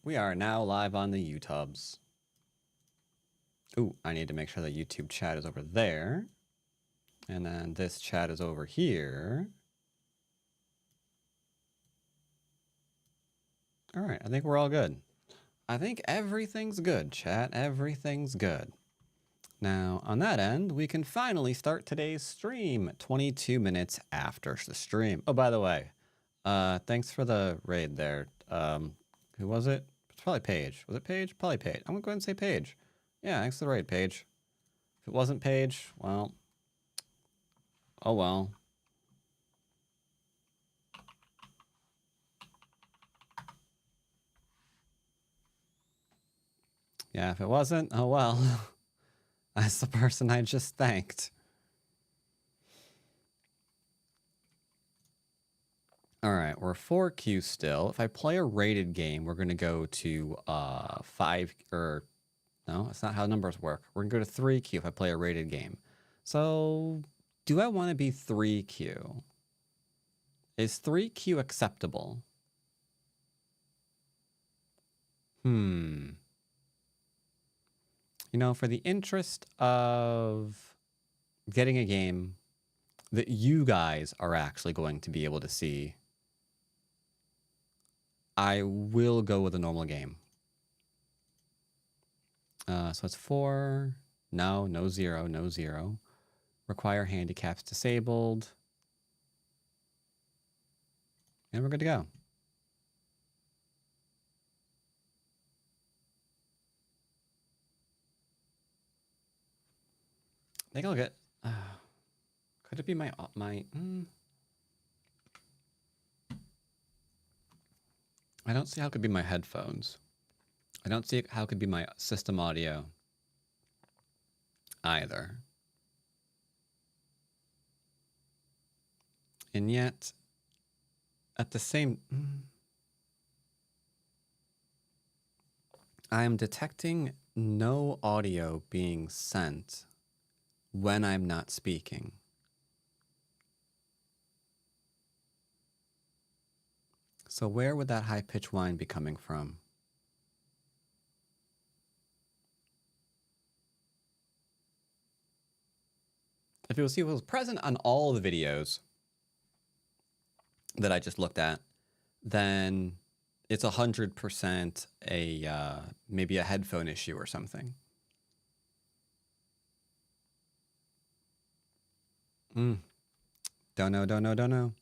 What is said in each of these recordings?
We are now live on the YouTubes. Ooh, I need to make sure that YouTube chat is over there. And then this chat is over here. All right, I think we're all good. I think everything's good, chat. Everything's good. Now, on that end, we can finally start today's stream 22 minutes after the stream. Oh, by the way, thanks for the raid there. Who was it? It's probably Paige. Was it Paige? Probably Paige. I'm gonna go ahead and say Paige. Yeah, thanks for the raid, Paige. If it wasn't Paige, well, oh well. Yeah, if it wasn't, oh well. That's the person I just thanked. All right, we're 4Q still. If I play a rated game, we're going to go to 5, or no, that's not how numbers work. We're going to go to 3Q if I play a rated game. So, do I want to be 3Q? Is 3Q acceptable? You know, for the interest of getting a game that you guys are actually going to be able to see, I will go with a normal game. So it's 4. No 0, no 0. Require handicaps disabled. And we're good to go. I think I'll get... could it be my... I don't see how it could be my headphones. I don't see how it could be my system audio either. And yet, at the same... I am detecting no audio being sent when I'm not speaking. So where would that high-pitched whine be coming from? If it was present on all the videos that I just looked at, then it's 100% a maybe a headphone issue or something. Don't know.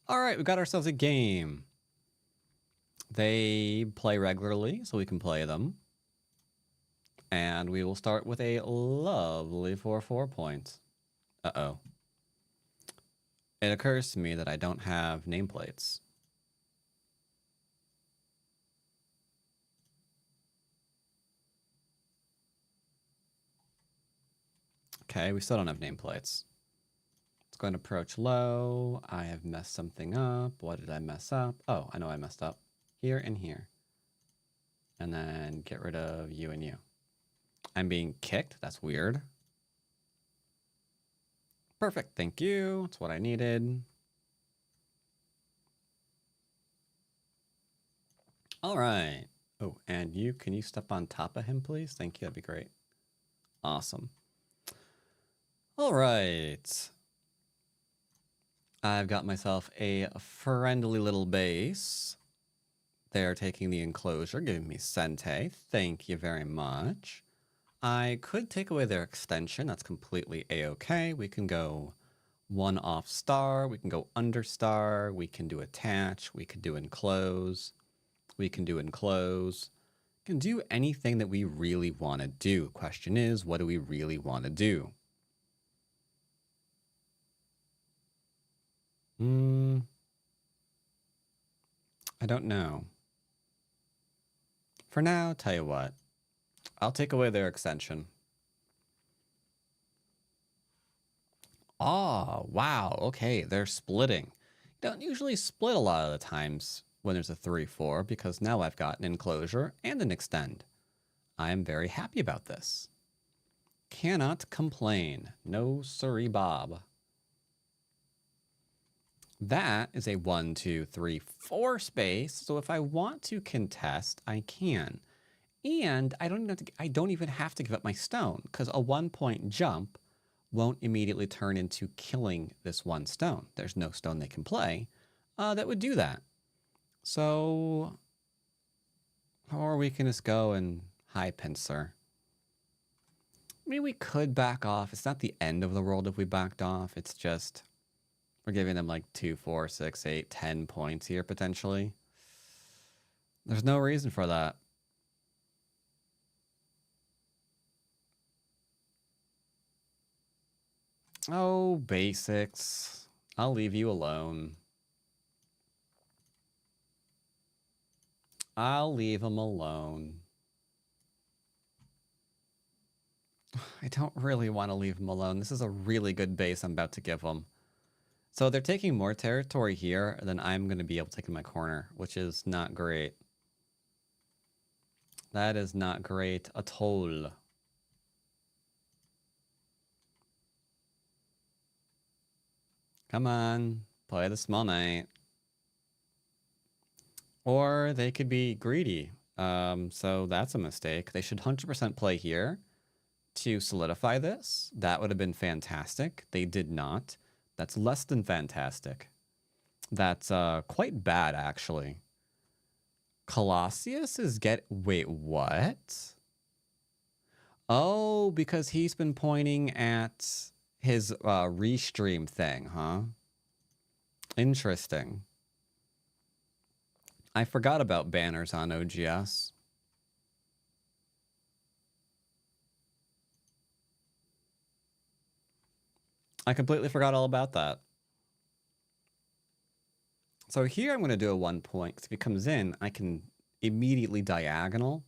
All right, we got ourselves a game. They play regularly, so we can play them. And we will start with a lovely 4 points. Uh-oh. It occurs to me that I don't have nameplates. Okay, we still don't have nameplates. Let's go and approach low. I have messed something up. What did I mess up? Oh, I know I messed up. Here and here. And then get rid of you and you. I'm being kicked. That's weird. Perfect. Thank you. That's what I needed. All right. Oh, and you, can you step on top of him, please? Thank you. That'd be great. Awesome. All right. I've got myself a friendly little base. They're taking the enclosure, giving me Sente. Thank you very much. I could take away their extension. That's completely a-okay. We can go 1 off star. We can go under star. We can do attach. We can do enclose. We can do enclose. We can do anything that we really want to do. Question is, what do we really want to do? I don't know. For now, tell you what. I'll take away their extension. Oh, wow. Okay, they're splitting. You don't usually split a lot of the times when there's a 3-4 because now I've got an enclosure and an extend. I am very happy about this. Cannot complain. No siree, Bob. That is a 1, 2, 3, 4 space. So if I want to contest, I can. And I don't even have to give up my stone, because a 1-point jump won't immediately turn into killing this one stone. There's no stone they can play that would do that. So, or we can just go and high pincer. I mean, we could back off. It's not the end of the world if we backed off. It's just we're giving them like 2, 4, 6, 8, 10 points here potentially. There's no reason for that. Oh, basics. I'll leave you alone. I'll leave him alone. I don't really want to leave him alone. This is a really good base I'm about to give them. So they're taking more territory here than I'm going to be able to take in my corner, which is not great. That is not great at all. Come on, play the small knight. Or they could be greedy. So that's a mistake. They should 100% play here to solidify this. That would have been fantastic. They did not. That's less than fantastic. That's quite bad, actually. Colossus is wait, what? Oh, because he's been pointing at his restream thing, huh? Interesting. I forgot about banners on OGS. I completely forgot all about that. So here I'm going to do a 1 point, because if he comes in, I can immediately diagonal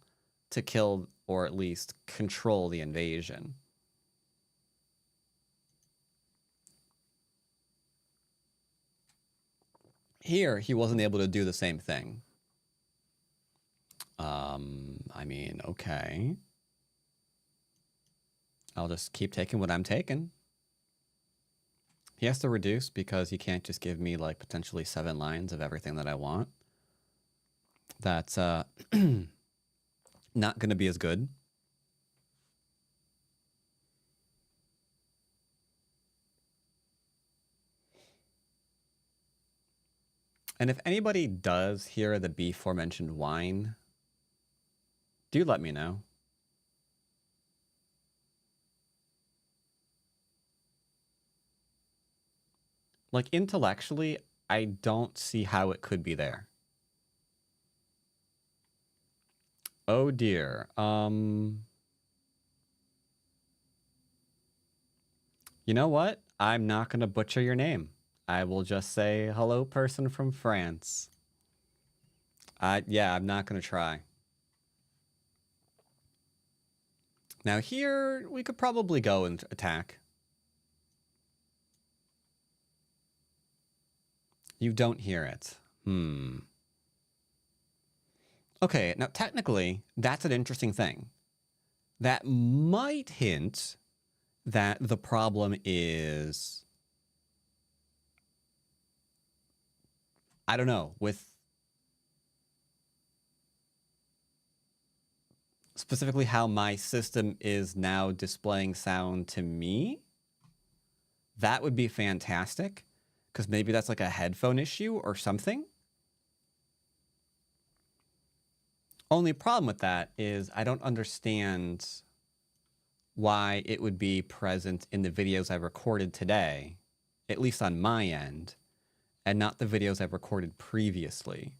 to kill or at least control the invasion. Here, he wasn't able to do the same thing. I mean, okay. I'll just keep taking what I'm taking. He has to reduce because he can't just give me like potentially 7 lines of everything that I want. That's not going to be as good. And if anybody does hear the beforementioned whine, do let me know. Like, intellectually, I don't see how it could be there. Oh dear. You know what? I'm not going to butcher your name. I will just say, hello, person from France. Yeah, I'm not going to try. Now here, we could probably go and attack. You don't hear it. Okay, now technically, that's an interesting thing. That might hint that the problem is, I don't know, with specifically how my system is now displaying sound to me. That would be fantastic, because maybe that's like a headphone issue or something. Only problem with that is I don't understand why it would be present in the videos I've recorded today, at least on my end, and not the videos I've recorded previously.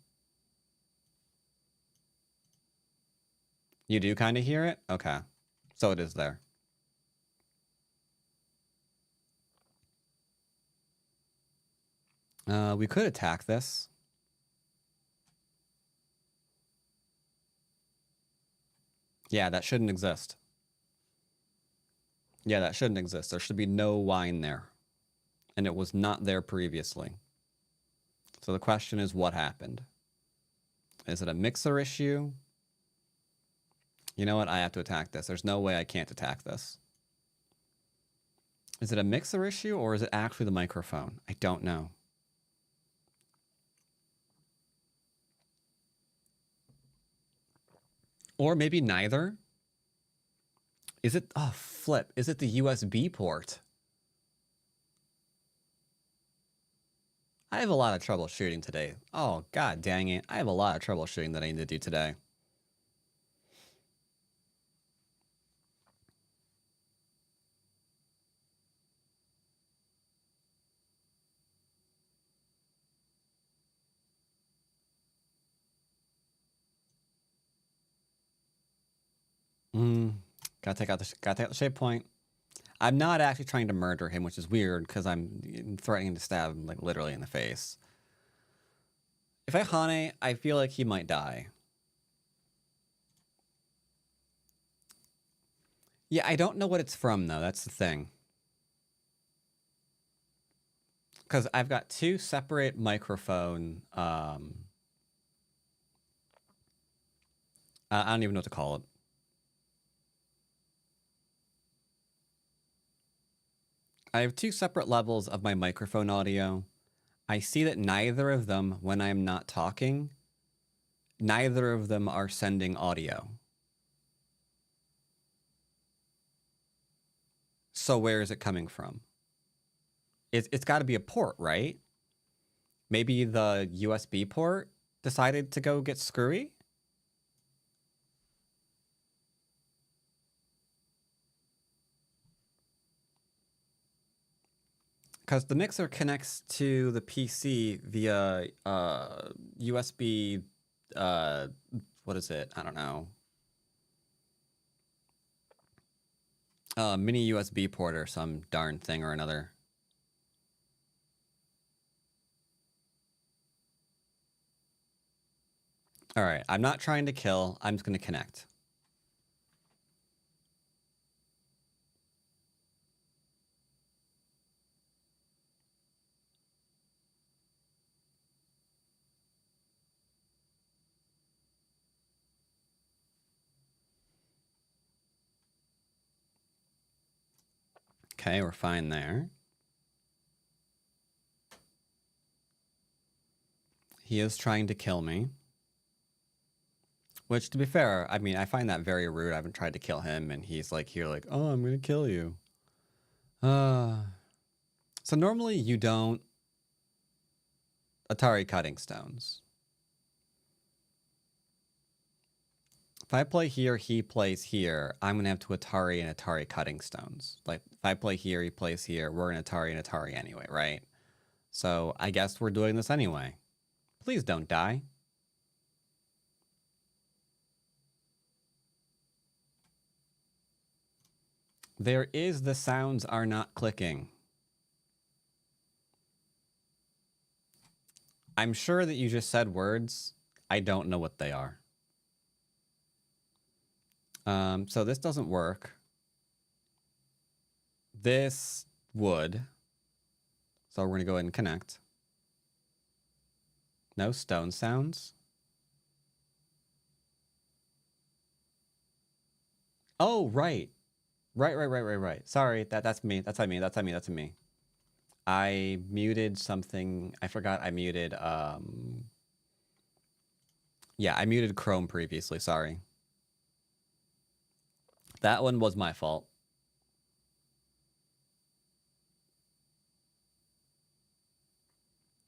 You do kind of hear it? Okay. So it is there. We could attack this. Yeah, that shouldn't exist. Yeah, that shouldn't exist. There should be no wine there. And it was not there previously. So the question is, what happened? Is it a mixer issue? You know what? I have to attack this. There's no way I can't attack this. Is it a mixer issue or is it actually the microphone? I don't know. Or maybe neither. Is it, oh, flip. Is it the USB port? I have a lot of troubleshooting today. Oh, god dang it. I have a lot of troubleshooting that I need to do today. Gotta take out the shape point. I'm not actually trying to murder him, which is weird because I'm threatening to stab him like literally in the face. If I Hane, I feel like he might die. Yeah, I don't know what it's from though. That's the thing. Because I've got two separate microphone. I don't even know what to call it. I have two separate levels of my microphone audio. I see that neither of them, when I'm not talking, neither of them are sending audio. So where is it coming from? It's got to be a port, right? Maybe the USB port decided to go get screwy? Because the mixer connects to the PC via USB, what is it? I don't know. Mini USB port or some darn thing or another. All right, I'm not trying to kill. I'm just going to connect. Okay, we're fine there. He is trying to kill me. Which, to be fair, I mean, I find that very rude. I haven't tried to kill him, and he's like here like, oh, I'm going to kill you. So normally you don't Atari cutting stones. If I play here, he plays here, I'm going to have to Atari and Atari cutting stones. Like, if I play here, he plays here, we're in Atari and Atari anyway, right? So I guess we're doing this anyway. Please don't die. There is the sounds are not clicking. I'm sure that you just said words. I don't know what they are. So this doesn't work. This would. So we're going to go ahead and connect. No stone sounds. Oh, right. Right. Sorry, that's me. That's on me. I muted something. I forgot I muted, yeah, I muted Chrome previously. Sorry. That one was my fault.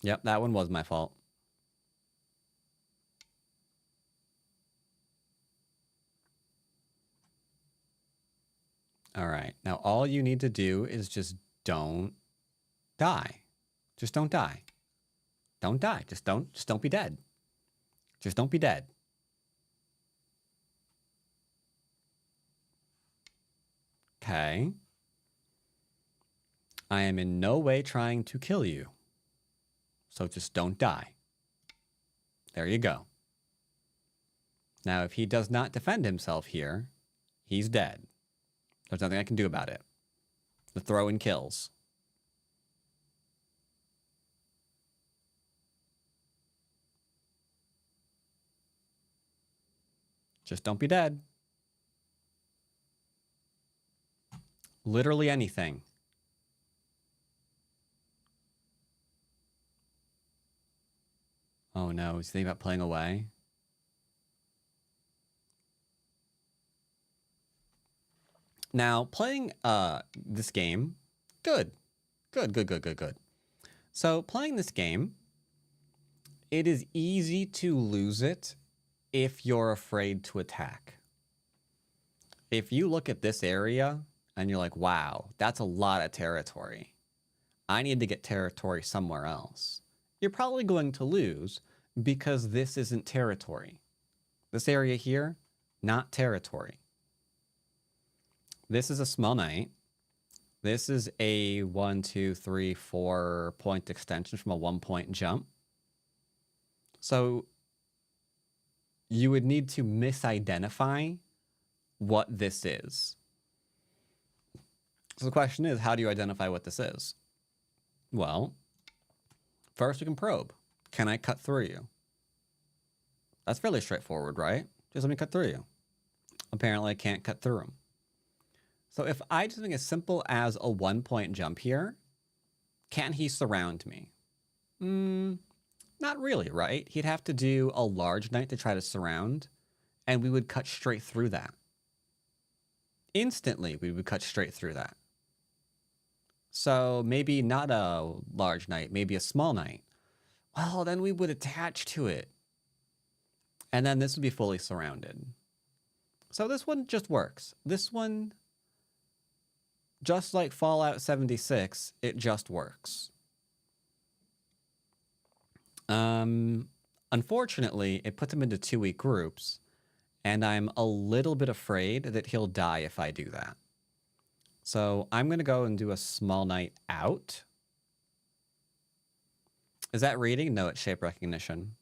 Yep, that one was my fault. All right. Now all you need to do is just don't die. Just don't die. Don't die. Just don't be dead. Just don't be dead. Okay. I am in no way trying to kill you. So just don't die. There you go. Now, if he does not defend himself here, he's dead. There's nothing I can do about it. The throw-in kills. Just don't be dead. Literally anything. Oh no, he's thinking about playing away. Now, playing this game, good. Good. So, playing this game, it is easy to lose it if you're afraid to attack. If you look at this area and you're like, wow, that's a lot of territory. I need to get territory somewhere else. You're probably going to lose because this isn't territory. This area here, not territory. This is a small knight. This is a 1, 2, 3, 4 point extension from a 1 point jump. So you would need to misidentify what this is. So the question is, how do you identify what this is? Well, first we can probe. Can I cut through you? That's fairly straightforward, right? Just let me cut through you. Apparently I can't cut through him. So if I do something as simple as a 1 point jump here, can he surround me? Not really, right? He'd have to do a large knight to try to surround, and we would cut straight through that. Instantly, we would cut straight through that. So maybe not a large knight, maybe a small knight. Well, then we would attach to it. And then this would be fully surrounded. So this one just works. This one, just like Fallout 76, it just works. Unfortunately, it puts him into 2 weak groups, and I'm a little bit afraid that he'll die if I do that. So I'm going to go and do a small knight out. Is that reading? No, it's shape recognition.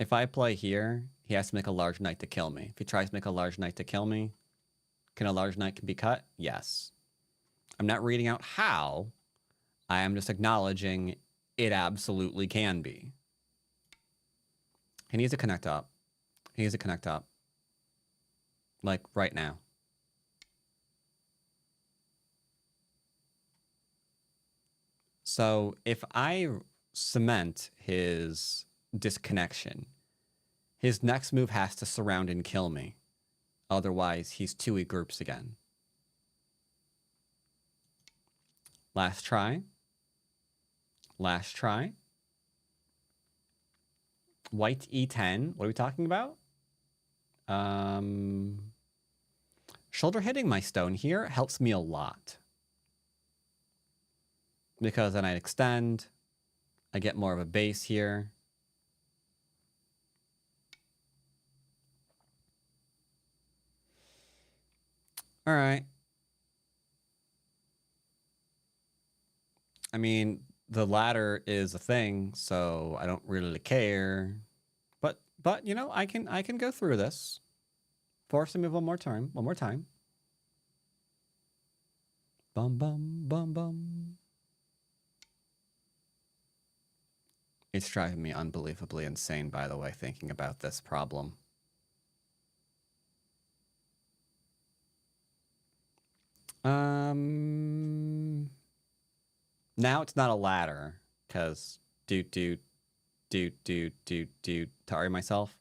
If I play here, he has to make a large knight to kill me. If he tries to make a large knight to kill me, can a large knight be cut? Yes. I'm not reading out how. I am just acknowledging it absolutely can be. He needs to connect up. He needs to connect up. Like right now. So if I cement his disconnection, his next move has to surround and kill me. Otherwise, he's 2 weak groups again. Last try. Last try. White E10. What are we talking about? Shoulder hitting my stone here helps me a lot. Because then I extend. I get more of a base here. All right. I mean, the ladder is a thing, so I don't really care. But you know, I can go through this. Force a move one more time. Bum bum bum bum. It's driving me unbelievably insane, by the way, thinking about this problem. Now it's not a ladder, because to hurry myself.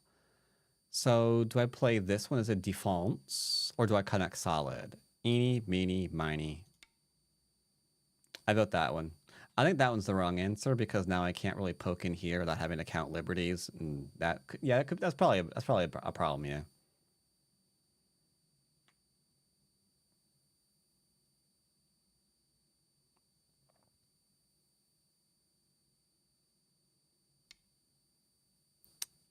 So do I play this one as a defense, or do I connect solid? Eeny, meeny, miny. I vote that one. I think that one's the wrong answer, because now I can't really poke in here without having to count liberties, and that, yeah, that's probably a problem, yeah.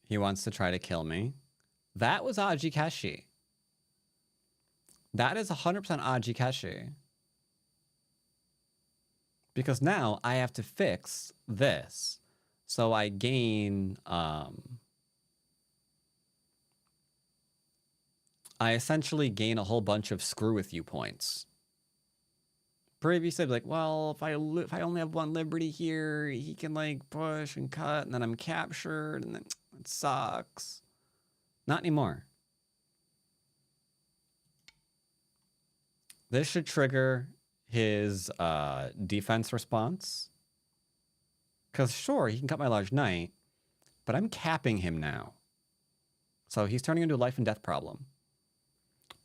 He wants to try to kill me. That was Ajikashi. That is 100% Ajikashi. Because now I have to fix this. So I gain... I essentially gain a whole bunch of screw with you points. Previously, I'd be like, well, if I only have 1 liberty here, he can like push and cut, and then I'm captured, and then it sucks. Not anymore. This should trigger his defense response. Because sure, he can cut my large knight, but I'm capping him now. So he's turning into a life and death problem.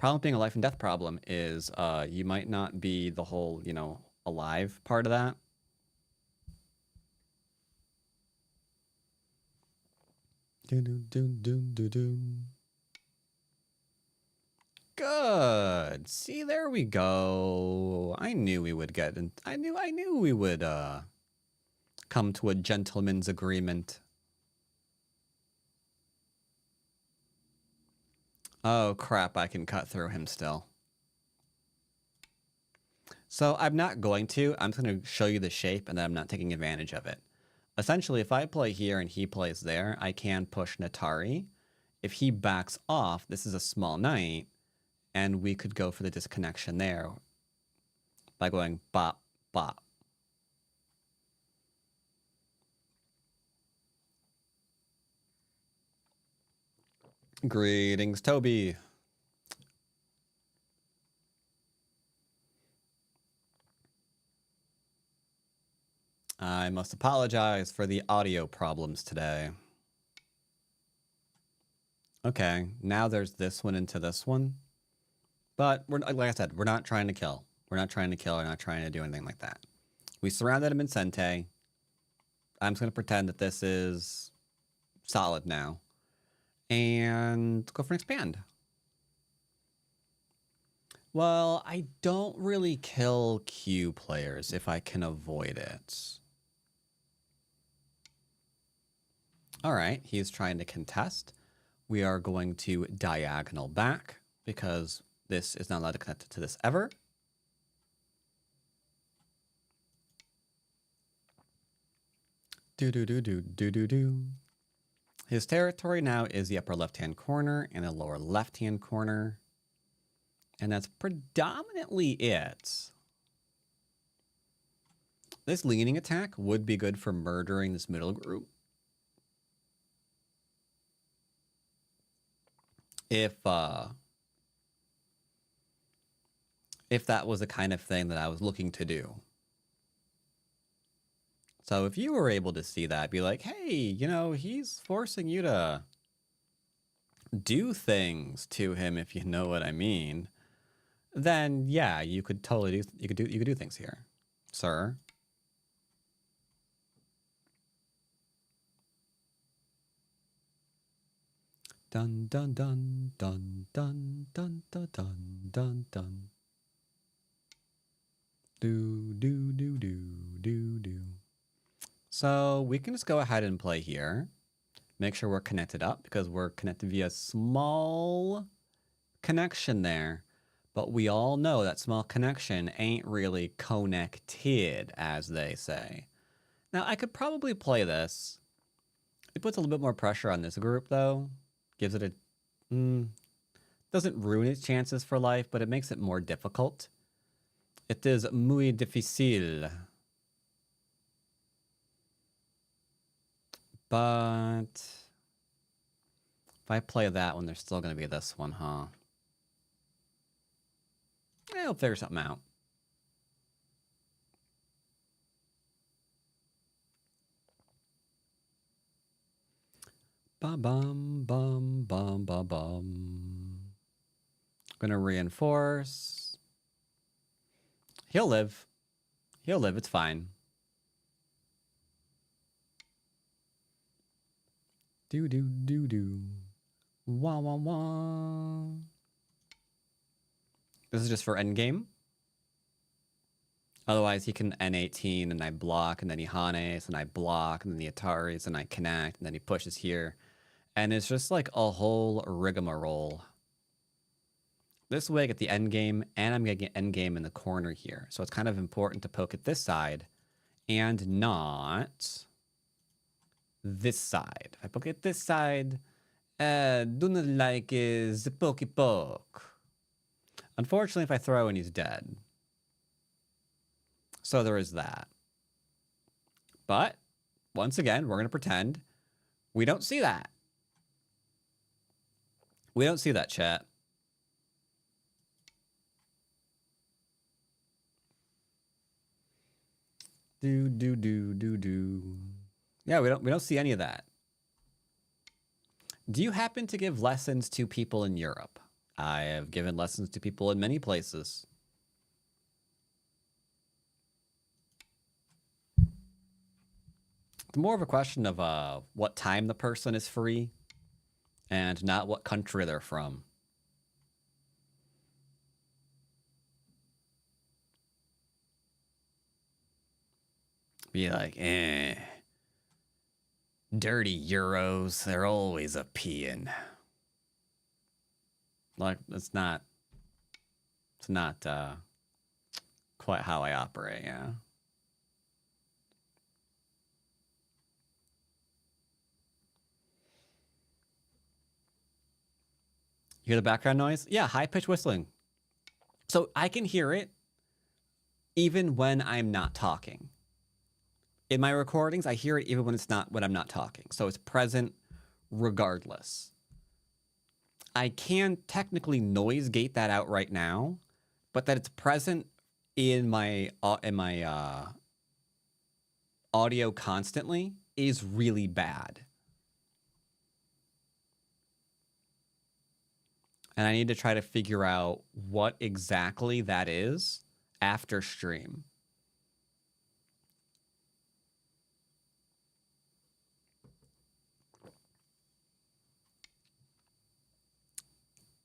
Problem being a life and death problem is you might not be the whole, you know, alive part of that. Good. See, there we go. I knew we would get, and I knew we would come to a gentleman's agreement. Oh crap, I can cut through him still. So I'm not going to. I'm just going to show you the shape, and then I'm not taking advantage of it. Essentially, if I play here and he plays there, I can push Natari. If he backs off, this is a small knight, and we could go for the disconnection there by going bop, bop. Greetings, Toby. I must apologize for the audio problems today. Okay, now there's this one into this one. But we're, like I said, we're not trying to kill. We're not trying to kill. We're not trying to do anything like that. We surrounded him in Sente. I'm just going to pretend that this is solid now. And go for an expand. Well, I don't really kill Q players if I can avoid it. All right, he's trying to contest. We are going to diagonal back because this is not allowed to connect to this ever. Do. His territory now is the upper left-hand corner and the lower left-hand corner. And that's predominantly it. This leaning attack would be good for murdering this middle group. If that was the kind of thing that I was looking to do. So if you were able to see that, be like, hey, you know, he's forcing you to do things to him, if you know what I mean, then yeah, you could totally you could do things here, sir. Dun dun dun dun dun dun dun dun dun dun. Do. So we can just go ahead and play here. Make sure we're connected up because we're connected via small connection there. But we all know that small connection ain't really connected, as they say. Now, I could probably play this. It puts a little bit more pressure on this group, though. Gives it a... doesn't ruin its chances for life, but it makes it more difficult. It is muy difícil. But if I play that one, there's still going to be this one, huh? Yeah, I'll figure something out. Bum. Gonna reinforce. He'll live. He'll live, it's fine. Do. Wah. This is just for endgame. Otherwise, he can N18 and I block, and then he Hanes and I block, and then the Ataris and I connect, and then he pushes here. And it's just like a whole rigmarole. This way I get the endgame, and I'm going to get endgame in the corner here. So it's kind of important to poke at this side and not this side. If I poke at this side, do not like is the pokey poke. Unfortunately, if I throw and he's dead. So there is that. But, once again, we're going to pretend we don't see that. We don't see that, chat. Do. Yeah, we don't see any of that. Do you happen to give lessons to people in Europe? I have given lessons to people in many places. It's more of a question of what time the person is free and not what country they're from. Be like, dirty Euros, they're always a peeing. Like, it's not quite how I operate, yeah. You hear the background noise? Yeah, high-pitched whistling. So I can hear it even when I'm not talking. In my recordings, I hear it even when I'm not talking. So it's present regardless. I can technically noise gate that out right now, but that it's present in my audio constantly is really bad. And I need to try to figure out what exactly that is after stream.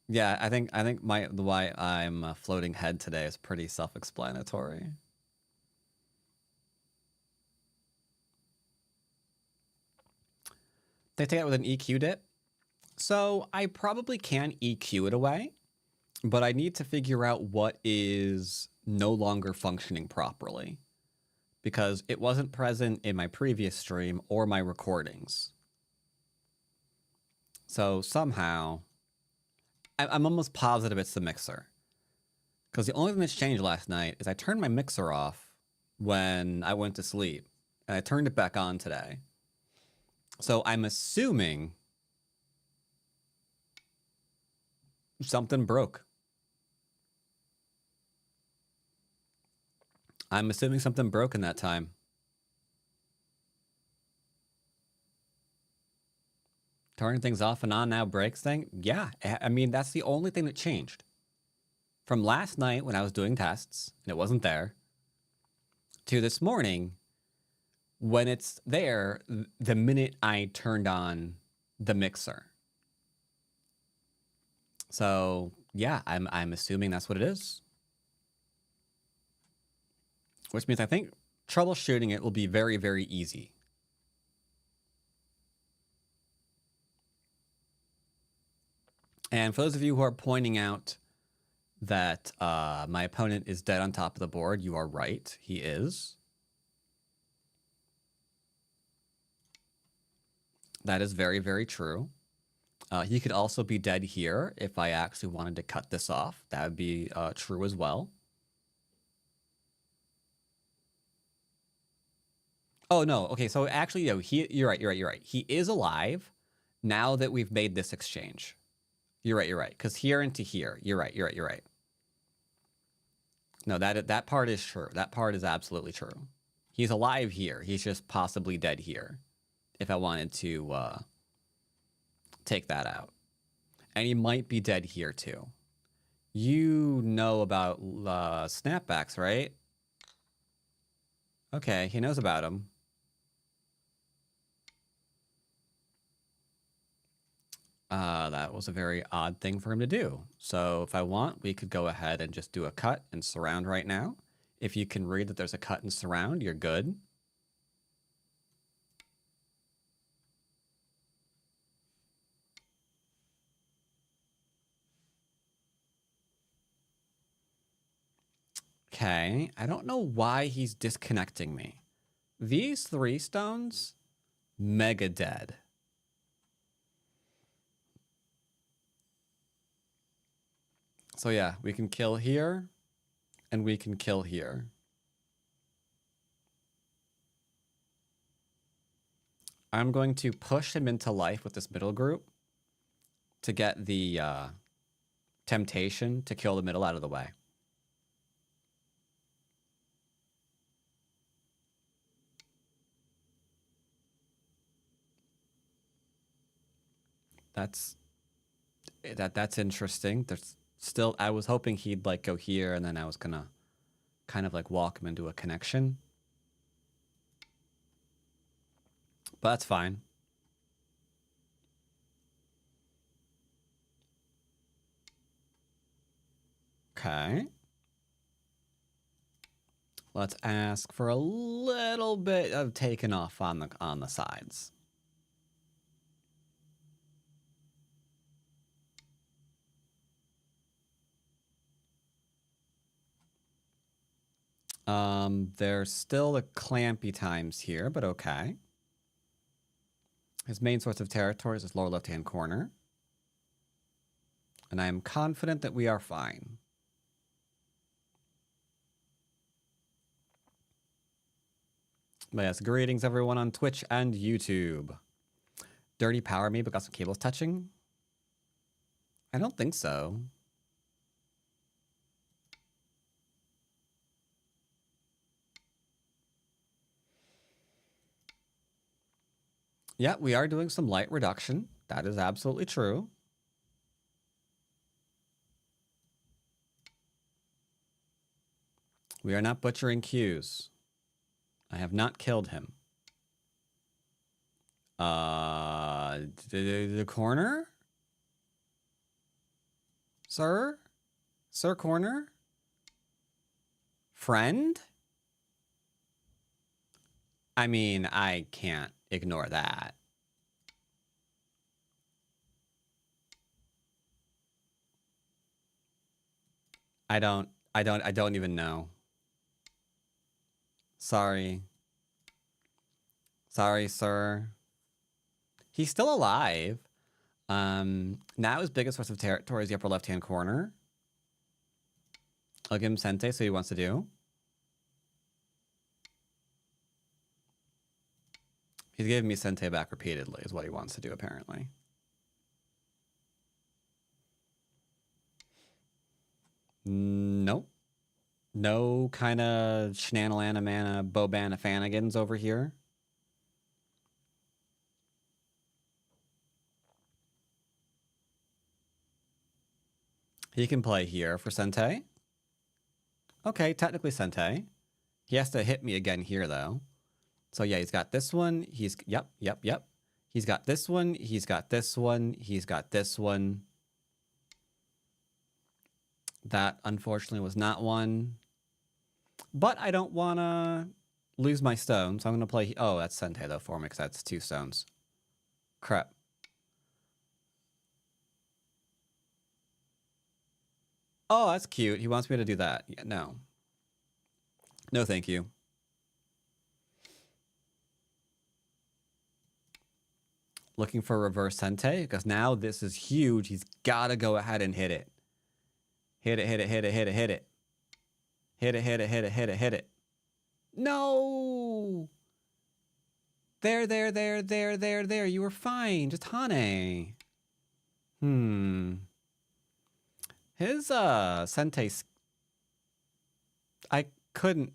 Yeah, I think the why I'm floating head today is pretty self-explanatory. They take it with an EQ dip. So I probably can EQ it away, but I need to figure out what is no longer functioning properly because it wasn't present in my previous stream or my recordings. So somehow, I'm almost positive it's the mixer because the only thing that's changed last night is I turned my mixer off when I went to sleep and I turned it back on today. So I'm assuming something broke. I'm assuming something broke in that time. Turning things off and on now breaks thing? Yeah, I mean, that's the only thing that changed. From last night when I was doing tests and it wasn't there, to this morning when it's there the minute I turned on the mixer. So yeah, I'm assuming that's what it is. Which means I think troubleshooting it will be very, very easy. And for those of you who are pointing out that my opponent is dead on top of the board, you are right. He is. That is very, very true. He could also be dead here if I actually wanted to cut this off. That would be true as well. Oh, no. Okay, so actually, no, you're right. He is alive now that we've made this exchange. You're right. Because here and to here. You're right. No, that part is true. That part is absolutely true. He's alive here. He's just possibly dead here. If I wanted to take that out. And he might be dead here too. You know about snapbacks, right? Okay, he knows about them. That was a very odd thing for him to do. So if I want, we could go ahead and just do a cut and surround right now. If you can read that there's a cut and surround, you're good. Okay, I don't know why he's disconnecting me. These 3 stones, mega dead. So yeah, we can kill here, and we can kill here. I'm going to push him into life with this middle group to get the temptation to kill the middle out of the way. That's That's interesting. There's still, I was hoping he'd like go here, and then I was gonna kind of like walk him into a connection. But that's fine. Okay. Let's ask for a little bit of taking off on the sides. There's still the clampy times here, but okay. His main source of territory is his lower left-hand corner. And I am confident that we are fine. But yes, greetings everyone on Twitch and YouTube. Dirty power me, but got some cables touching? I don't think so. Yeah, we are doing some light reduction. That is absolutely true. We are not butchering cues. I have not killed him. The corner? Sir? Sir Corner? Friend? I mean, I can't ignore that. I don't even know. Sorry. Sorry, sir. He's still alive. Now his biggest source of territory is the upper left-hand corner. I'll give him Sente, so he wants to do. He's giving me Sente back repeatedly, is what he wants to do, apparently. Nope. No kind of shenanigans, mana, bobana fanigans over here. He can play here for Sente. Okay, technically Sente. He has to hit me again here, though. So yeah, he's got this one. Yep. He's got this one. He's got this one. He's got this one. That, unfortunately, was not one. But I don't want to lose my stone, so I'm going to play... Oh, that's Sente, though, for me, because that's 2 stones. Crap. Oh, that's cute. He wants me to do that. Yeah, no. No, thank you. Looking for reverse Sente, because now this is huge. He's got to go ahead and hit it. Hit it, hit it, hit it, hit it, hit it. Hit it, hit it, hit it, hit it, hit it. No! There. You were fine. Just Hane. His, Sente... I couldn't...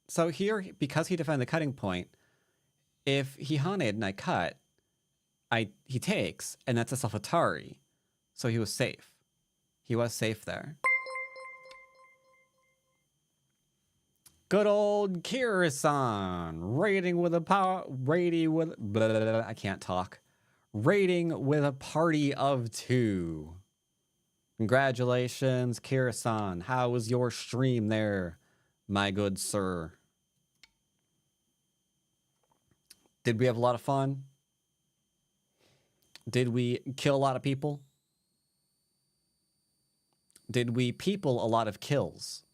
So here, because he defended the cutting point, if he Hane'd and I cut, he takes, and that's a Self-Atari. So he was safe. He was safe there. Good old Kira-san, raiding with a power, raiding with, blah, blah, blah, I can't talk. Raiding with a party of 2. Congratulations, Kira-san. How was your stream there, my good sir? Did we have a lot of fun? Did we kill a lot of people? Did we people a lot of kills?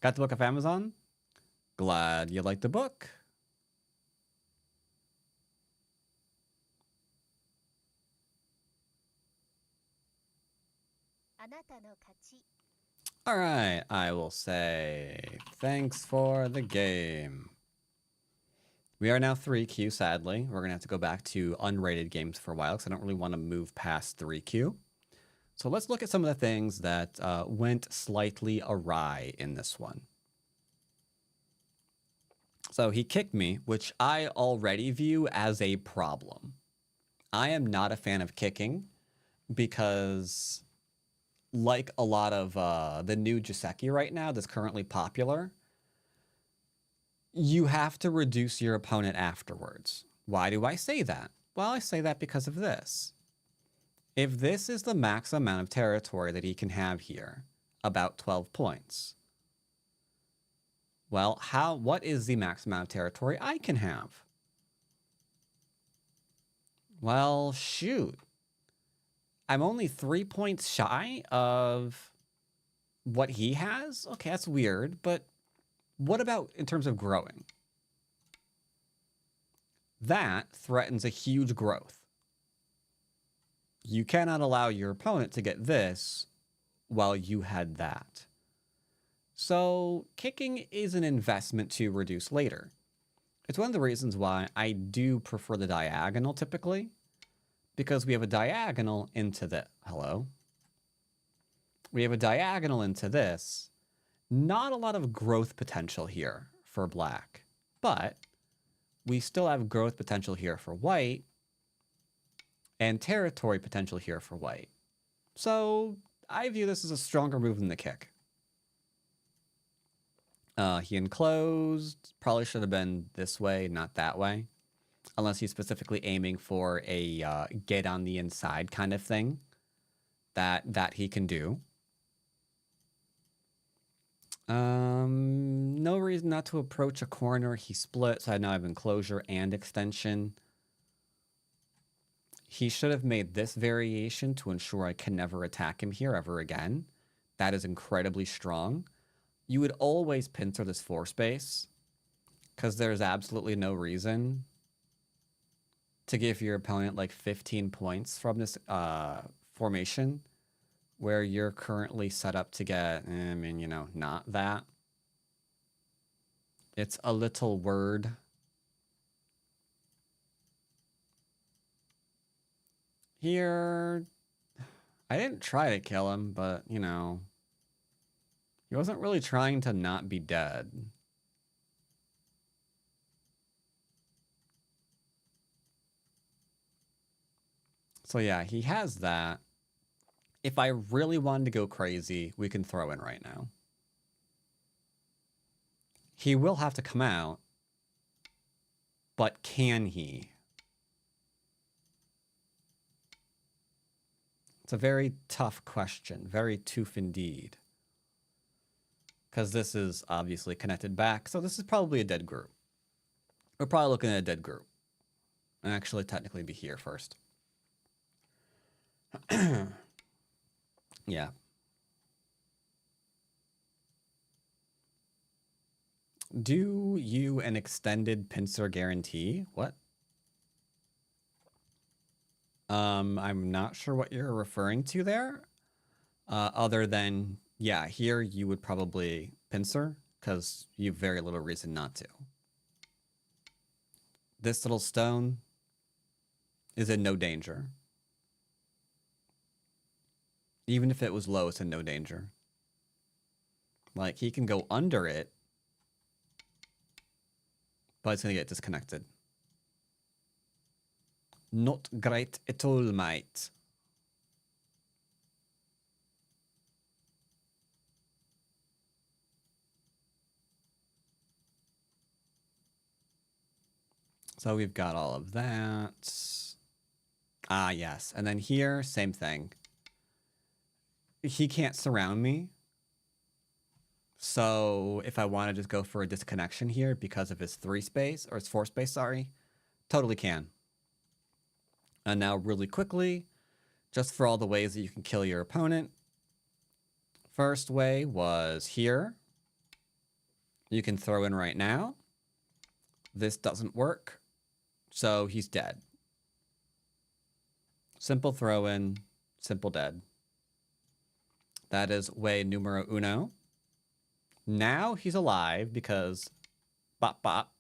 Got the book off Amazon? Glad you liked the book. All right, I will say thanks for the game. We are now 3Q, sadly. We're going to have to go back to unrated games for a while because I don't really want to move past 3Q. So let's look at some of the things that went slightly awry in this one. So he kicked me, which I already view as a problem. I am not a fan of kicking because, like a lot of the new Joseki right now that's currently popular, you have to reduce your opponent afterwards. Why do I say that? Well, I say that because of this. If this is the max amount of territory that he can have here, about 12 points, well, what is the max amount of territory I can have? Well, shoot. I'm only 3 points shy of what he has? Okay, that's weird, but what about in terms of growing? That threatens a huge growth. You cannot allow your opponent to get this while you had that. So kicking is an investment to reduce later. It's one of the reasons why I do prefer the diagonal typically, because we have a diagonal into the, hello? We have a diagonal into this. Not a lot of growth potential here for black, but we still have growth potential here for white and territory potential here for white. So I view this as a stronger move than the kick. He enclosed, probably should have been this way, not that way. Unless he's specifically aiming for a get on the inside kind of thing that he can do. No reason not to approach a corner. He split, so I now have enclosure and extension. He should have made this variation to ensure I can never attack him here ever again. That is incredibly strong. You would always pincer this 4 space because there's absolutely no reason to give your opponent like 15 points from this formation where you're currently set up to get, I mean, you know, not that. It's a little word. Here, I didn't try to kill him, but, you know, he wasn't really trying to not be dead. So yeah, he has that. If I really wanted to go crazy, we can throw in right now. He will have to come out, but can he? It's a very tough question, very tooth indeed. Because this is obviously connected back, so this is probably a dead group. We're probably looking at a dead group. And actually technically be here first. Yeah. Do you an extended pincer guarantee? What? I'm not sure what you're referring to there. Other than, yeah, here you would probably pincer because you have very little reason not to. This little stone is in no danger. Even if it was low, it's in no danger. Like, he can go under it, but it's going to get disconnected. Not great at all, mate. So we've got all of that. Ah, yes. And then here, same thing. He can't surround me. So if I want to just go for a disconnection here because of his 3 space, or his 4 space, sorry, totally can. And now really quickly, just for all the ways that you can kill your opponent. First way was here. You can throw in right now. This doesn't work, so he's dead. Simple throw in, simple dead. That is way numero uno. Now he's alive because bop bop.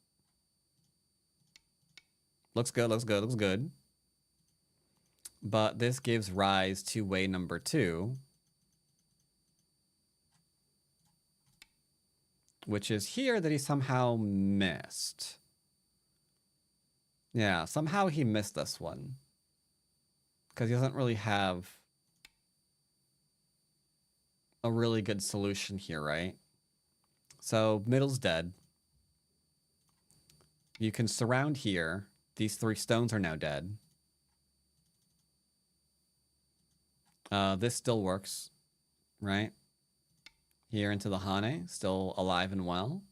Looks good, looks good, looks good. But this gives rise to way number 2, which is here that he somehow missed. Yeah, somehow he missed this one. Because he doesn't really have a really good solution here, right? So middle's dead. You can surround here. These 3 stones are now dead. This still works, right? Here into the Hane, still alive and well.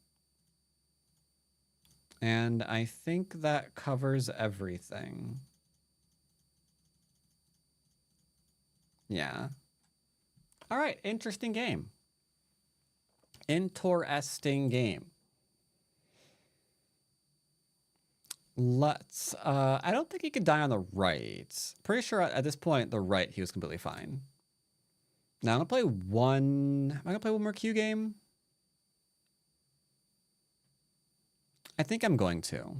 And I think that covers everything. Yeah. All right, interesting game. Interesting game. Let's, I don't think he could die on the right. Pretty sure at this point, the right, he was completely fine. Now I'm gonna play one, am I gonna play one more Q game? I think I'm going to.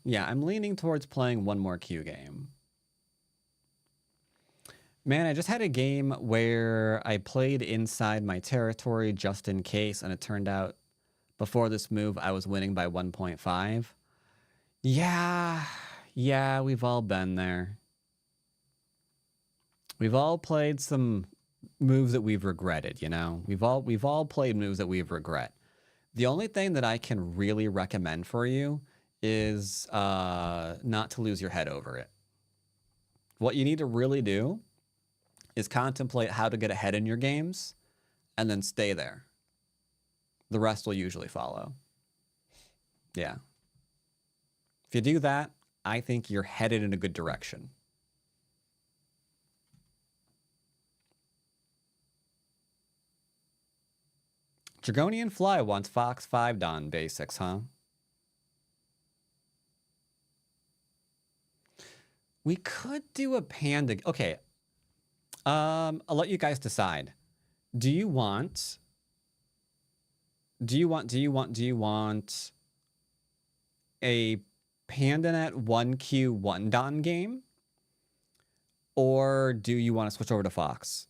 Yeah, I'm leaning towards playing one more Q game. Man, I just had a game where I played inside my territory just in case, and it turned out before this move, I was winning by 1.5. Yeah, we've all been there. We've all played some moves that we've regretted, you know? We've all played moves that we've regret. The only thing that I can really recommend for you is not to lose your head over it. What you need to really do is contemplate how to get ahead in your games and then stay there. The rest will usually follow. Yeah. If you do that, I think you're headed in a good direction. Dragonian Fly wants Fox 5 Don basics, huh? We could do a panda. Okay. I'll let you guys decide. Do you want a Pandanet 1Q 1 Don game? Or do you want to switch over to Fox?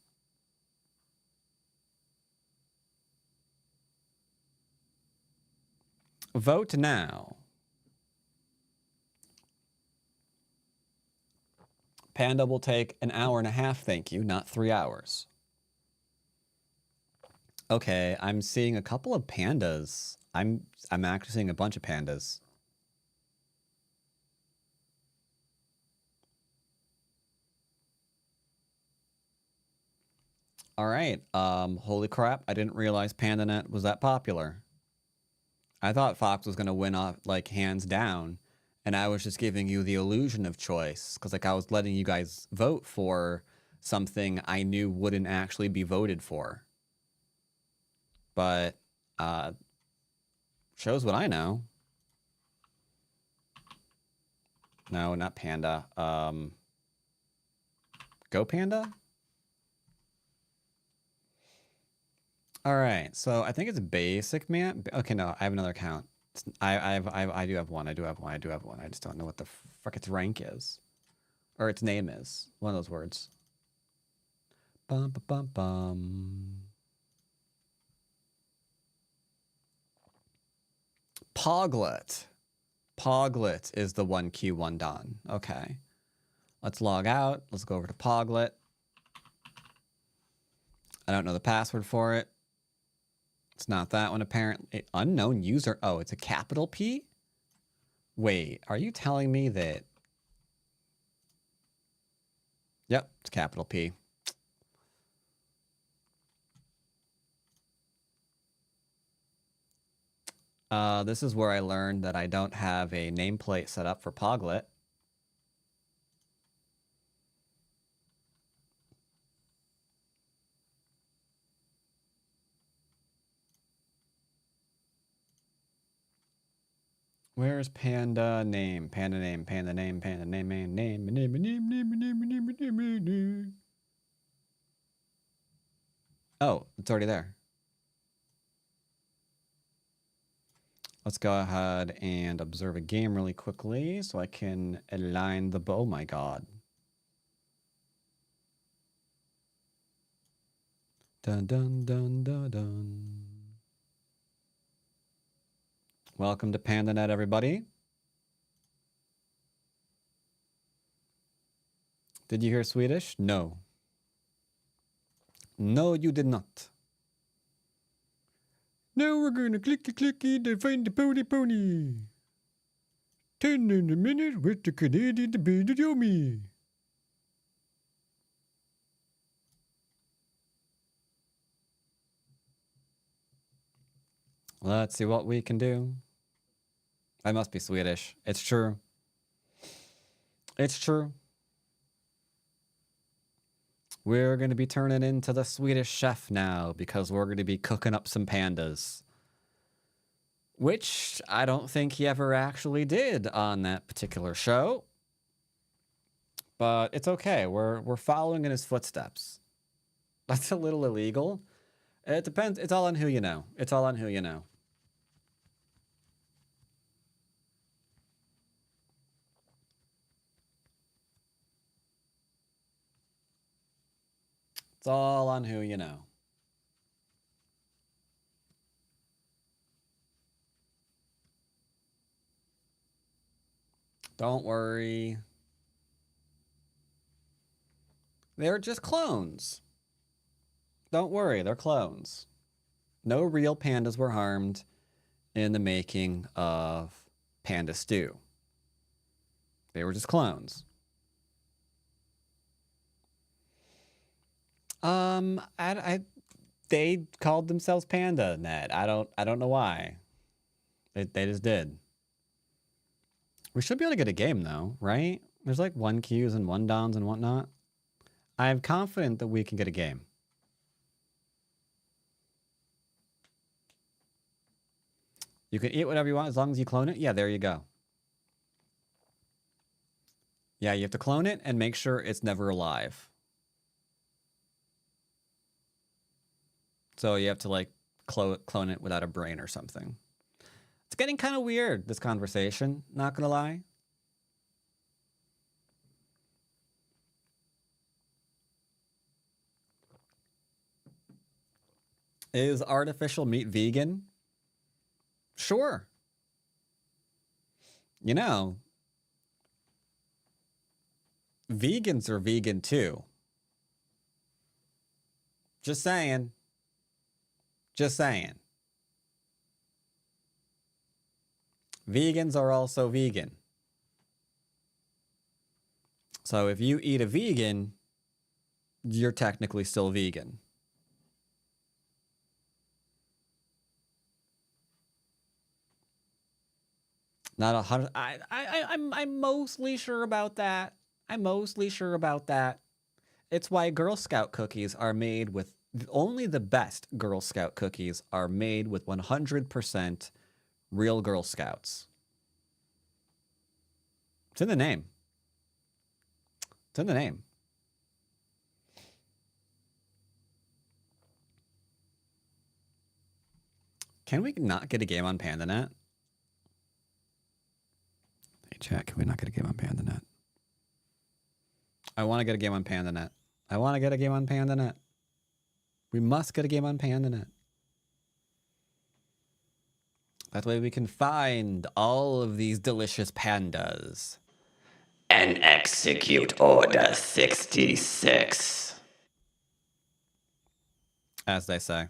Vote now. Panda will take an hour and a half, thank you, not 3 hours. Okay, I'm seeing a couple of pandas. I'm actually seeing a bunch of pandas. All right. Holy crap! I didn't realize Pandanet was that popular. I thought Fox was gonna win off like hands down, and I was just giving you the illusion of choice because like I was letting you guys vote for something I knew wouldn't actually be voted for. But shows what I know. No, not Panda. Go Panda? All right, so I think it's basic, man. Okay, no, I have another account. I do have one. I do have one. I just don't know what the frick its rank is, or its name is. One of those words. Bum bum bum bum. Poglet. Poglet is the 1Q1 Don. Okay. Let's log out. Let's go over to Poglet. I don't know the password for it. It's not that one, apparently. Unknown user. Oh, it's a capital P? Wait, are you telling me that... Yep, it's capital P. This is where I learned that I don't have a nameplate set up for Poglet. Where's panda name? Panda name, panda name, panda name, name, name, name, name, name, name, name, name. Oh, it's already there. Let's go ahead and observe a game really quickly so I can align the bow. Oh my god. Dun dun dun dun dun. Welcome to Pandanet, everybody. Did you hear Swedish? No. No, you did not. Now we're gonna clicky to find the pony. 10 in a minute with the Canadian debated yummy. Let's see what we can do. I must be Swedish. It's true. It's true. We're going to be turning into the Swedish chef now because we're going to be cooking up some pandas. Which I don't think he ever actually did on that particular show. But it's okay. We're following in his footsteps. That's a little illegal. It depends. It's all on who you know. It's all on who you know. It's all on who you know. Don't worry. They're just clones. Don't worry, they're clones. No real pandas were harmed in the making of Panda Stew. They were just clones. They called themselves Pandanet. I don't know why. They just did. We should be able to get a game though, right? There's like 1 Qs and 1 downs and whatnot. I am confident that we can get a game. You can eat whatever you want as long as you clone it. Yeah, there you go. Yeah, you have to clone it and make sure it's never alive. So you have to like clone it without a brain or something. It's getting kind of weird, this conversation, not gonna lie. Is artificial meat vegan? Sure. You know, vegans are vegan too. Just saying. Just saying. Vegans are also vegan. So if you eat a vegan, you're technically still vegan. Not 100. I'm mostly sure about that. I'm mostly sure about that. It's why Girl Scout cookies are made with only the best Girl Scout cookies are made with 100% real Girl Scouts. It's in the name. It's in the name. Can we not get a game on Pandanet? Hey, chat, can we not get a game on Pandanet? I want to get a game on Pandanet. I want to get a game on Pandanet. We must get a game on Pandanet. That way we can find all of these delicious pandas. And execute Order 66. As they say.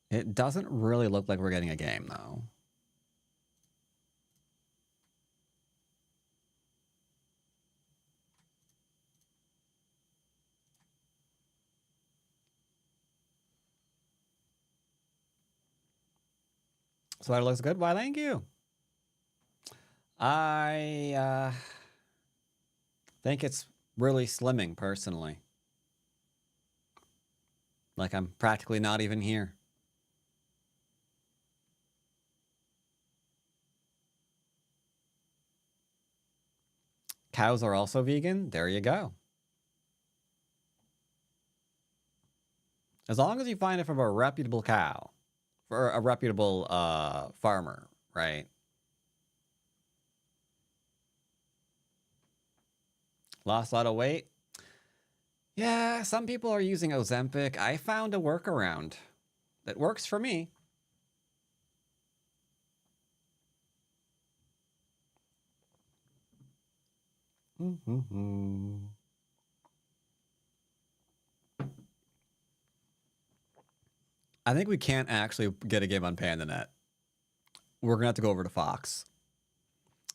It doesn't really look like we're getting a game, though. So that looks good. Why, thank you. I think it's really slimming, personally. Like I'm practically not even here. Cows are also vegan. There you go. As long as you find it from a reputable cow. For a reputable farmer, right? Lost a lot of weight. Yeah, some people are using Ozempic. I found a workaround that works for me. I think we can't actually get a game on Pandanet. We're gonna have to go over to Fox.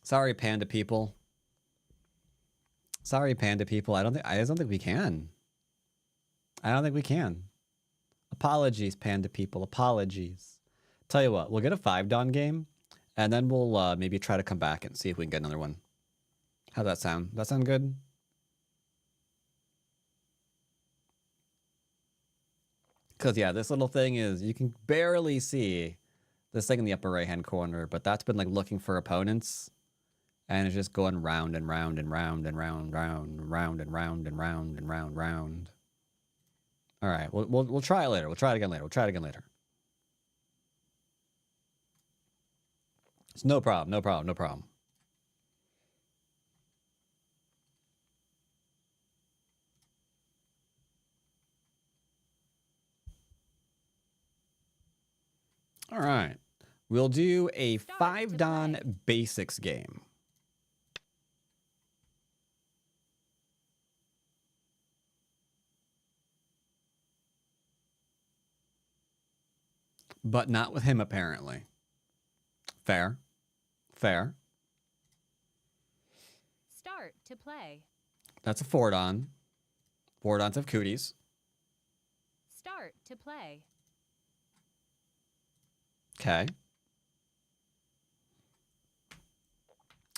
Sorry, Panda people. Sorry, Panda people. I don't think we can. I don't think we can. Apologies, Panda people. Apologies. Tell you what, we'll get a 5-Dawn game, and then we'll maybe try to come back and see if we can get another one. How's that sound? Does that sound good? Because, yeah, this little thing is, you can barely see this thing in the upper right-hand corner, but that's been, like, looking for opponents, and it's just going round and round and round and round, round, round and round and round and round, round. All right, we'll try it later. We'll try it again later. We'll try it again later. It's no problem, no problem, no problem. All right. We'll do a 5-Dawn basics game. But not with him, apparently. Fair. Fair. Start to play. That's a 4-Dawn. 4-Dawns have cooties. Start to play. Okay.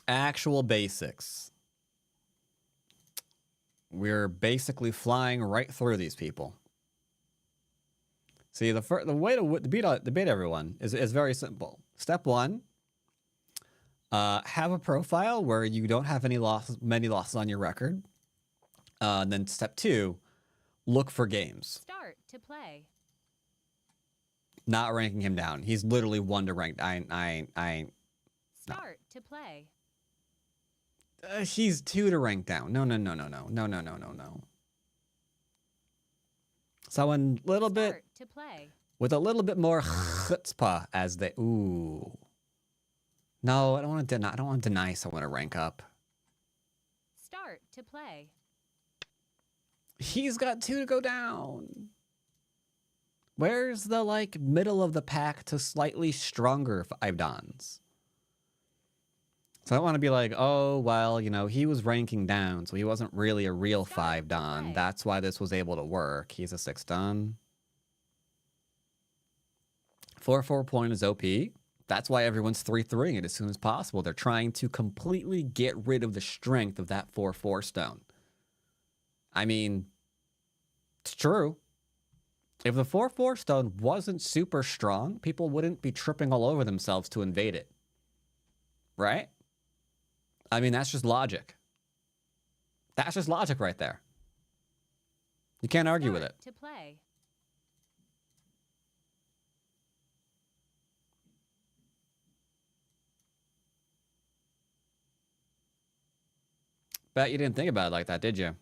Actual basics. We're basically flying right through these people. See, the way to beat everyone is very simple. Step 1, have a profile where you don't have many losses on your record. And then step 2, look for games. Start to play. Not ranking him down. He's literally 1 to rank. Start to play. He's 2 to rank down. No. Someone little bit to play. With a little bit more chutzpah as they. Ooh. No, I don't want to deny someone a rank up. Start to play. He's got 2 to go down. Where's the, like, middle of the pack to slightly stronger 5-Dawns? So I don't want to be like, oh, well, you know, he was ranking down, so he wasn't really a real 5-Dawn. That's why this was able to work. He's a 6-Dawn. 4-4 point is OP. That's why everyone's 3-3ing it as soon as possible. They're trying to completely get rid of the strength of that 4-4 stone. I mean, it's true. If the 4-4 stone wasn't super strong, people wouldn't be tripping all over themselves to invade it. Right? I mean, that's just logic. That's just logic right there. You can't argue with it. To play. Bet you didn't think about it like that, did you?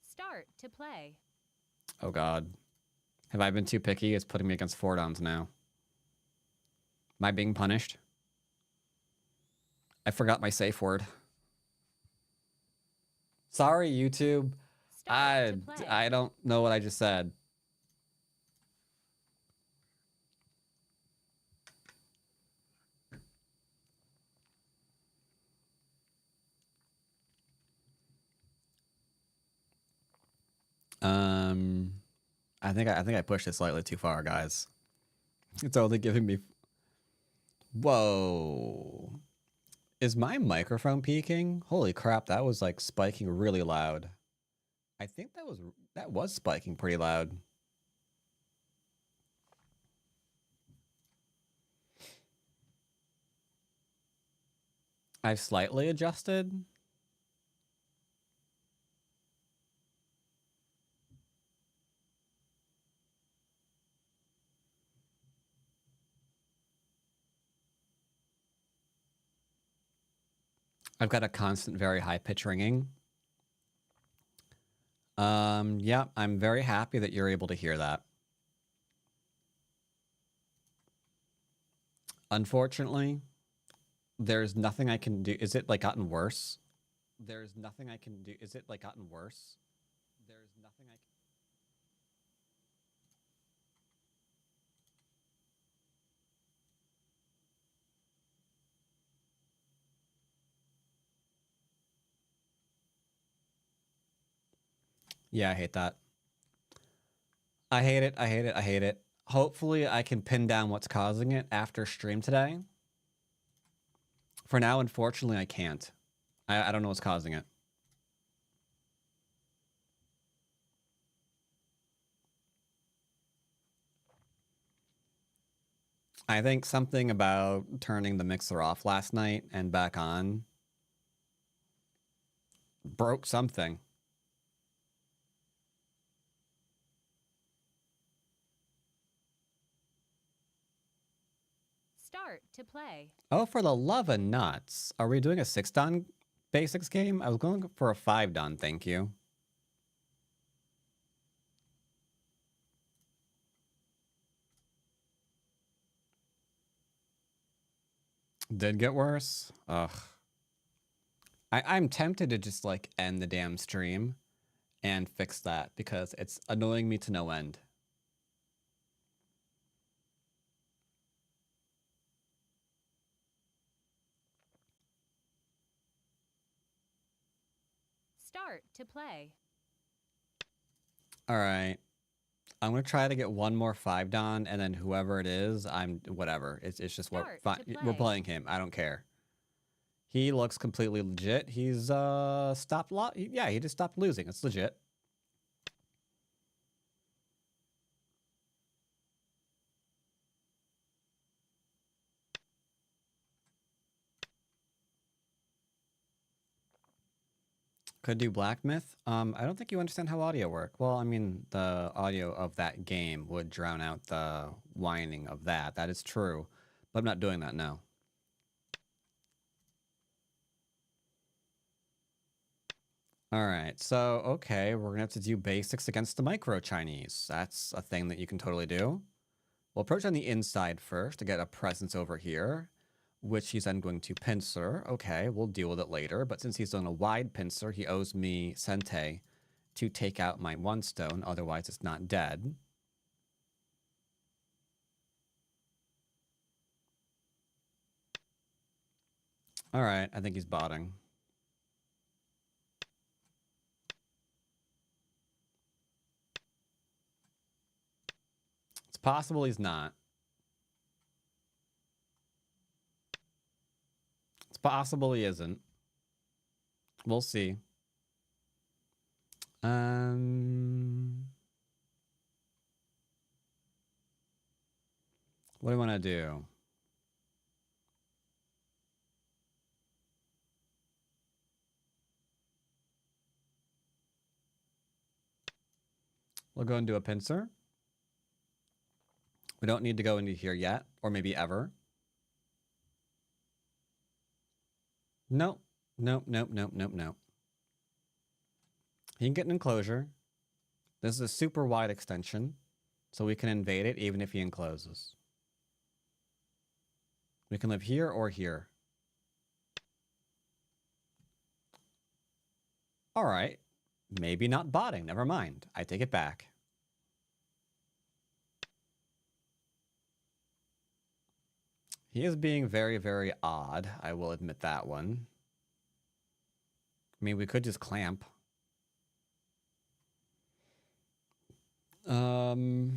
Start to play. Oh, God. Have I been too picky? It's putting me against 4-Dawns now. Am I being punished? I forgot my safe word. Sorry, YouTube. I don't know what I just said. I think I pushed it slightly too far, guys. It's only giving me. Whoa. Is my microphone peaking? Holy crap, that was like spiking really loud. I think that was spiking pretty loud. I've slightly adjusted. I've got a constant, very high pitch ringing. Yeah, I'm very happy that you're able to hear that. Unfortunately, there's nothing I can do. Is it like gotten worse? There's nothing I can do. Is it like gotten worse? There's nothing I can. Yeah, I hate that. I hate it. I hate it. I hate it. Hopefully, I can pin down what's causing it after stream today. For now, unfortunately, I can't. I don't know what's causing it. I think something about turning the mixer off last night and back on broke something. Start to play. Oh, for the love of nuts. Are we doing a 6-dan basics game? I was going for a 5-dan, thank you. Did get worse? Ugh. I'm tempted to just like end the damn stream and fix that because it's annoying me to no end. Start to play. All right. I'm going to try to get one more 5-dan and then whoever it is, I'm whatever. It's just what we're playing him. I don't care. He looks completely legit. He's stopped yeah, he just stopped losing. It's legit. Could do Black Myth. I don't think you understand how audio work. Well, I mean, the audio of that game would drown out the whining of that. That is true. But I'm not doing that now. All right, so, okay, we're going to have to do basics against the micro-Chinese. That's a thing that you can totally do. We'll approach on the inside first to get a presence over here, which he's then going to pincer. Okay, we'll deal with it later, but since he's done a wide pincer, he owes me Sente to take out my 1 stone, otherwise it's not dead. All right, I think he's botting. It's possible he's not. It's possible he isn't. We'll see. What do I want to do? We'll go and do a pincer. We don't need to go into here yet, or maybe ever. Nope. Nope, nope, nope, nope, nope. He can get an enclosure. This is a super wide extension, so we can invade it even if he encloses. We can live here or here. All right. Maybe not botting. Never mind. I take it back. He is being very, very odd. I will admit that one. I mean, we could just clamp. Hane?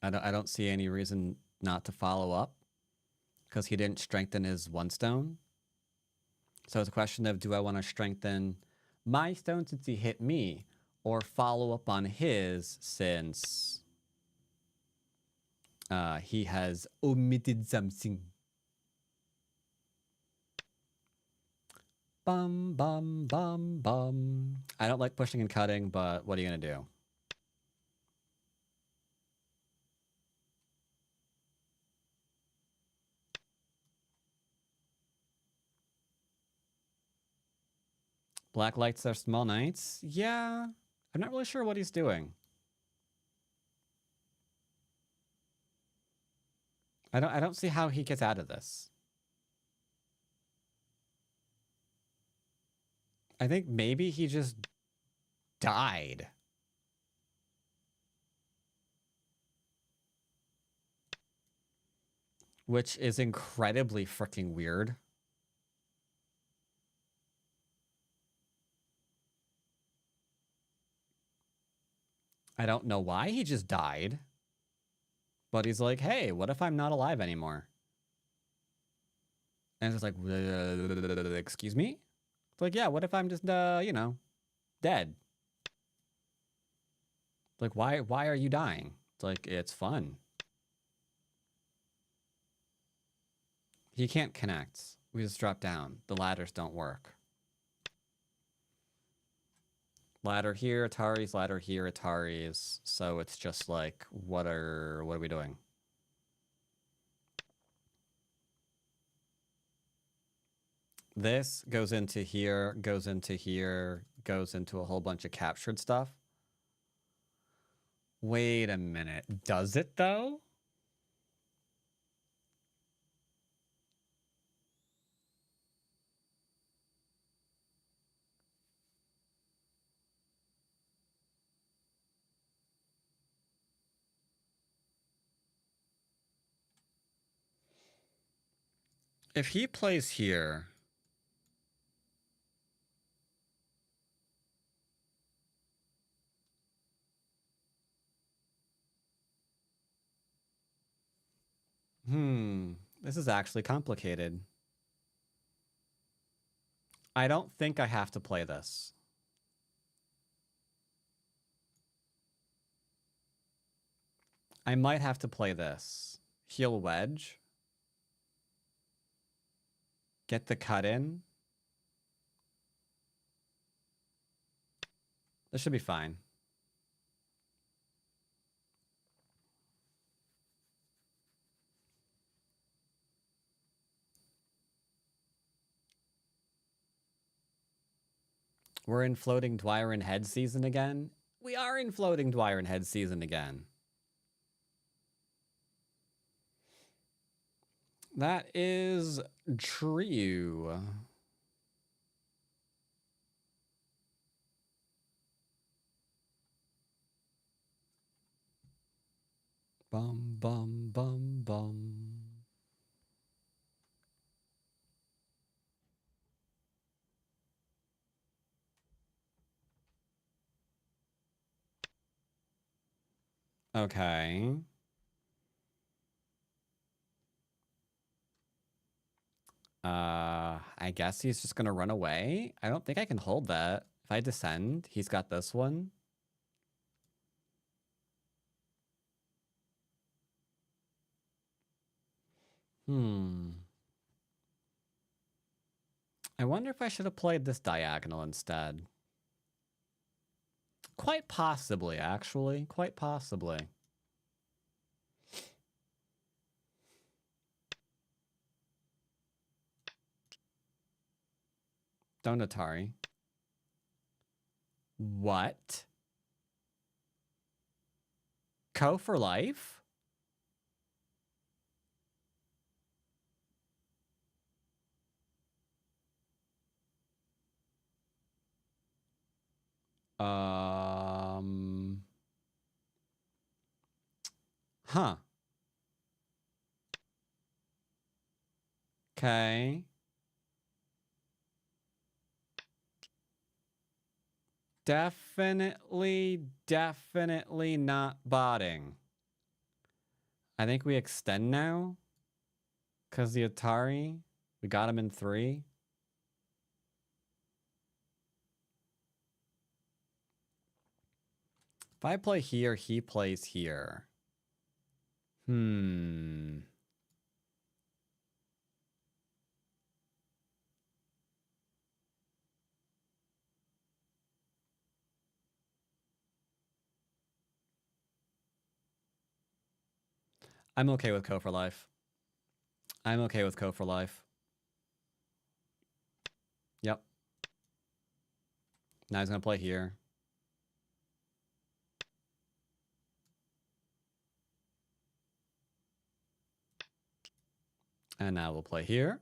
I don't see any reason not to follow up because he didn't strengthen his 1 stone. So it's a question of, do I want to strengthen my stone since he hit me, or follow up on his since he has omitted something? Bum, bum, bum, bum. I don't like pushing and cutting, but what are you going to do? Black lights are small knights? Yeah. I'm not really sure what he's doing. I don't see how he gets out of this. I think maybe he just died. Which is incredibly freaking weird. I don't know why he just died. But he's like, hey, what if I'm not alive anymore? And it's like, excuse me? It's like, yeah, what if I'm just, you know, dead? Like, why are you dying? It's like, it's fun. He can't connect. We just drop down. The ladders don't work. Ladder here, Ataris, ladder here, Ataris. So it's just like, what are we doing? This goes into here, goes into here, goes into a whole bunch of captured stuff. Wait a minute. Does it though? If he plays here, this is actually complicated. I don't think I have to play this. I might have to play this. Heal wedge. Get the cut in. This should be fine. We're in floating Dwyrin head season again. We are in floating Dwyrin head season again. That is true. Bum, bum, bum, bum. Okay. I guess he's just gonna run away. I don't think I can hold that. If I descend, he's got this one. I wonder if I should have played this diagonal instead. Quite possibly, actually. Quite possibly. Don't Atari. What? Co for life? Huh. Okay. Definitely not botting. I think we extend now. Because the Atari, we got him in 3. If I play here, he plays here. I'm okay with Co for life. I'm okay with Co for life. Yep. Now he's going to play here. And now we'll play here.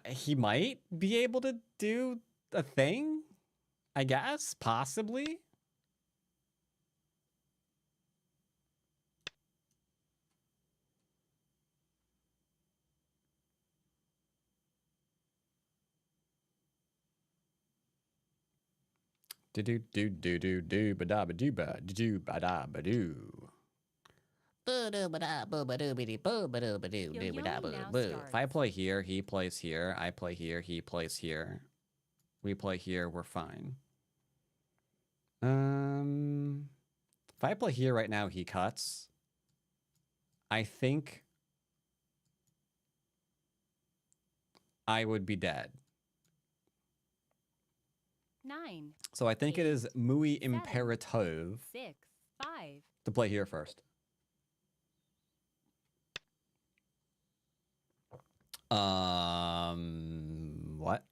He might be able to do a thing, I guess, possibly. Do do do do do do ba da ba do ba do ba da ba do. If I play here, he plays here. I play here, he plays here. We play here, we're fine. If I play here right now, he cuts. I think I would be dead. 9. So I think it is muy 7, imperative 6, 5. to play here first. What?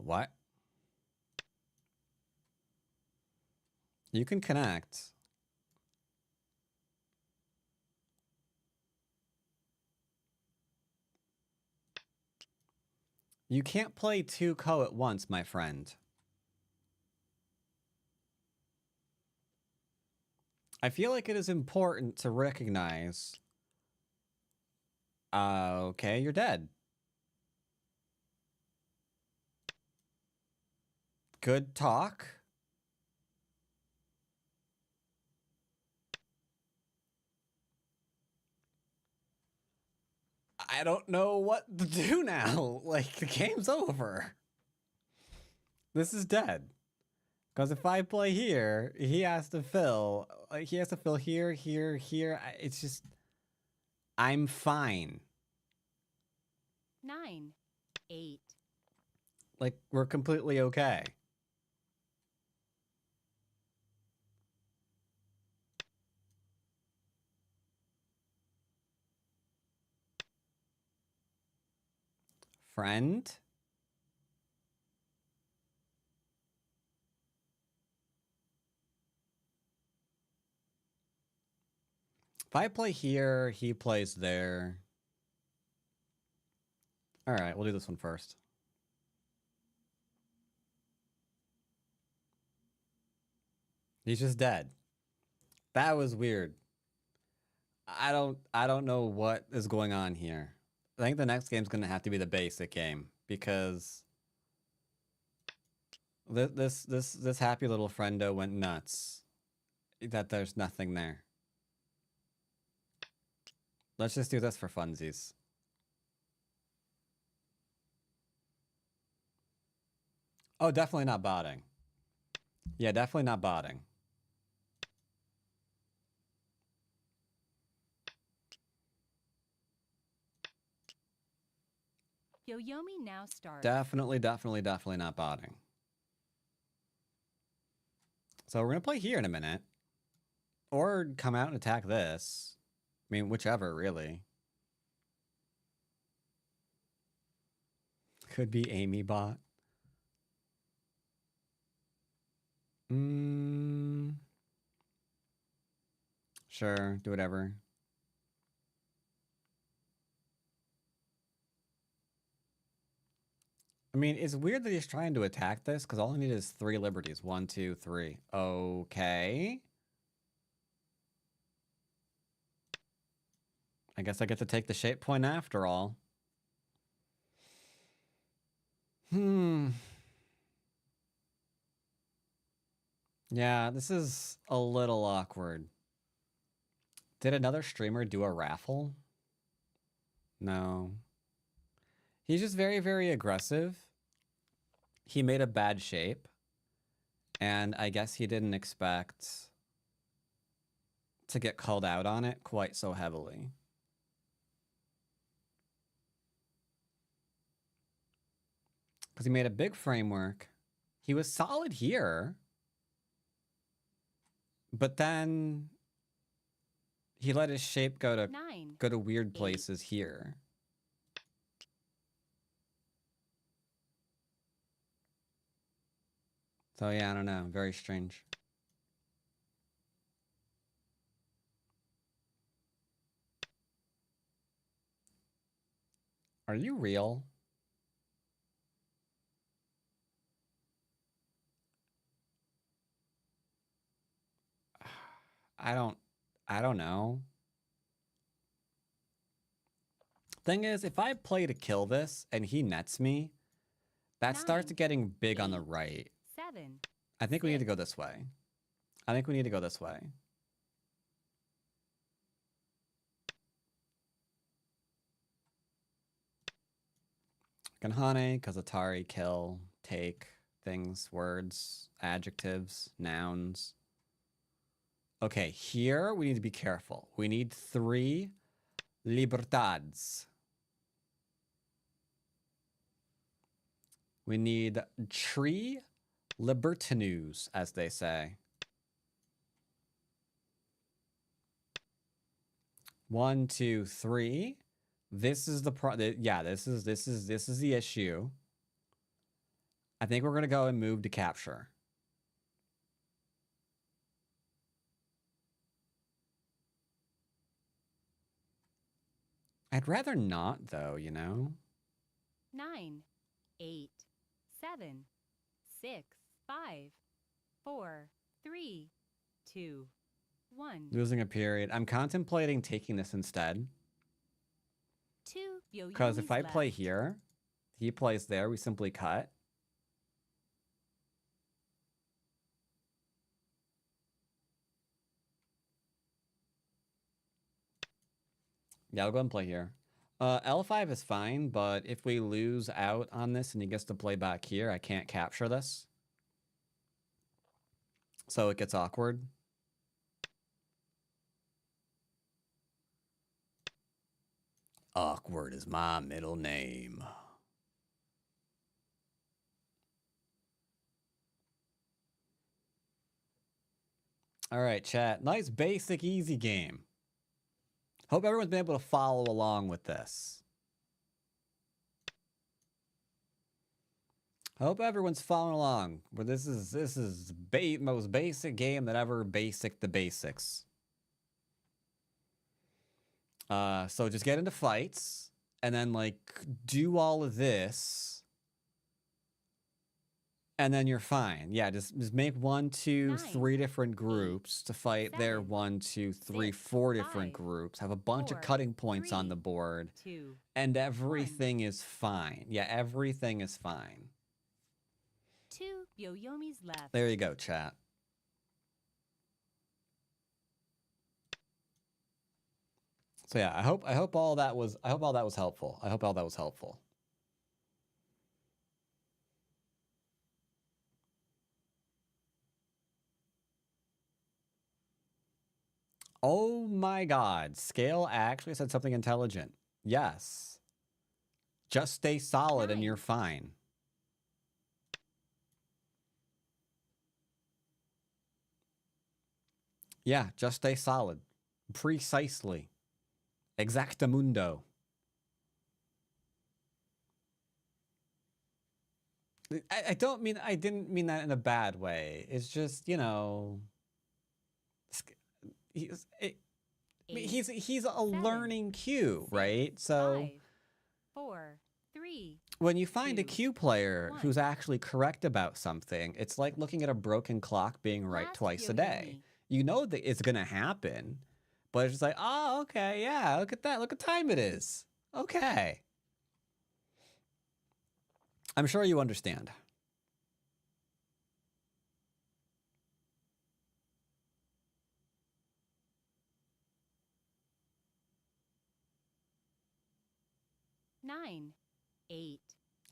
What? You can connect. You can't play 2 ko at once, my friend. I feel like it is important to recognize. Okay, you're dead. Good talk. I don't know what to do now. Like, the game's over. This is dead. Because if I play here, he has to fill. He has to fill here, here, here. It's just... I'm fine. 9, 8. Like, we're completely okay. Friend? If I play here, he plays there. All right, we'll do this one first. He's just dead. That was weird. I don't know what is going on here. I think the next game's gonna have to be the basic game because this happy little friendo went nuts. That there's nothing there. Let's just do this for funsies. Oh, definitely not botting. Yeah, definitely not botting. Yoyomi now starts. Definitely not botting. So we're gonna play here in a minute. Or come out and attack this. I mean, whichever, really. Could be Amy bot. Sure, do whatever. I mean, it's weird that he's trying to attack this, because all I need is 3 liberties. 1, 2, 3. Okay. I guess I get to take the shape point after all. Yeah, this is a little awkward. Did another streamer do a raffle? No. He's just very, very aggressive. He made a bad shape. And I guess he didn't expect to get called out on it quite so heavily. Because he made a big framework. He was solid here. But then he let his shape go to 9, go to weird places here. So yeah, I don't know. Very strange. Are you real? I don't know. Thing is, if I play to kill this and he nets me, that starts 9, getting big on the 8, right. 7. I think we need to 6. go this way. I think we need to go this way. Ganhane, Kazatari, kill, take, things, words, adjectives, nouns. Okay, here we need to be careful. We need 3 libertades. We need tree libertinus, as they say. 1, 2, 3. This is the this is the issue. I think we're gonna go and move to capture. I'd rather not, though, you know? 9, 8, 7, 6, 5, 4, 3, 2, 1. Losing a period. I'm contemplating taking this instead. 2 Because if I Yoyomis play left. here, he plays there, we simply cut. Yeah, I'll go and play here. L5 is fine, but if we lose out on this and he gets to play back here, I can't capture this. So it gets awkward. Awkward is my middle name. All right, chat. Nice, basic, easy game. Hope everyone's been able to follow along with this. Hope everyone's following along. But this is most basic game that ever basic the basics. So just get into fights and then like do all of this. And then you're fine. Yeah, just make 1, 2, 9, 3 different groups to fight 7, their 1, 2, 3, 6, 4 different 5, groups. Have a bunch of 4, cutting points on 3, the board. 2, And everything is fine. Yeah, everything is fine. 2 Yoyomis left. There you go, chat. So yeah, I hope all that was helpful. I hope all that was helpful. Oh my god, Scale actually said something intelligent. Yes. Just stay solid and 9. you're fine. Yeah, just stay solid. Precisely. Exactamundo. I didn't mean that in a bad way. It's just, you know, he's Eight, he's a 7, learning Q, 6, right? So 5, 4, 3. when you find a 2, Q player 1. who's actually correct about something, it's like looking at a broken clock being right Last twice a day. Yoyomi. You know that it's gonna happen, but it's just like, oh, okay, yeah, look at that, look what time it is. Okay. I'm sure you understand. Nine, 8.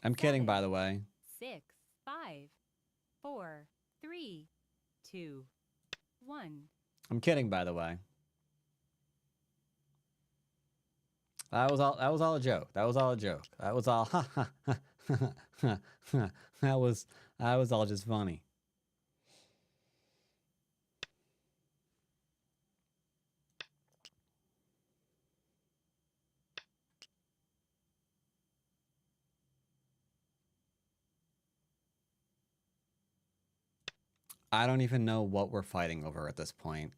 I'm kidding, 7, by the way. 6, 5, 4, 3, 2, 1. I'm kidding, by the way. That was all a joke. That was all a joke. That was all that was all just funny. I don't even know what we're fighting over at this point.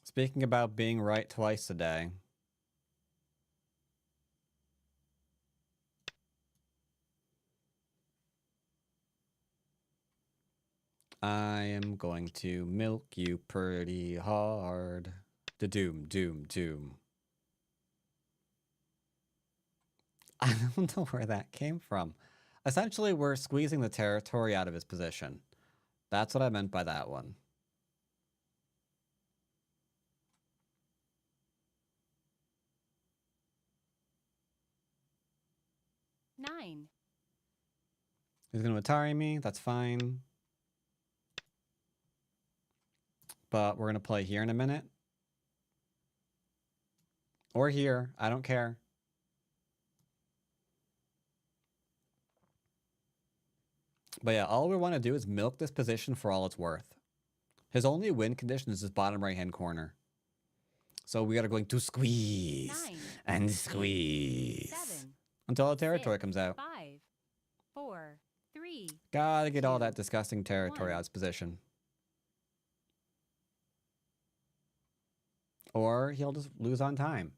Speaking about being right twice a day. I am going to milk you pretty hard. Da-doom, doom, doom. I don't know where that came from. Essentially, we're squeezing the territory out of his position. That's what I meant by that one. Nine. He's going to Atari me. That's fine. But we're going to play here in a minute. Or here. I don't care. But yeah, all we want to do is milk this position for all it's worth. His only win condition is his bottom right-hand corner. So we are going to squeeze 9, and squeeze 7, until the territory 6, comes out. 5, 4, 3. Gotta get all 2, that disgusting territory 1. out of its position. Or he'll just lose on time.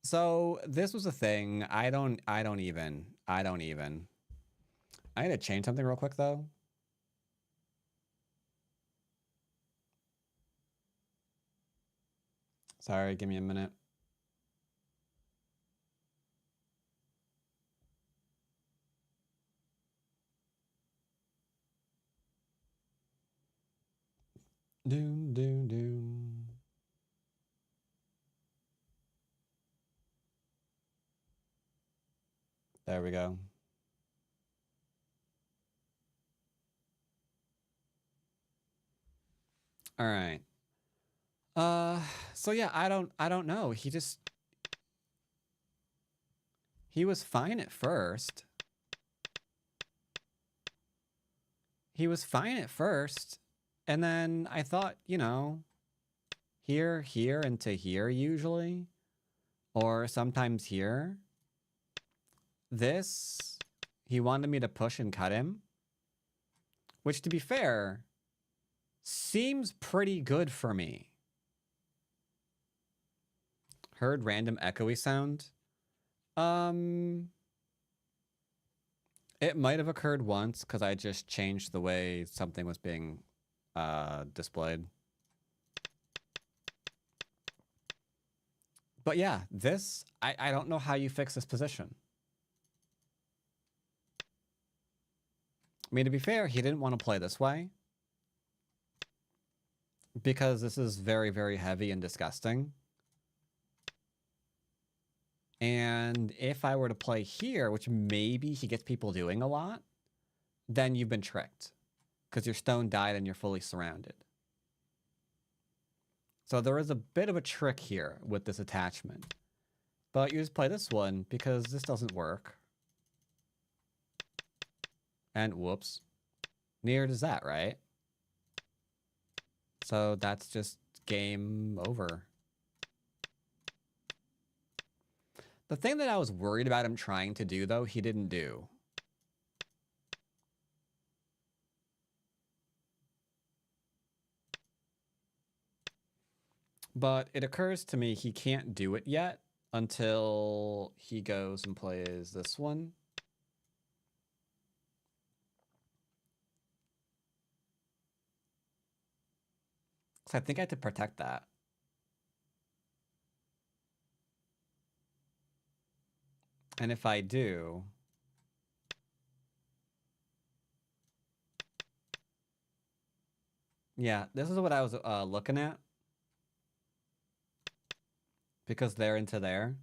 So this was a thing. I don't even. I need to change something real quick though. Sorry, give me a minute. Doom, doom, doom. There we go. All right. So yeah, I don't know. He was fine at first. And then I thought, you know, here, and to here usually, or sometimes here. This, he wanted me to push and cut him, which to be fair, seems pretty good for me. Heard random echoey sound. It might have occurred once because I just changed the way something was being displayed. But yeah, this, I don't know how you fix this position. I mean, to be fair, he didn't want to play this way because this is very, very heavy and disgusting. And if I were to play here, which maybe he gets people doing a lot, then you've been tricked because your stone died and you're fully surrounded. So there is a bit of a trick here with this attachment. But you just play this one because this doesn't work. And whoops. Neither does that, right? So that's just game over. The thing that I was worried about him trying to do, though, he didn't do. But it occurs to me he can't do it yet until he goes and plays this one. Because I think I have to protect that. And if I do... Yeah, this is what I was looking at. Because they're into there.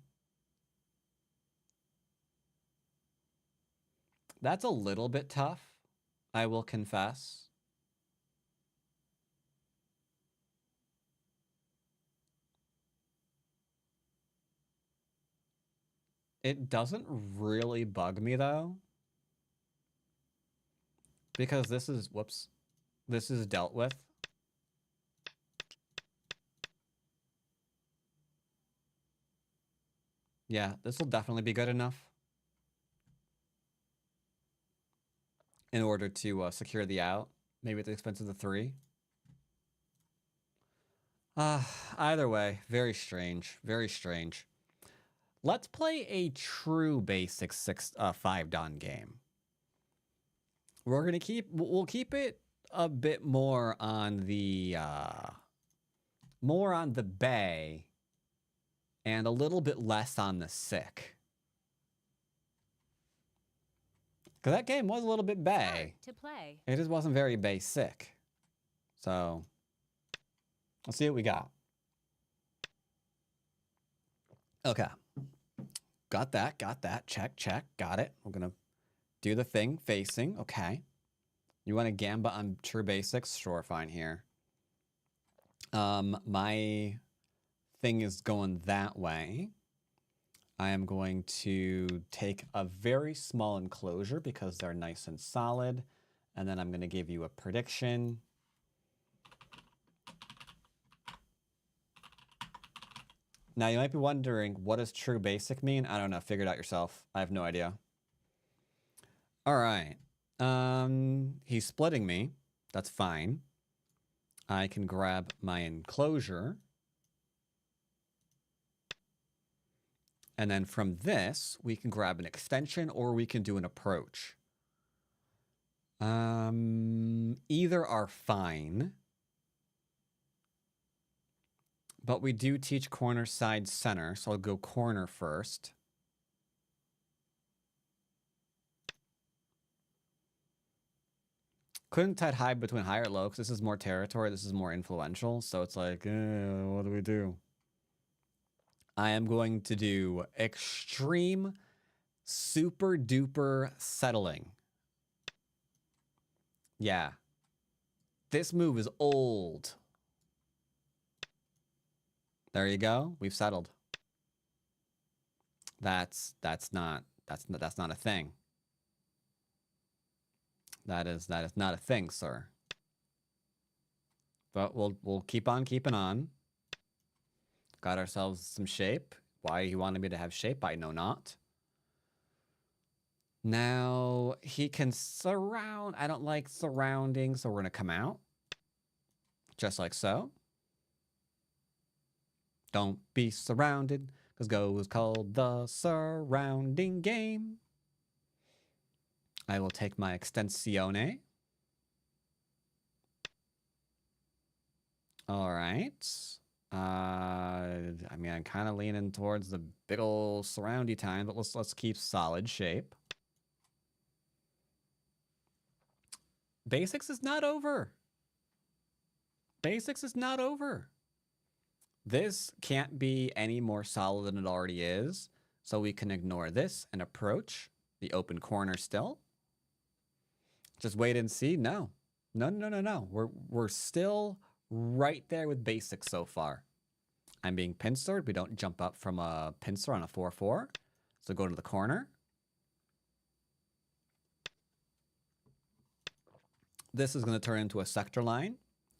That's a little bit tough, I will confess. It doesn't really bug me, though. Because this is, whoops, this is dealt with. Yeah, this will definitely be good enough in order to secure the out. Maybe at the expense of the 3. Either way, very strange. Very strange. Let's play a true basic 5 Don game. We'll keep it a bit more on the bay and a little bit less on the sick. Because that game was a little bit bay. To play. It just wasn't very basic. So, let's see what we got. Okay. Got that. Check. Got it. We're going to do the thing facing. Okay. You want to gambit on true basics? Sure, fine here. My thing is going that way. I am going to take a very small enclosure because they're nice and solid. And then I'm going to give you a prediction. Now, you might be wondering, what does true basic mean? I don't know. Figure it out yourself. I have no idea. All right. He's splitting me. That's fine. I can grab my enclosure. And then from this, we can grab an extension or we can do an approach. Either are fine. But we do teach corner, side, center. So I'll go corner first. Couldn't tide high between high or low because this is more territory. This is more influential. So it's like, what do we do? I am going to do extreme, super duper settling. Yeah. This move is old. There you go. We've settled. That's not a thing. That is not a thing, sir. But we'll keep on keeping on. Got ourselves some shape. Why he wanted me to have shape, I know not. Now he can surround. I don't like surrounding, so we're gonna come out. Just like so. Don't be surrounded, because Go is called the surrounding game. I will take my extensione. All right. I mean, I'm kind of leaning towards the big ol' surroundy time, but let's keep solid shape. Basics is not over. Basics is not over. This can't be any more solid than it already is, so we can ignore this and approach the open corner still. Just wait and see. No. We're still right there with basics so far. I'm being pincered. We don't jump up from a pincer on a 4-4. So go to the corner. This is going to turn into a sector line.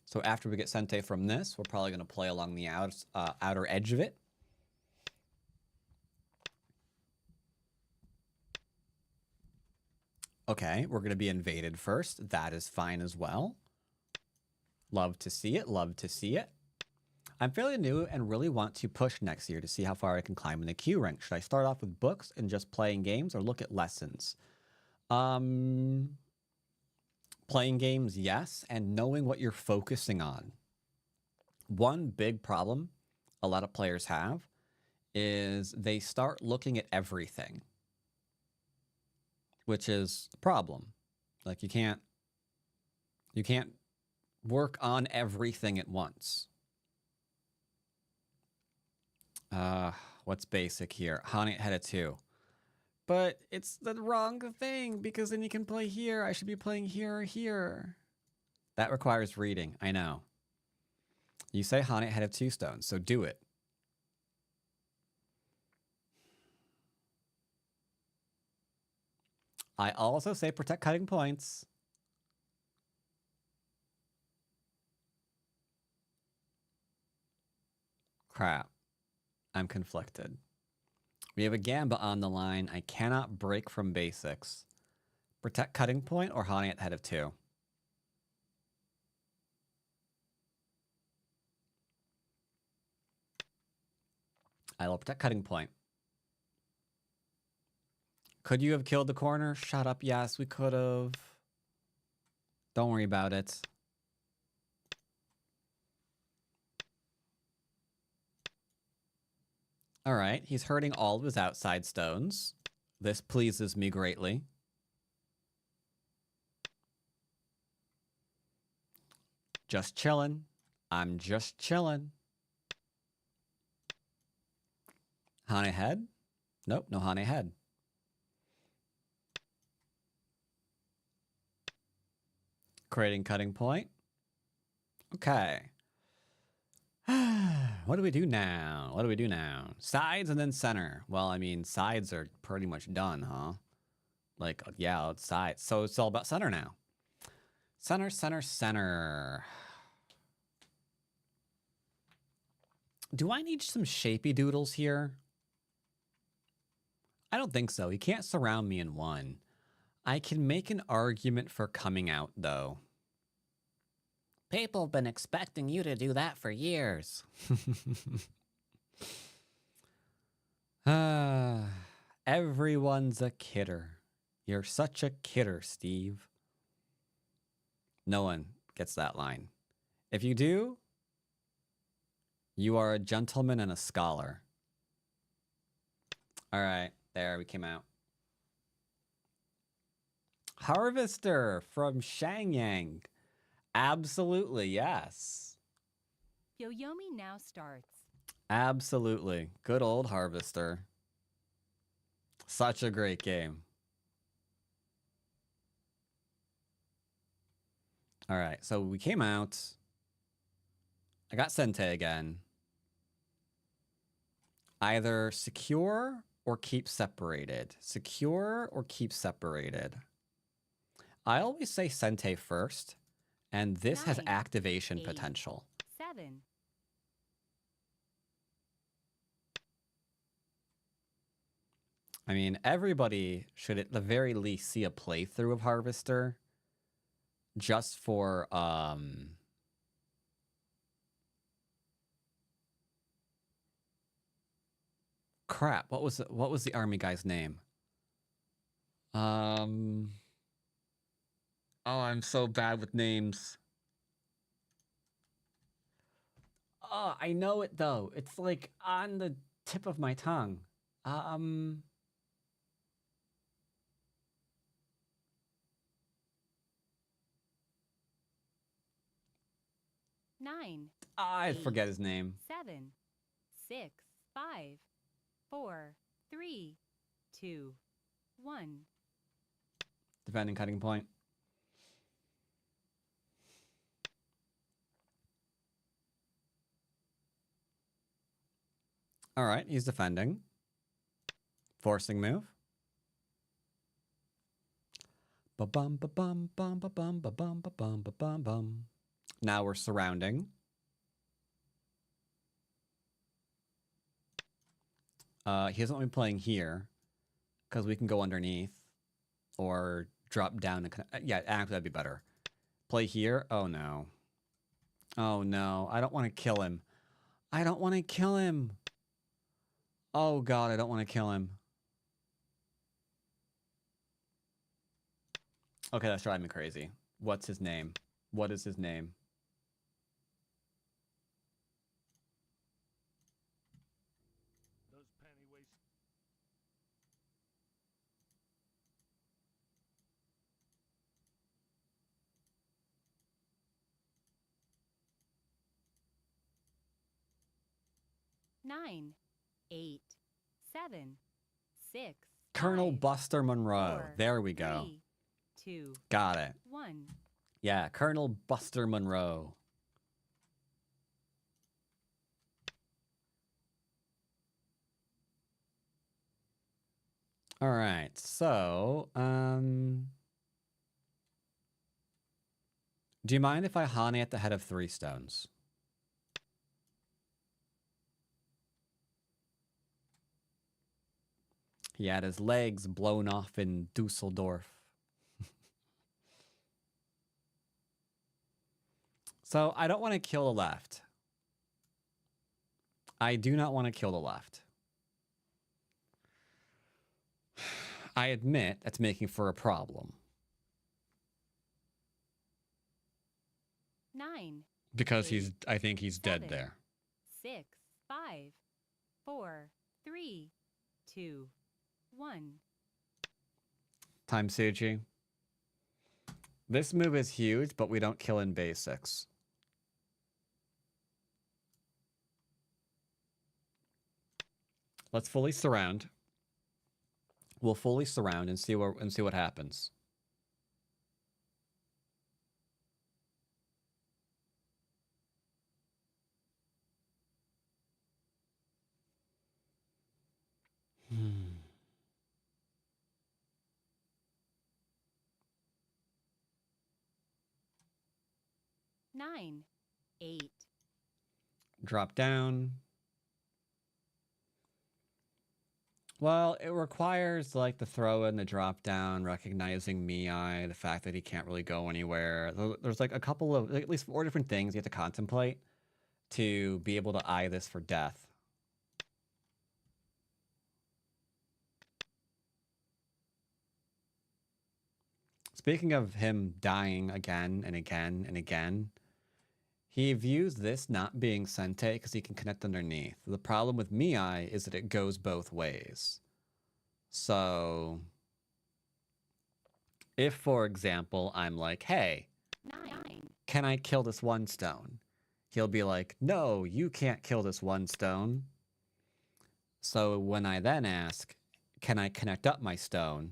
So after we get Sente from this, we're probably going to play along the outer edge of it. Okay, we're going to be invaded first. That is fine as well. Love to see it. Love to see it. I'm fairly new and really want to push next year to see how far I can climb in the Q rank. Should I start off with books and just playing games or look at lessons? Playing games, yes, and knowing what you're focusing on. One big problem a lot of players have is they start looking at everything, which is a problem. Like you can't work on everything at once. What's basic here? Honey had a 2. But it's the wrong thing because then you can play here. I should be playing here or here. That requires reading. I know. You say Honey had 2 stones, so do it. I also say protect cutting points. Crap. I'm conflicted. We have a Gamba on the line. I cannot break from basics. Protect cutting point or Hani at the head of 2? I will protect cutting point. Could you have killed the corner? Shut up. Yes, we could have. Don't worry about it. All right, he's hurting all of his outside stones. This pleases me greatly. Just chillin'. I'm just chillin'. Hane head? Nope, no Hane head. Creating cutting point. Okay. What do we do now? What do we do now? Sides and then center. Well, I mean, sides are pretty much done, huh? Like, yeah, it's sides. So it's all about center now. Center, center, center. Do I need some shapy doodles here? I don't think so. He can't surround me in one. I can make an argument for coming out, though. People have been expecting you to do that for years. Everyone's a kidder. You're such a kidder, Steve. No one gets that line. If you do, you are a gentleman and a scholar. All right, there we came out. Harvester from Shangyang. Absolutely, yes. Yoyomi now starts. Absolutely. Good old Harvester. Such a great game. All right, so we came out. I got Sente again. Either secure or keep separated. Secure or keep separated. I always say Sente first, and this has 9, activation 8, potential. 7. I mean, everybody should at the very least see a playthrough of Harvester just for crap. What was the army guy's name? Oh, I'm so bad with names. Oh, I know it though. It's like on the tip of my tongue. 9. I 8, forget his name. 7, 6, 5, 4, 3, 2, 1. Defending cutting point. All right, he's defending. Forcing move. Ba-bum, ba-bum, bum, ba-bum, ba-bum, ba-bum, ba-bum, bum. Now we're surrounding. He doesn't want me playing here because we can go underneath or drop down. Yeah, actually, that'd be better. Play here. Oh, no. Oh, no. I don't want to kill him. I don't want to kill him. Oh, God, I don't want to kill him. Okay, that's driving me crazy. What's his name? What is his name? Those panty waist. Nine, 8, 7, 6. Colonel 5, Buster Monroe. 4, There we go. 3, 2, Got it. 1. Yeah, Colonel Buster Monroe. All right, so, do you mind if I Hani at the head of 3 stones? He had his legs blown off in Dusseldorf. So I don't want to kill the left. I do not want to kill the left. I admit that's making for a problem. 9, Because Eight, I think he's dead 7, there. 6, 5, 4, 3, 2, 1. Time Suji. This move is huge, but we don't kill in basics. Let's fully surround. We'll fully surround and see what happens. Hmm. 9, 8, Drop down. Well, it requires like the throw in, the drop down, recognizing Mii, the fact that he can't really go anywhere. There's like a couple of, at least 4 different things you have to contemplate to be able to eye this for death. Speaking of him dying again and again and again, he views this not being Sente because he can connect underneath. The problem with Mii is that it goes both ways. So, if, for example, I'm like, hey, 9, can I kill this one stone? He'll be like, no, you can't kill this one stone. So when I then ask, can I connect up my stone?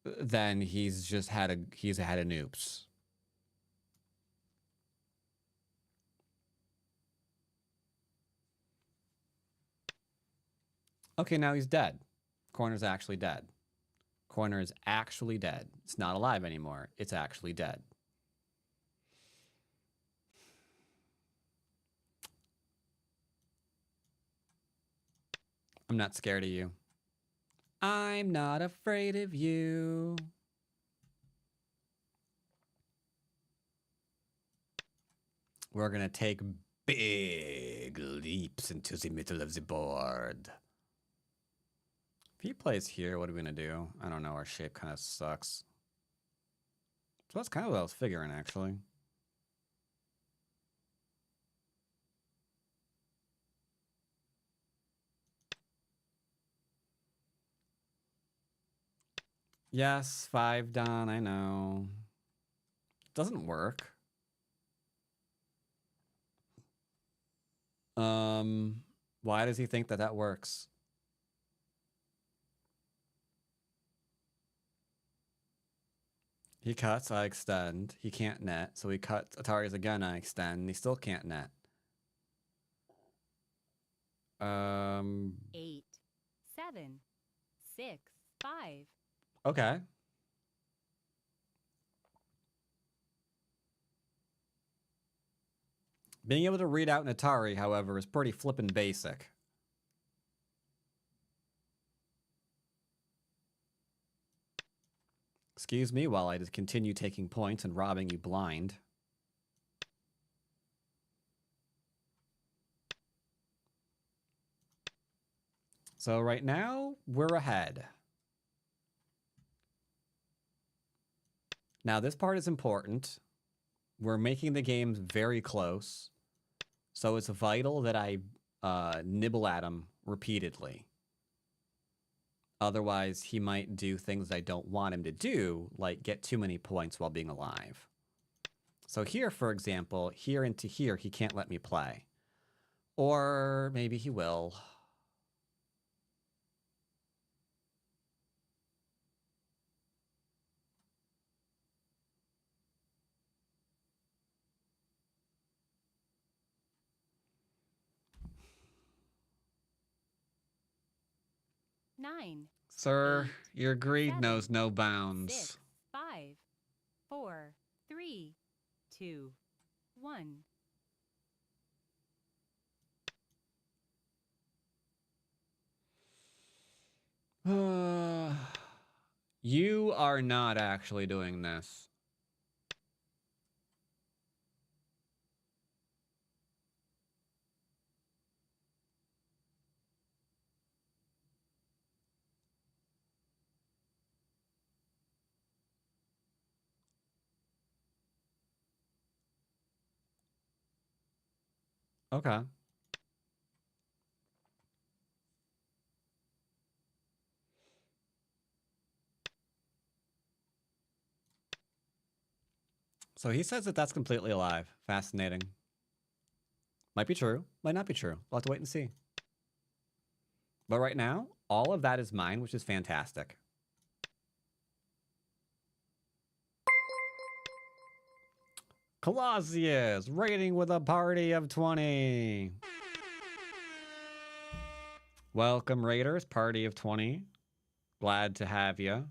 Then he's had an oops. Okay, now he's dead. Corner's actually dead. Corner is actually dead. It's not alive anymore. It's actually dead. I'm not scared of you. I'm not afraid of you. We're going to take big leaps into the middle of the board. If he plays here, what are we going to do? I don't know. Our shape kind of sucks. So that's kind of what I was figuring, actually. Yes, 5 done, I know. Doesn't work. Why does he think that works? He cuts, I extend. He can't net, so he cuts Atari's again, I extend. He still can't net. 8, 7, 6, 5. Okay. Being able to read out an Atari, however, is pretty flippin' basic. Excuse me while I just continue taking points and robbing you blind. So right now, we're ahead. Now, this part is important. We're making the games very close. So it's vital that I nibble at him repeatedly. Otherwise, he might do things I don't want him to do, like get too many points while being alive. So here, for example, here into here, he can't let me play. Or maybe he will. Nine. Sir, 8, your greed 7, knows no bounds. 6, 5, 4, 3, 2, 1. You are not actually doing this. Okay. So he says that that's completely alive. Fascinating. Might be true. Might not be true. We'll have to wait and see. But right now, all of that is mine, which is fantastic. Colossus, raiding with a party of 20. Welcome, Raiders, party of 20. Glad to have you.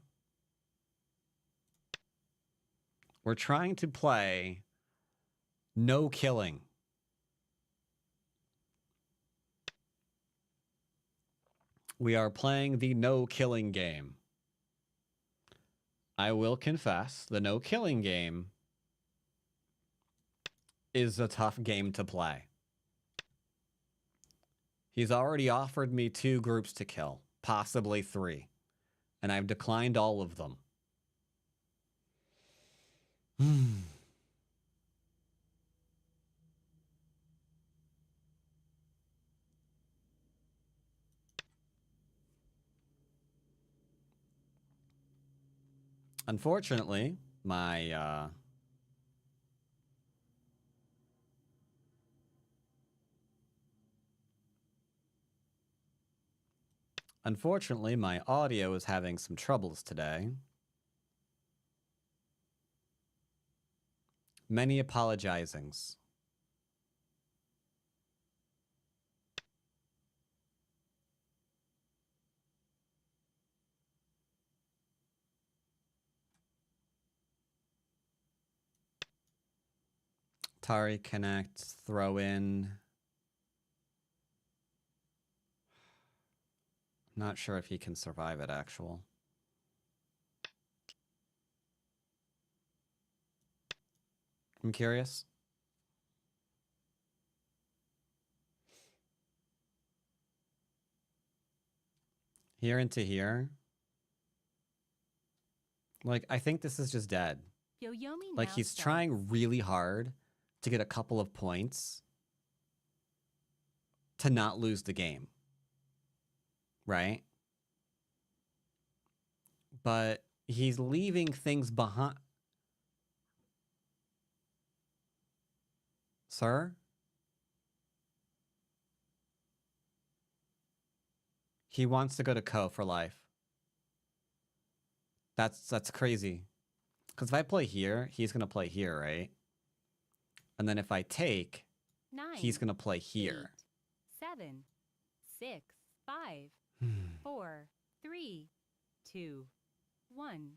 We're trying to play no killing. We are playing the no killing game. I will confess, the no killing game is a tough game to play. He's already offered me 2 groups to kill, possibly 3, and I've declined all of them. Unfortunately, my audio is having some troubles today. Many apologizings. Atari Connect, throw in. Not sure if he can survive it, actual. I'm curious. Here into here. Like, I think this is just dead. Yoyomi Like, now he's starts. trying really hard to get a couple of points to not lose the game. Right? But he's leaving things behind. Sir? He wants to go to Co for life. That's crazy. Because if I play here, he's going to play here, right? And then if I take, 9, he's going to play here. 8, 7, 6, 5, 4, 3, 2, 1.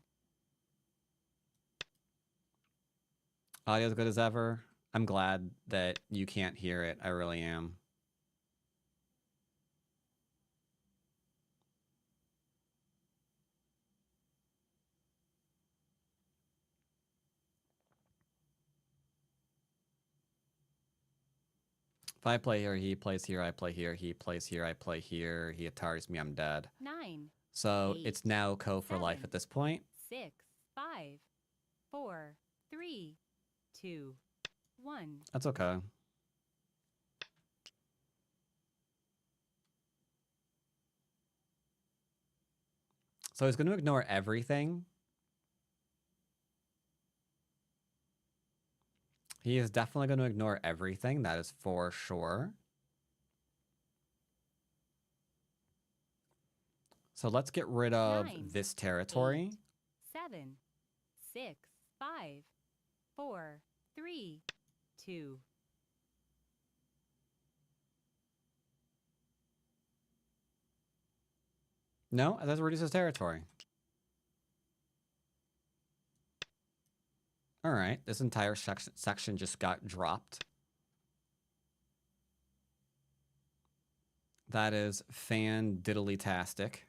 Audio's good as ever. I'm glad that you can't hear it. I really am. If I play here, he plays here, I play here, he plays here, I play here, he Ataris me, I'm dead. 9, So 8, it's now Co for life 7, at this point. 6, 5, 4, 3, 2, 1. That's okay. So he's going to ignore everything. He is definitely going to ignore everything. That is for sure. So let's get rid of 9, this territory. 8, 7, 6, 5, 4, 3, 2. No, that reduces territory. All right, this entire section just got dropped. That is fan-diddly-tastic.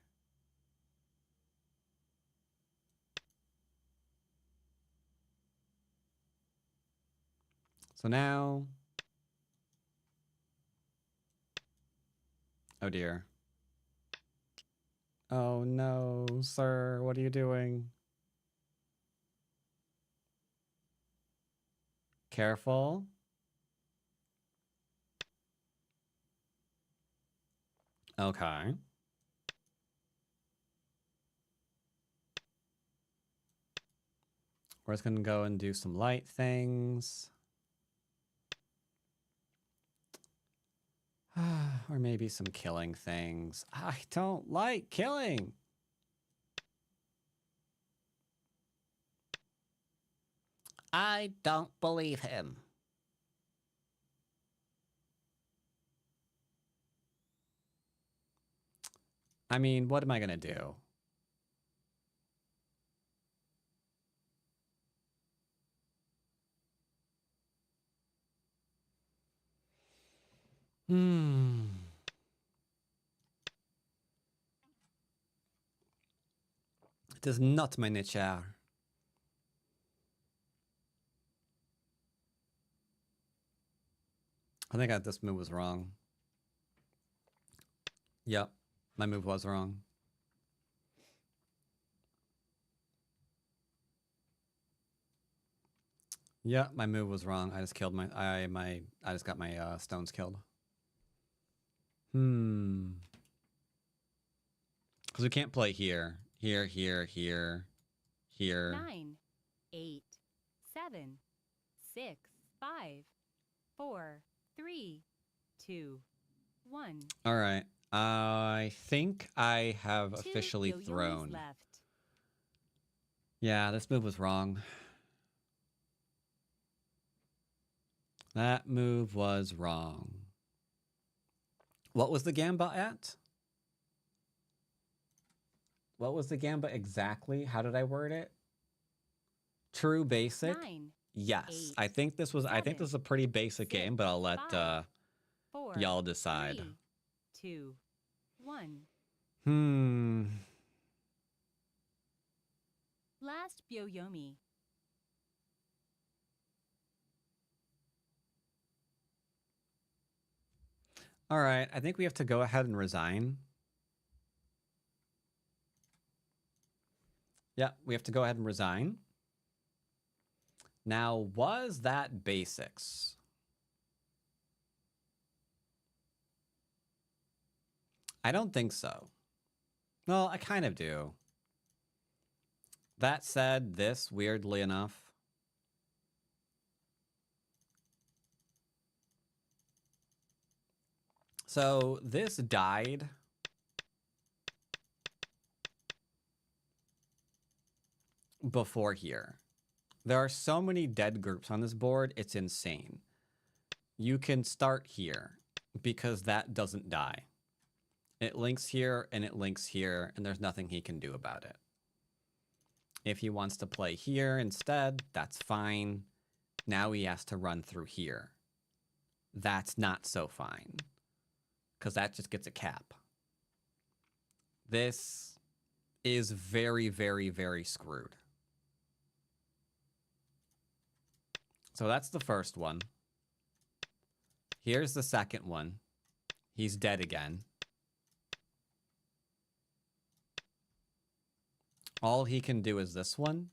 So now... Oh dear. Oh no, sir, what are you doing? Careful. Okay. We're just gonna go and do some light things. Or maybe some killing things. I don't like killing. I don't believe him. I mean, what am I gonna do? It is not my nature. I think this move was wrong. Yep, my move was wrong. Yeah, my move was wrong. I just killed I just got my stones killed. Because we can't play here. Here, here, here, here. 9, 8, 7, 6, 5, 4, 3, 2, 1. All right. I think I have 2 officially yo-yos thrown. left. Yeah, this move was wrong. That move was wrong. What was the gambit at? What was the gambit exactly? How did I word it? True basic? 9, Yes. 8, I think this was a pretty basic 6, game, but I'll let 4, y'all decide. 3, 2, 1. Last Byoyomi. All right, I think we have to go ahead and resign. Yeah, we have to go ahead and resign. Now, was that basics? I don't think so. Well, I kind of do. That said, this, weirdly enough, so this died before here. There are so many dead groups on this board, it's insane. You can start here because that doesn't die. It links here and it links here, and there's nothing he can do about it. If he wants to play here instead, that's fine. Now he has to run through here. That's not so fine, because that just gets a cap. This is very, very, very screwed. So that's the first one. Here's the second one. He's dead again. All he can do is this one.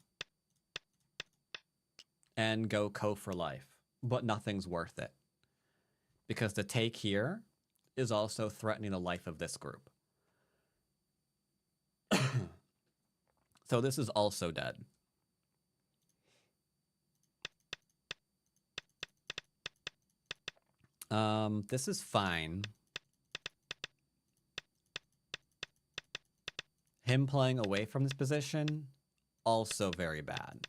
And go Ko for life. But nothing's worth it. Because the take here is also threatening the life of this group. So this is also dead. This is fine. Him playing away from this position, also very bad.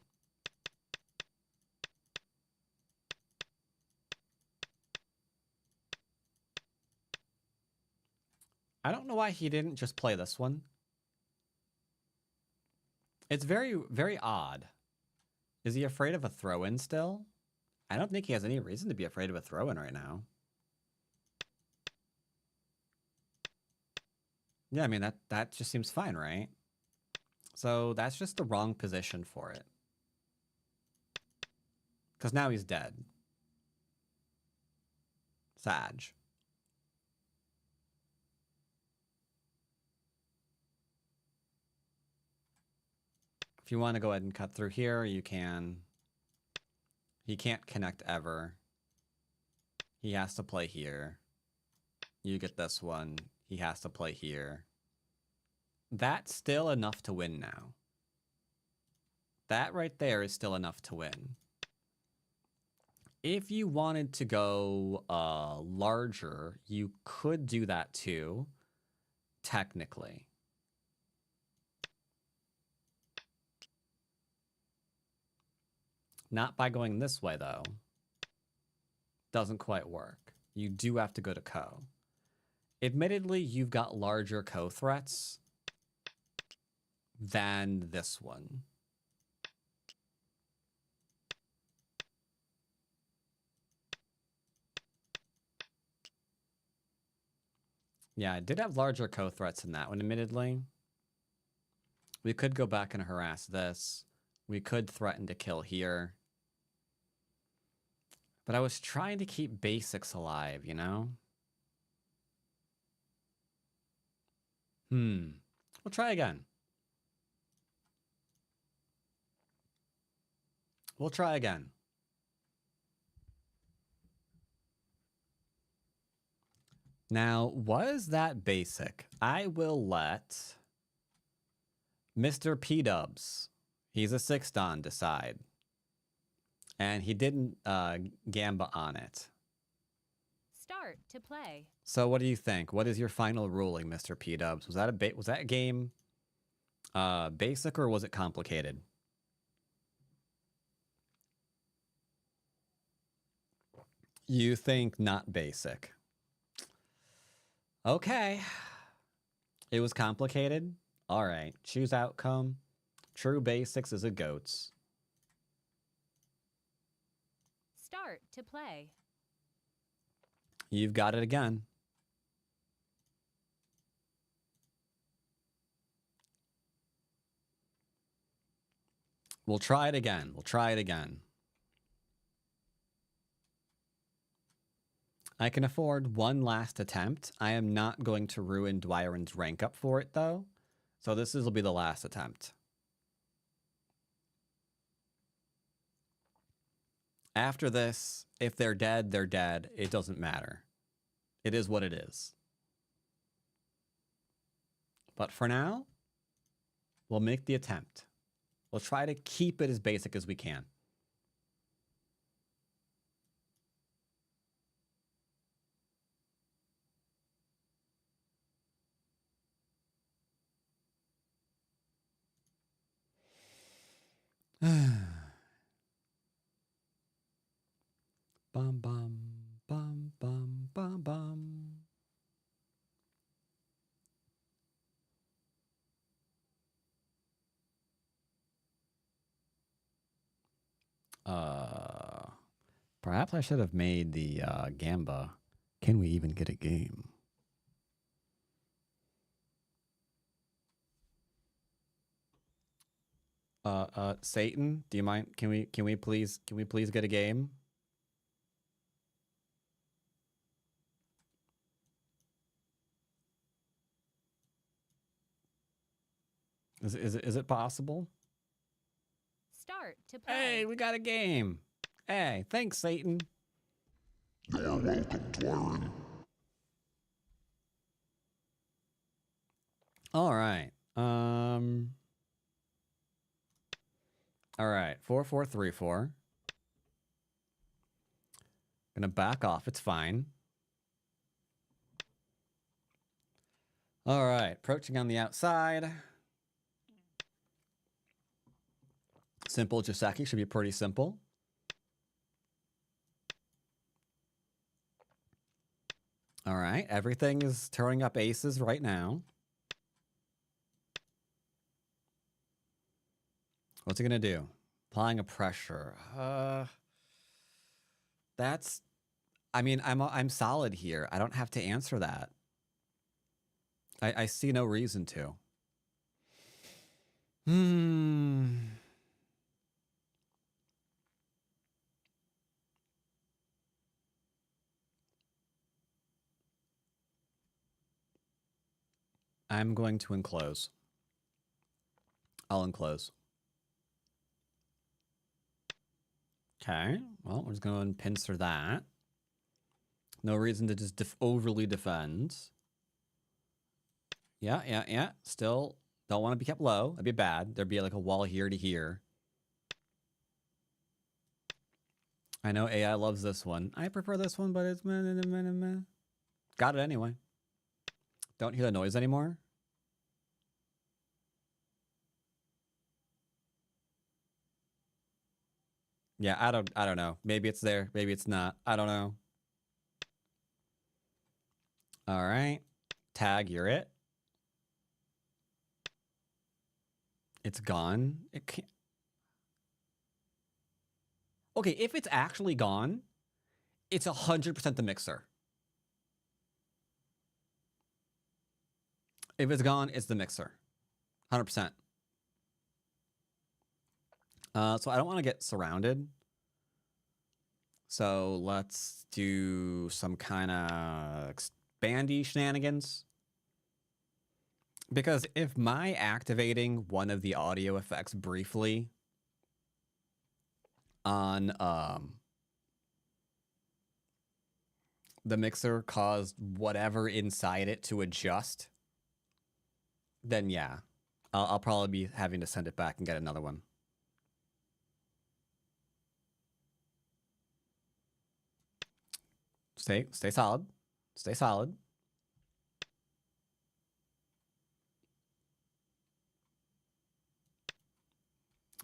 I don't know why he didn't just play this one. It's very, very odd. Is he afraid of a throw-in still? I don't think he has any reason to be afraid of a throw-in right now. Yeah, I mean, that just seems fine, right? So that's just the wrong position for it. Because now he's dead. Sag. If you want to go ahead and cut through here, you can. He can't connect ever. He has to play here. You get this one. He has to play here. That's still enough to win now. That right there is still enough to win. If you wanted to go larger, you could do that too, technically. Not by going this way, though. Doesn't quite work. You do have to go to Co. Admittedly, you've got larger Co threats than this one. Yeah, I did have larger Co threats in that one, admittedly. We could go back and harass this. We could threaten to kill here. But I was trying to keep basics alive, you know? We'll try again. We'll try again. Now, was that basic? I will let Mr. P-Dubs, he's a 6-dan, decide. And he didn't gamba on it. Start to play. So what do you think? What is your final ruling, Mr. P-Dubs? Was that game basic or was it complicated? You think not basic. Okay. It was complicated? All right. Choose outcome. True basics is a goats. Start to play. You've got it again. We'll try it again. We'll try it again. I can afford one last attempt. I am not going to ruin Dwyrin's rank up for it, though. So this will be the last attempt. After this, if they're dead, they're dead. It doesn't matter. It is what it is. But for now, we'll make the attempt. We'll try to keep it as basic as we can. Bum bum bum bum bum bum. Perhaps I should have made the gamba. Can we even get a game? Satan, do you mind? Can we please get a game? Is it possible? Start to play. Hey, we got a game. Hey, thanks, Satan. You're welcome, Dwyrin. All right. All right. 4-4-3-4. Gonna back off. It's fine. All right. Approaching on the outside. Simple Joseki should be pretty simple. All right. Everything is turning up aces right now. What's he gonna do? Applying a pressure. That's. I mean, I'm solid here. I don't have to answer that. I see no reason to. I'm going to enclose. I'll enclose. Okay, well, we're just going to pincer that. No reason to just overly defend. Yeah. Still don't want to be kept low. That'd be bad. There'd be like a wall here to here. I know AI loves this one. I prefer this one, but it's meh. Got it anyway. Don't hear the noise anymore. Yeah, I don't know. Maybe it's there. Maybe it's not. I don't know. All right. Tag, you're it. It's gone. It can't. Okay, if it's actually gone, it's 100% the mixer. If it's gone, it's the mixer. 100%. So I don't want to get surrounded. So let's do some kind of expandy shenanigans. Because if my activating one of the audio effects briefly on the mixer caused whatever inside it to adjust, then yeah, I'll probably be having to send it back and get another one. Stay solid. Stay solid.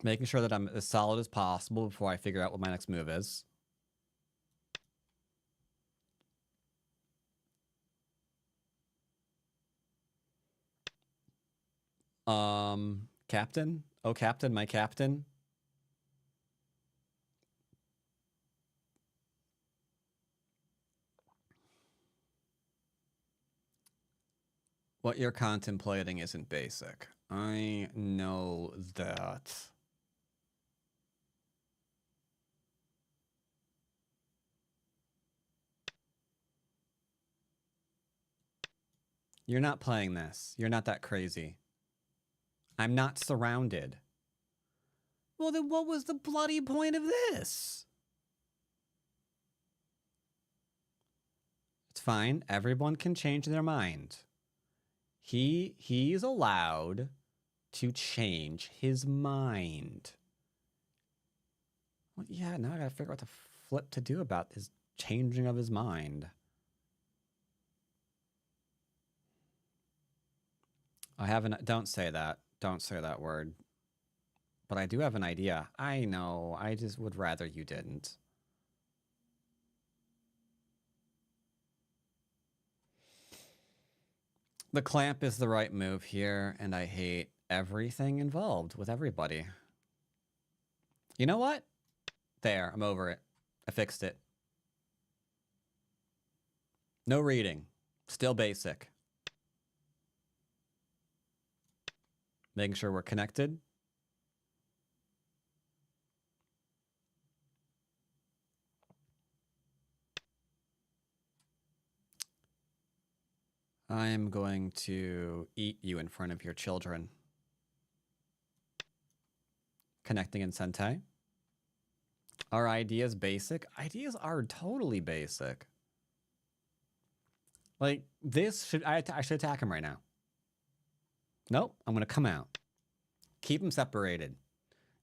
Making sure that I'm as solid as possible before I figure out what my next move is. Captain? Oh, Captain, my Captain. What you're contemplating isn't basic. I know that. You're not playing this. You're not that crazy. I'm not surrounded. Well, then what was the bloody point of this? It's fine. Everyone can change their mind. He's allowed to change his mind. Well, yeah, now I gotta figure out what the flip to do about his changing of his mind. I have an... Don't say that. Don't say that word. But I do have an idea. I know. I just would rather you didn't. The clamp is the right move here, and I hate everything involved with everybody. You know what? There, I'm over it. I fixed it. No reading. Still basic. Making sure we're connected. I am going to eat you in front of your children. Connecting in Sentai. Are ideas basic? Ideas are totally basic. Like, this should... I should attack him right now. Nope, I'm going to come out. Keep them separated.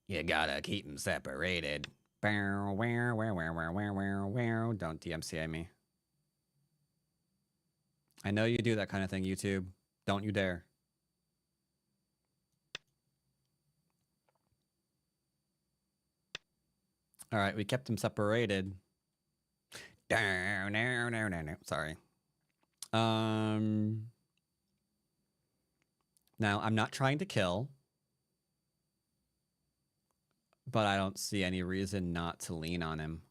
You gotta keep them separated. Don't DMCA me. I know you do that kind of thing, YouTube. Don't you dare. All right, we kept them separated. Sorry. Now, I'm not trying to kill, but I don't see any reason not to lean on him.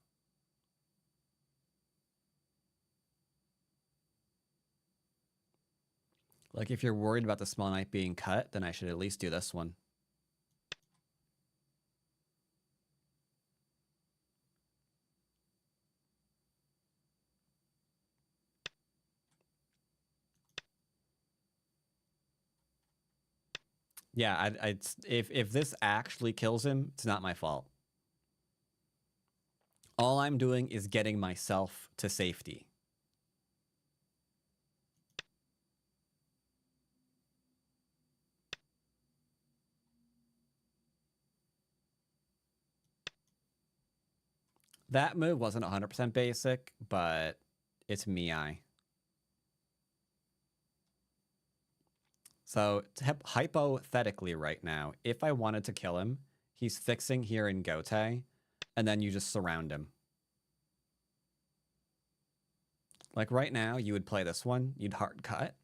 Like, if you're worried about the small knife being cut, then I should at least do this one. Yeah, if this actually kills him, it's not my fault. All I'm doing is getting myself to safety. That move wasn't 100% basic, but it's me. So hypothetically right now, if I wanted to kill him, he's fixing here in Gote, and then you just surround him. Like right now, you would play this one, you'd hard cut.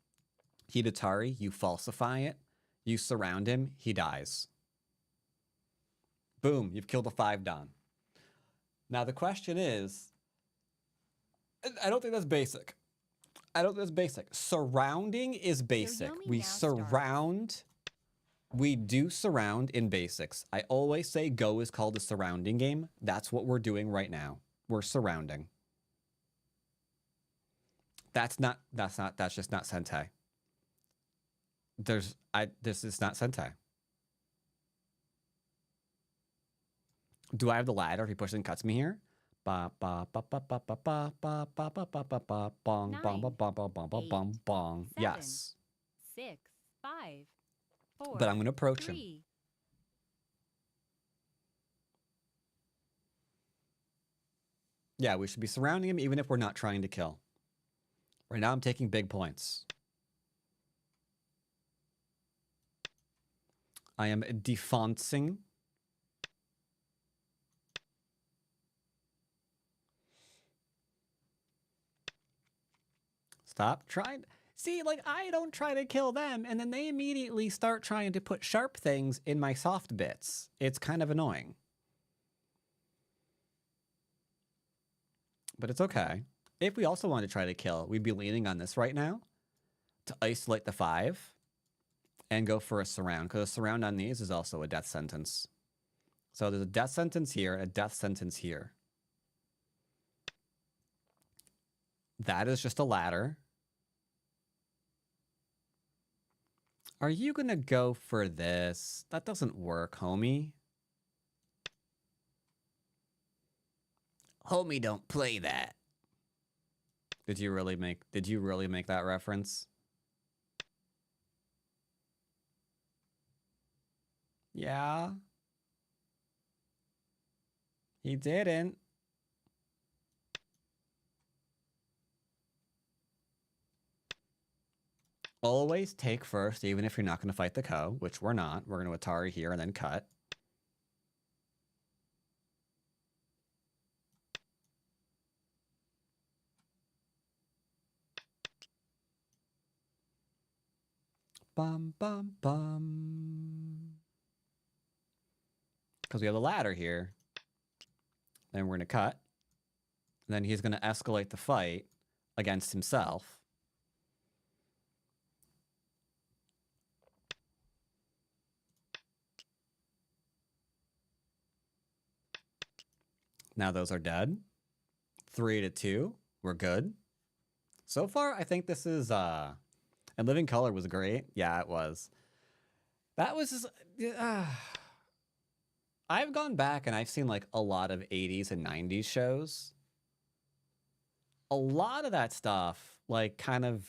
He'd Atari, you falsify it, you surround him, he dies. Boom, you've killed a 5-Don. Now the question is, I don't think that's basic. I don't think that's basic. Surrounding is basic. Yomi We now starts. surround. We do surround in basics. I always say Go is called a surrounding game. That's what we're doing right now. We're surrounding. That's just not Sentai. This is not Sentai. Do I have the ladder if he pushes and cuts me here? Ba ba ba ba ba ba ba ba ba ba ba ba ba bong bong ba ba ba ba ba bong bong. Yes. 6, 5, 4. But I'm gonna approach him. 3. Yeah, we should be surrounding him even if we're not trying to kill. Right now I'm taking big points. I am defoncing. Stop trying. See, like, I don't try to kill them, and then they immediately start trying to put sharp things in my soft bits. It's kind of annoying. But it's okay. If we also wanted to try to kill, we'd be leaning on this right now to isolate the 5 and go for a surround, because a surround on these is also a death sentence. So there's a death sentence here, and a death sentence here. That is just a ladder. Are you gonna go for this? That doesn't work, homie. Homie, don't play that. Did you really make that reference? Yeah. He didn't. Always take first, even if you're not going to fight the Ko, which we're not. We're going to Atari here and then cut. Bum, bum, bum. Because we have a ladder here. Then we're going to cut. And then he's going to escalate the fight against himself. Now those are dead. 3-2. We're good. So far, I think this is... And Living Color was great. Yeah, it was. That was just... I've gone back and I've seen like a lot of 80s and 90s shows. A lot of that stuff like kind of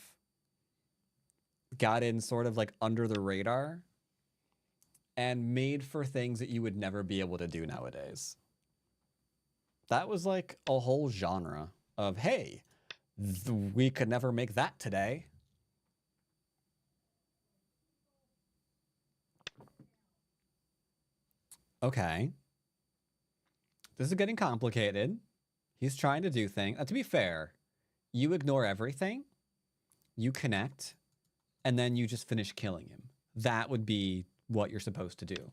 got in sort of like under the radar and made for things that you would never be able to do nowadays. That was like a whole genre of, hey, we could never make that today. Okay. This is getting complicated. He's trying to do things. To be fair, you ignore everything, you connect, and then you just finish killing him. That would be what you're supposed to do.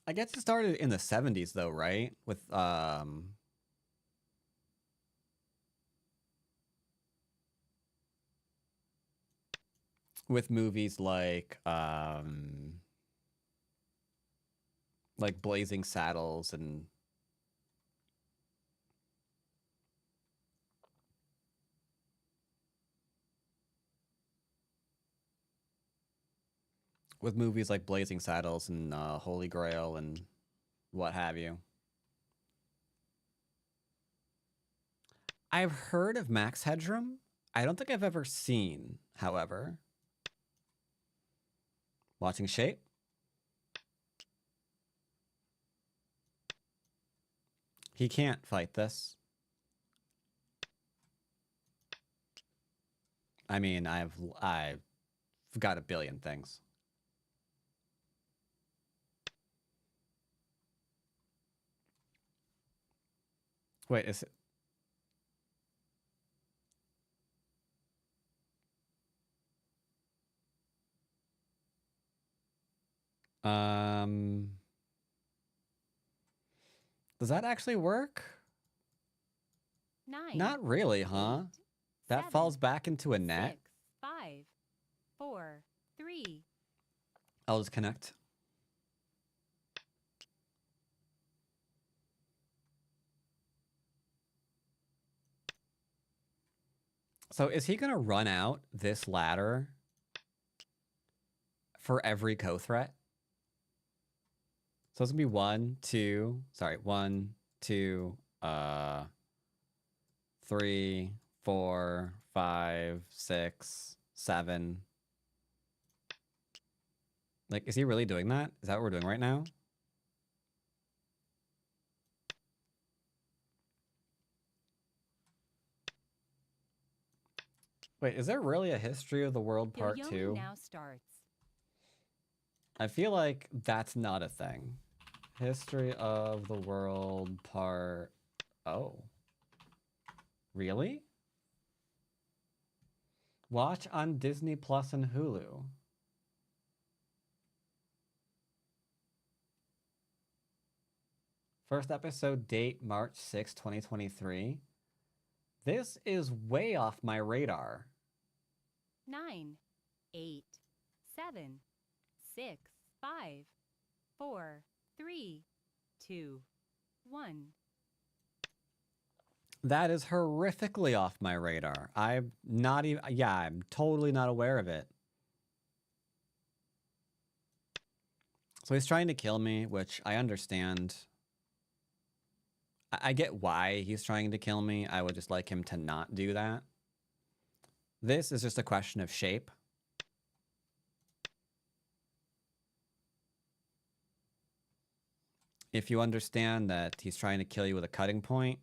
I guess it started in the 70s though, right? With movies like Blazing Saddles and with movies like Blazing Saddles and Holy Grail and what have you. I've heard of Max Headroom. I don't think I've ever seen, however. Watching Shape. He can't fight this. I mean, I've got a billion things. Wait, is it? Does that actually work? 9. Not really, huh? 8, That 7, falls back into a net. 6, 5, 4, 3. I'll just connect. So is he going to run out this ladder for every co-threat? So it's going to be 1, 2, 3, 4, 5, 6, 7. Like, is he really doing that? Is that what we're doing right now? Wait, is there really a History of the World Part Yo-yoing 2? now starts. I feel like that's not a thing. History of the World Part... Oh. Really? Watch on Disney Plus and Hulu. First episode date March 6, 2023. This is way off my radar. 9, 8, 7, 6, 5, 4, 3, 2, 1. That is horrifically off my radar. I'm not even... Yeah, I'm totally not aware of it. So he's trying to kill me, which I understand. I get why he's trying to kill me. I would just like him to not do that. This is just a question of shape. If you understand that he's trying to kill you with a cutting point,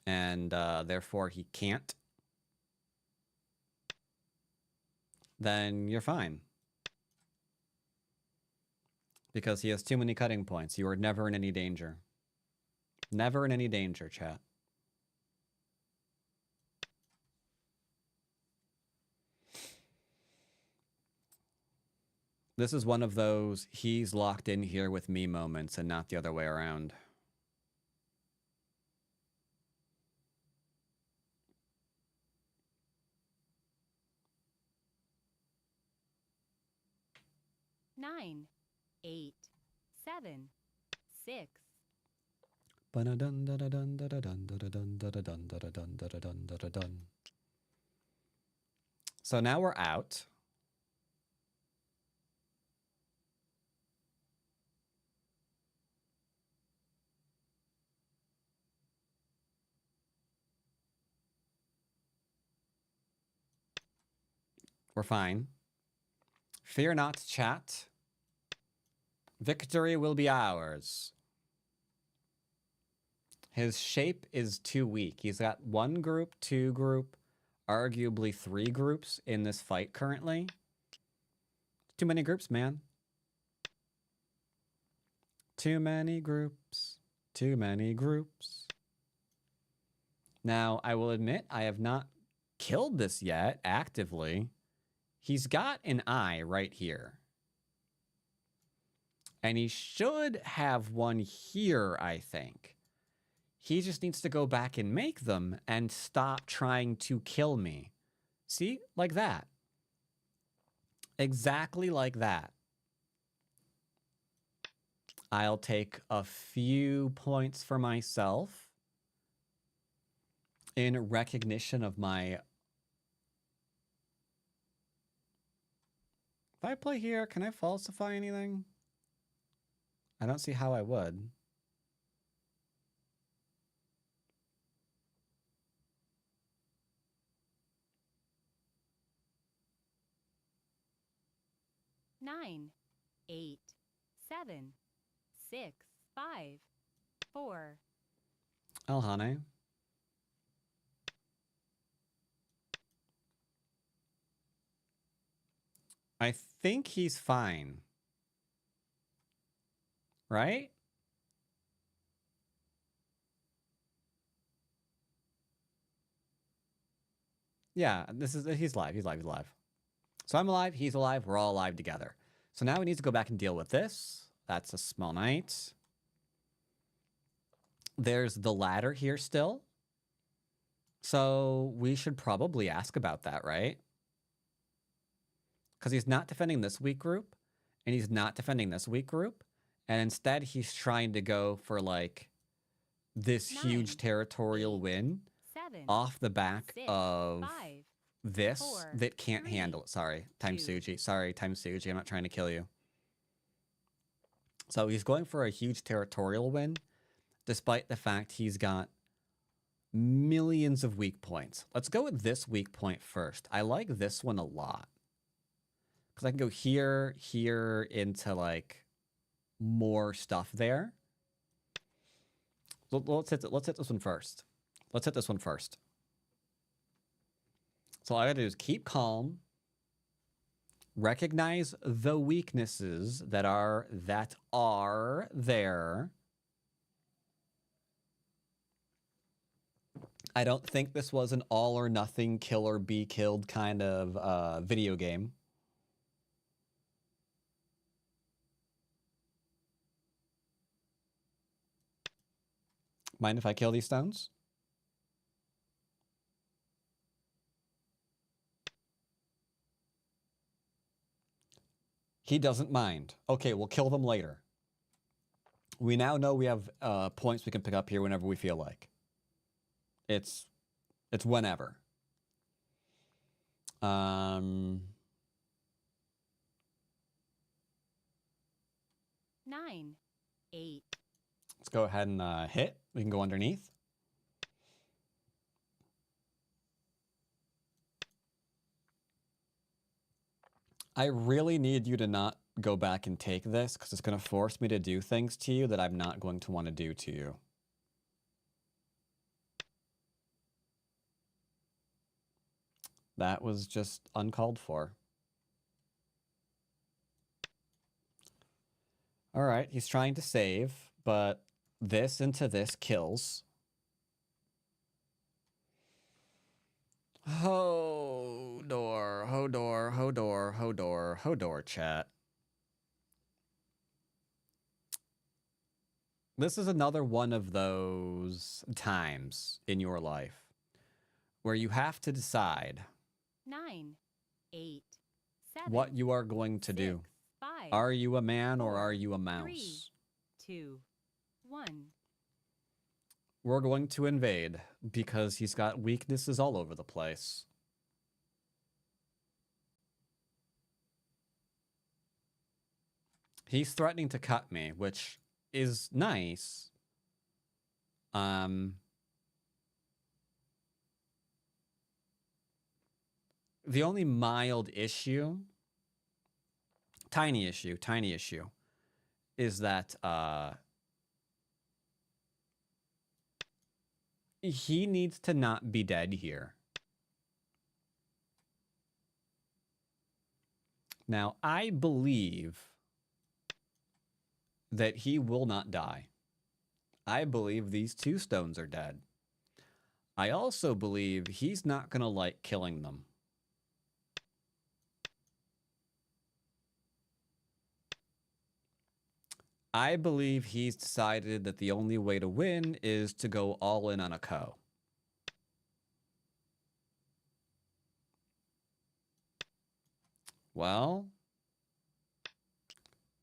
and therefore he can't, then you're fine. Because he has too many cutting points. You are never in any danger. Never in any danger, chat. This is one of those he's locked in here with me moments and not the other way around. Nine, 8, 7, 6. So now we're out. We're fine. Fear not, chat. Victory will be ours. His shape is too weak. He's got 1 group, 2 group, arguably 3 groups in this fight currently. Too many groups, man. Too many groups. Too many groups. Now, I will admit, I have not killed this yet, actively. He's got an eye right here. And he should have one here, I think. He just needs to go back and make them and stop trying to kill me. See? Like that. Exactly like that. I'll take a few points for myself in recognition of my If I play here, can I falsify anything? I don't see how I would. Nine, 8, 7, 6, 5, 4. Oh, honey. I think he's fine. Right? Yeah, he's live. He's live. He's live. So I'm alive. He's alive. We're all alive together. So now we need to go back and deal with this. That's a small knight. There's the ladder here still. So we should probably ask about that, right? Because he's not defending this weak group, and he's not defending this weak group, and instead he's trying to go for like this huge territorial win 7, off the back 6, of 5, this 4, that can't 3, handle it. Sorry, Time 2. Suji. Sorry, Time Suji. I'm not trying to kill you. So he's going for a huge territorial win, despite the fact he's got millions of weak points. Let's go with this weak point first. I like this one a lot. Because I can go here, here, into like more stuff there. Let's hit this one first. Let's hit this one first. So all I gotta do is keep calm, recognize the weaknesses that are there. I don't think this was an all or nothing, kill or be killed kind of video game. Mind if I kill these stones? He doesn't mind. Okay, we'll kill them later. We now know we have points we can pick up here whenever we feel like. It's whenever. 9, 8. Let's go ahead and hit. We can go underneath. I really need you to not go back and take this because it's going to force me to do things to you that I'm not going to want to do to you. That was just uncalled for. All right, he's trying to save, but this into this kills. Hodor, Hodor, Hodor, Hodor, Hodor, chat. This is another one of those times in your life where you have to decide 9, 8, 7. what you are going to 6, do. 5, Are you a man or 4, are you a 3, mouse? 2, 1. We're going to invade because he's got weaknesses all over the place. He's threatening to cut me, which is nice. The only mild issue, tiny issue, is that he needs to not be dead here. Now, I believe that he will not die. I believe these two stones are dead. I also believe he's not going to like killing them. I believe he's decided that the only way to win is to go all in on a co. Well,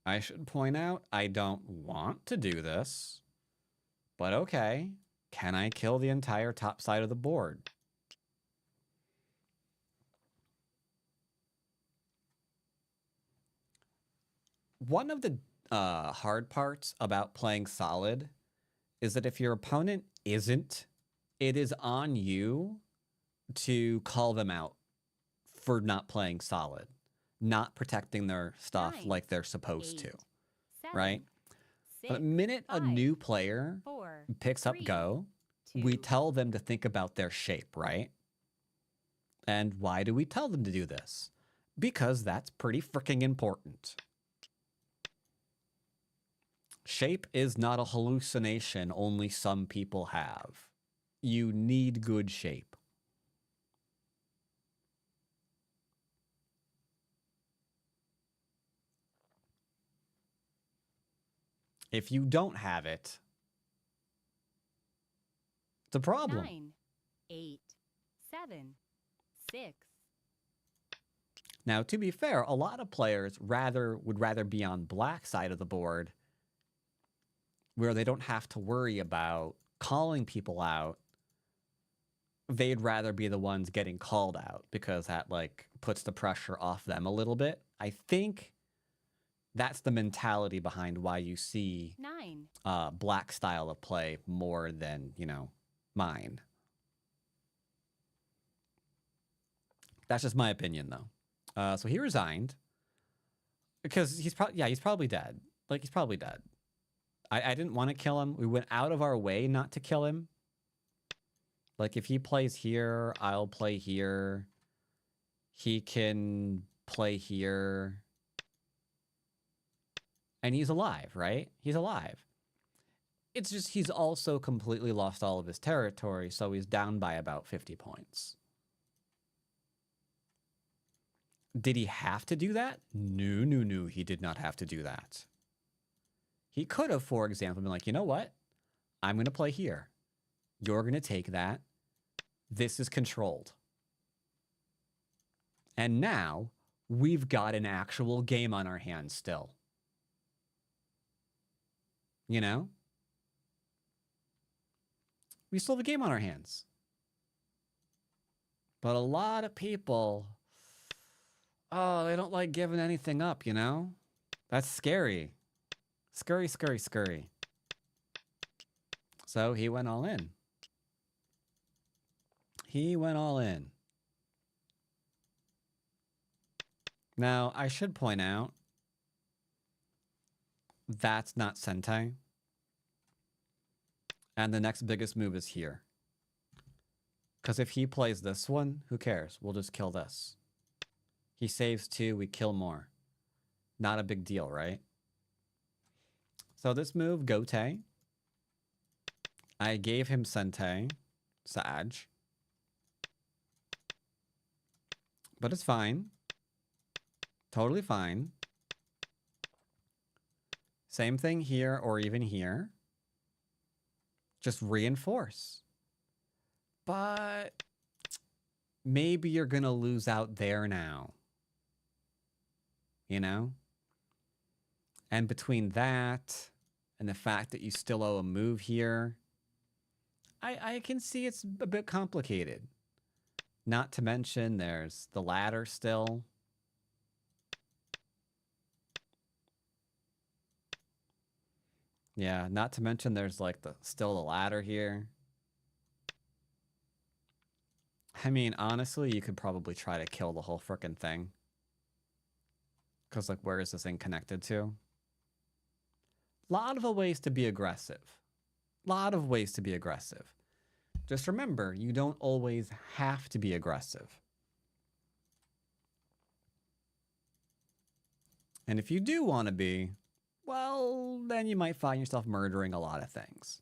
I should point out I don't want to do this, but okay. Can I kill the entire top side of the board? One of the hard parts about playing solid is that if your opponent isn't, it is on you to call them out for not playing solid, not protecting their stuff 9, like they're supposed to, 8, 7, right? But the 6, minute a 5, new player 4, picks up 3, Go, 2, we tell them to think about their shape, right? And why do we tell them to do this? Because that's pretty freaking important. Shape is not a hallucination only some people have. You need good shape. If you don't have it, it's a problem. 9, 8, 7, 6, Now, to be fair, a lot of players would rather be on black side of the board where they don't have to worry about calling people out. They'd rather be the ones getting called out because that like puts the pressure off them a little bit. I think that's the mentality behind why you see 9, black style of play more than, you know, mine. That's just my opinion, though. So he resigned because he's probably dead. Like, he's probably dead. I didn't want to kill him. We went out of our way not to kill him. Like, if he plays here, I'll play here. He can play here. And he's alive, right? He's alive. It's just he's also completely lost all of his territory, so he's down by about 50 points. Did he have to do that? No, he did not have to do that. He could have, for example, been like, you know what? I'm going to play here. You're going to take that. This is controlled. And now we've got an actual game on our hands still. You know? We still have a game on our hands. But a lot of people, oh, they don't like giving anything up, you know? That's scary. Scurry. So he went all in. He went all in. Now, I should point out, that's not Sentai. And the next biggest move is here. Because if he plays this one, who cares? We'll just kill this. He saves 2, we kill more. Not a big deal, right? So this move, Gote. I gave him Sentai, Sag. But it's fine. Totally fine. Same thing here or even here. Just reinforce. But maybe you're going to lose out there now. You know? And between that and the fact that you still owe a move here, I can see it's a bit complicated. Not to mention there's the ladder still. Yeah, not to mention there's like still the ladder here. I mean, honestly, you could probably try to kill the whole frickin' thing. Because, like, where is this thing connected to? Lot of ways to be aggressive. Lot of ways to be aggressive. Just remember, you don't always have to be aggressive. And if you do want to be, well, then you might find yourself murdering a lot of things.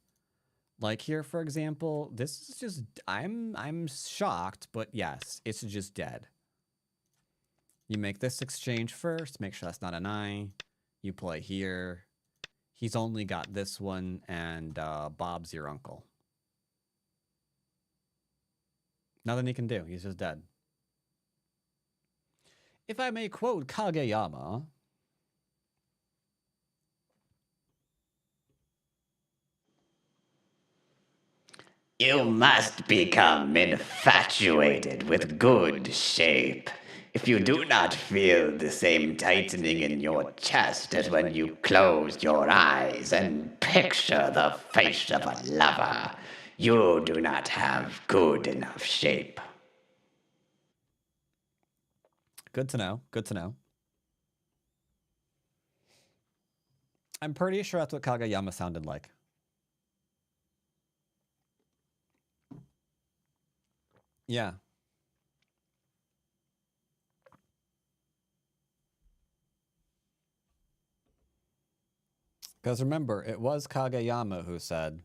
Like here, for example, this is just, I'm shocked, but yes, it's just dead. You make this exchange first, make sure that's not an eye. You play here. He's only got this one, and Bob's your uncle. Nothing he can do, he's just dead. If I may quote Kageyama, you must become infatuated with good shape. if you do not feel the same tightening in your chest as when you close your eyes and picture the face of a lover, you do not have good enough shape. Good to know. Good to know. I'm pretty sure that's what Kageyama sounded like. Yeah. Because remember, it was Kageyama who said,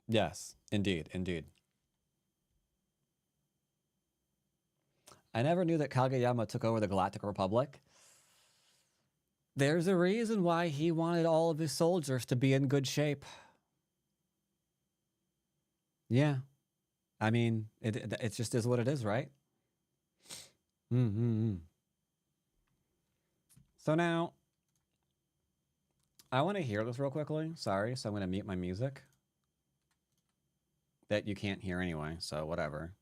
yes, indeed, indeed. I never knew that Kageyama took over the Galactic Republic. There's a reason why he wanted all of his soldiers to be in good shape. Yeah. I mean, it just is what it is, right? So now, I want to hear this real quickly. Sorry, so I'm going to mute my music. That you can't hear anyway, so whatever.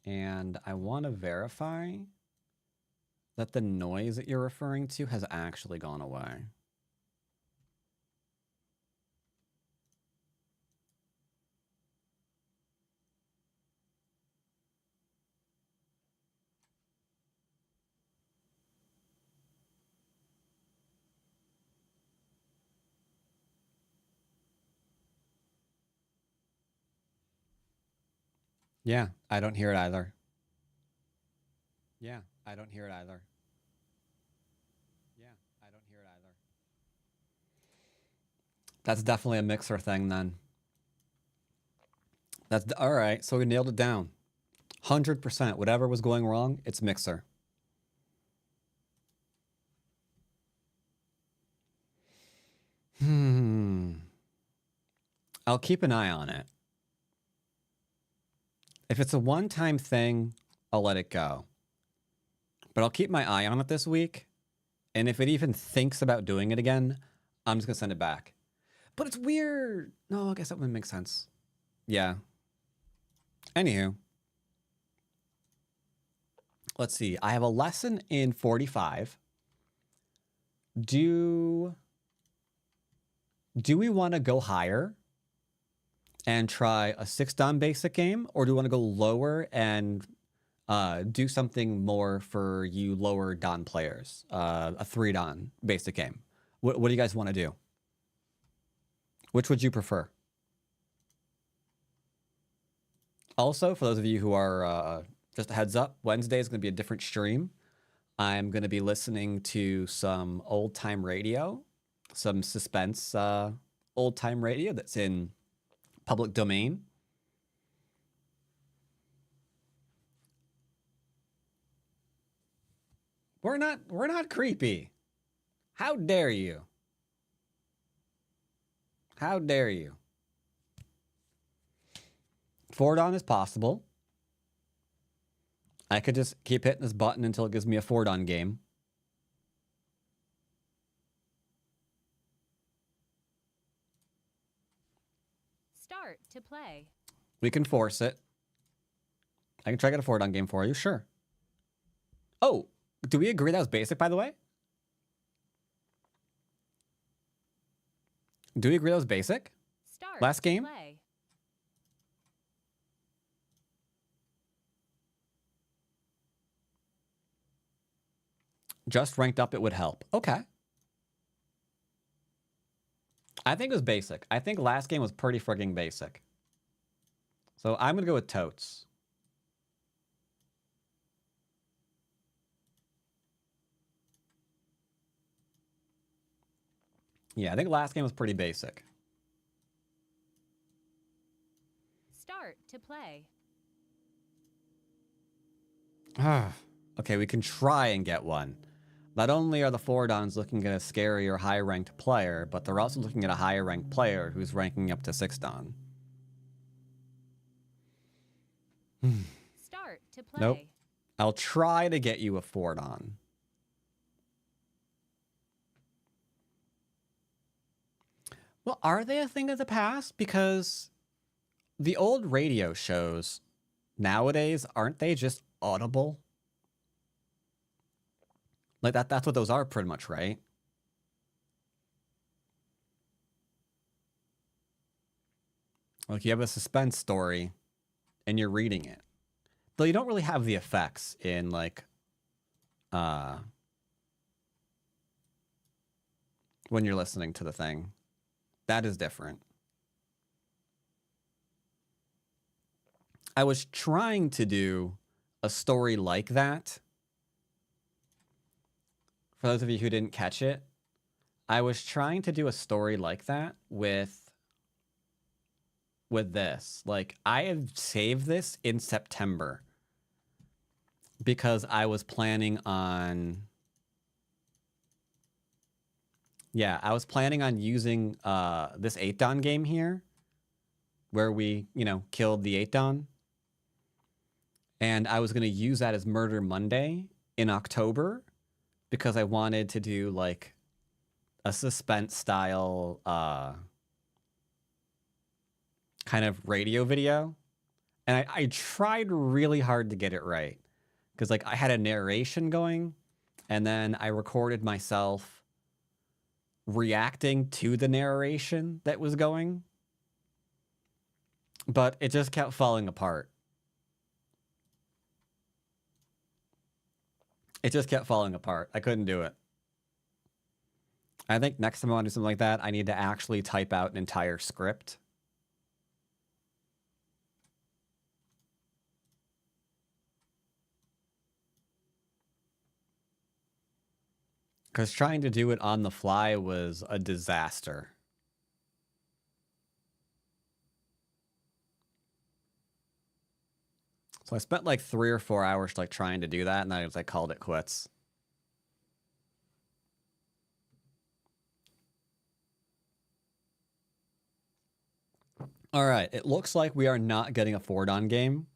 And I want to verify that the noise that you're referring to has actually gone away. Yeah, I don't hear it either. Yeah, I don't hear it either. Yeah, I don't hear it either. That's definitely a mixer thing then. That's all right. So we nailed it down. 100%. Whatever was going wrong, it's mixer. I'll keep an eye on it. If it's a one-time thing, I'll let it go. But I'll keep my eye on it this week. And if it even thinks about doing it again, I'm just going to send it back. But it's weird. No, I guess that wouldn't make sense. Yeah. Anywho. Let's see. I have a lesson in 45. Do we want to go higher and try a 6-dan basic game? Or do we want to go lower and do something more for you lower dan players? A 3-dan basic game. What do you guys want to do? Which would you prefer? Also, for those of you who are, just a heads up, Wednesday is going to be a different stream. I'm going to be listening to some old-time radio, some suspense old-time radio that's in public domain. We're not creepy. How dare you? How dare you? 4-dan is possible. I could just keep hitting this button until it gives me a 4-dan game. Start to play. We can force it. I can try to get a 4-dan game for you, sure. Oh, do we agree that was basic, by the way? Do we agree that was basic? Start Last game? Play. Just ranked up, it would help. Okay. I think it was basic. I think last game was pretty frigging basic. So I'm going to go with totes. Yeah, I think last game was pretty basic. Start to play. Okay, we can try and get one. Not only are the 4-dans looking at a scary or high-ranked player, but they're also looking at a higher-ranked player who's ranking up to 6-dan. Start to play. Nope. I'll try to get you a 4-dan. Well, are they a thing of the past? Because the old radio shows nowadays, aren't they just audible? Like that's what those are pretty much, right? Like you have a suspense story and you're reading it. Though you don't really have the effects in like when you're listening to the thing. That is different. I was trying to do a story like that. For those of you who didn't catch it, I was trying to do a story like that with this. Like, I have saved this in September because I was planning on... Yeah, I was planning on using this 8-Dan game here where we, you know, killed the 8-Dan. And I was going to use that as Murder Monday in October because I wanted to do, like, a suspense-style kind of radio video. And I tried really hard to get it right because, like, I had a narration going and then I recorded myself reacting to the narration that was going. But it just kept falling apart. It just kept falling apart. I couldn't do it. I think next time I want to do something like that, I need to actually type out an entire script. Because trying to do it on the fly was a disaster. So I spent like 3 or 4 hours like trying to do that, and I was like called it quits. All right, it looks like we are not getting a 4-Dan game.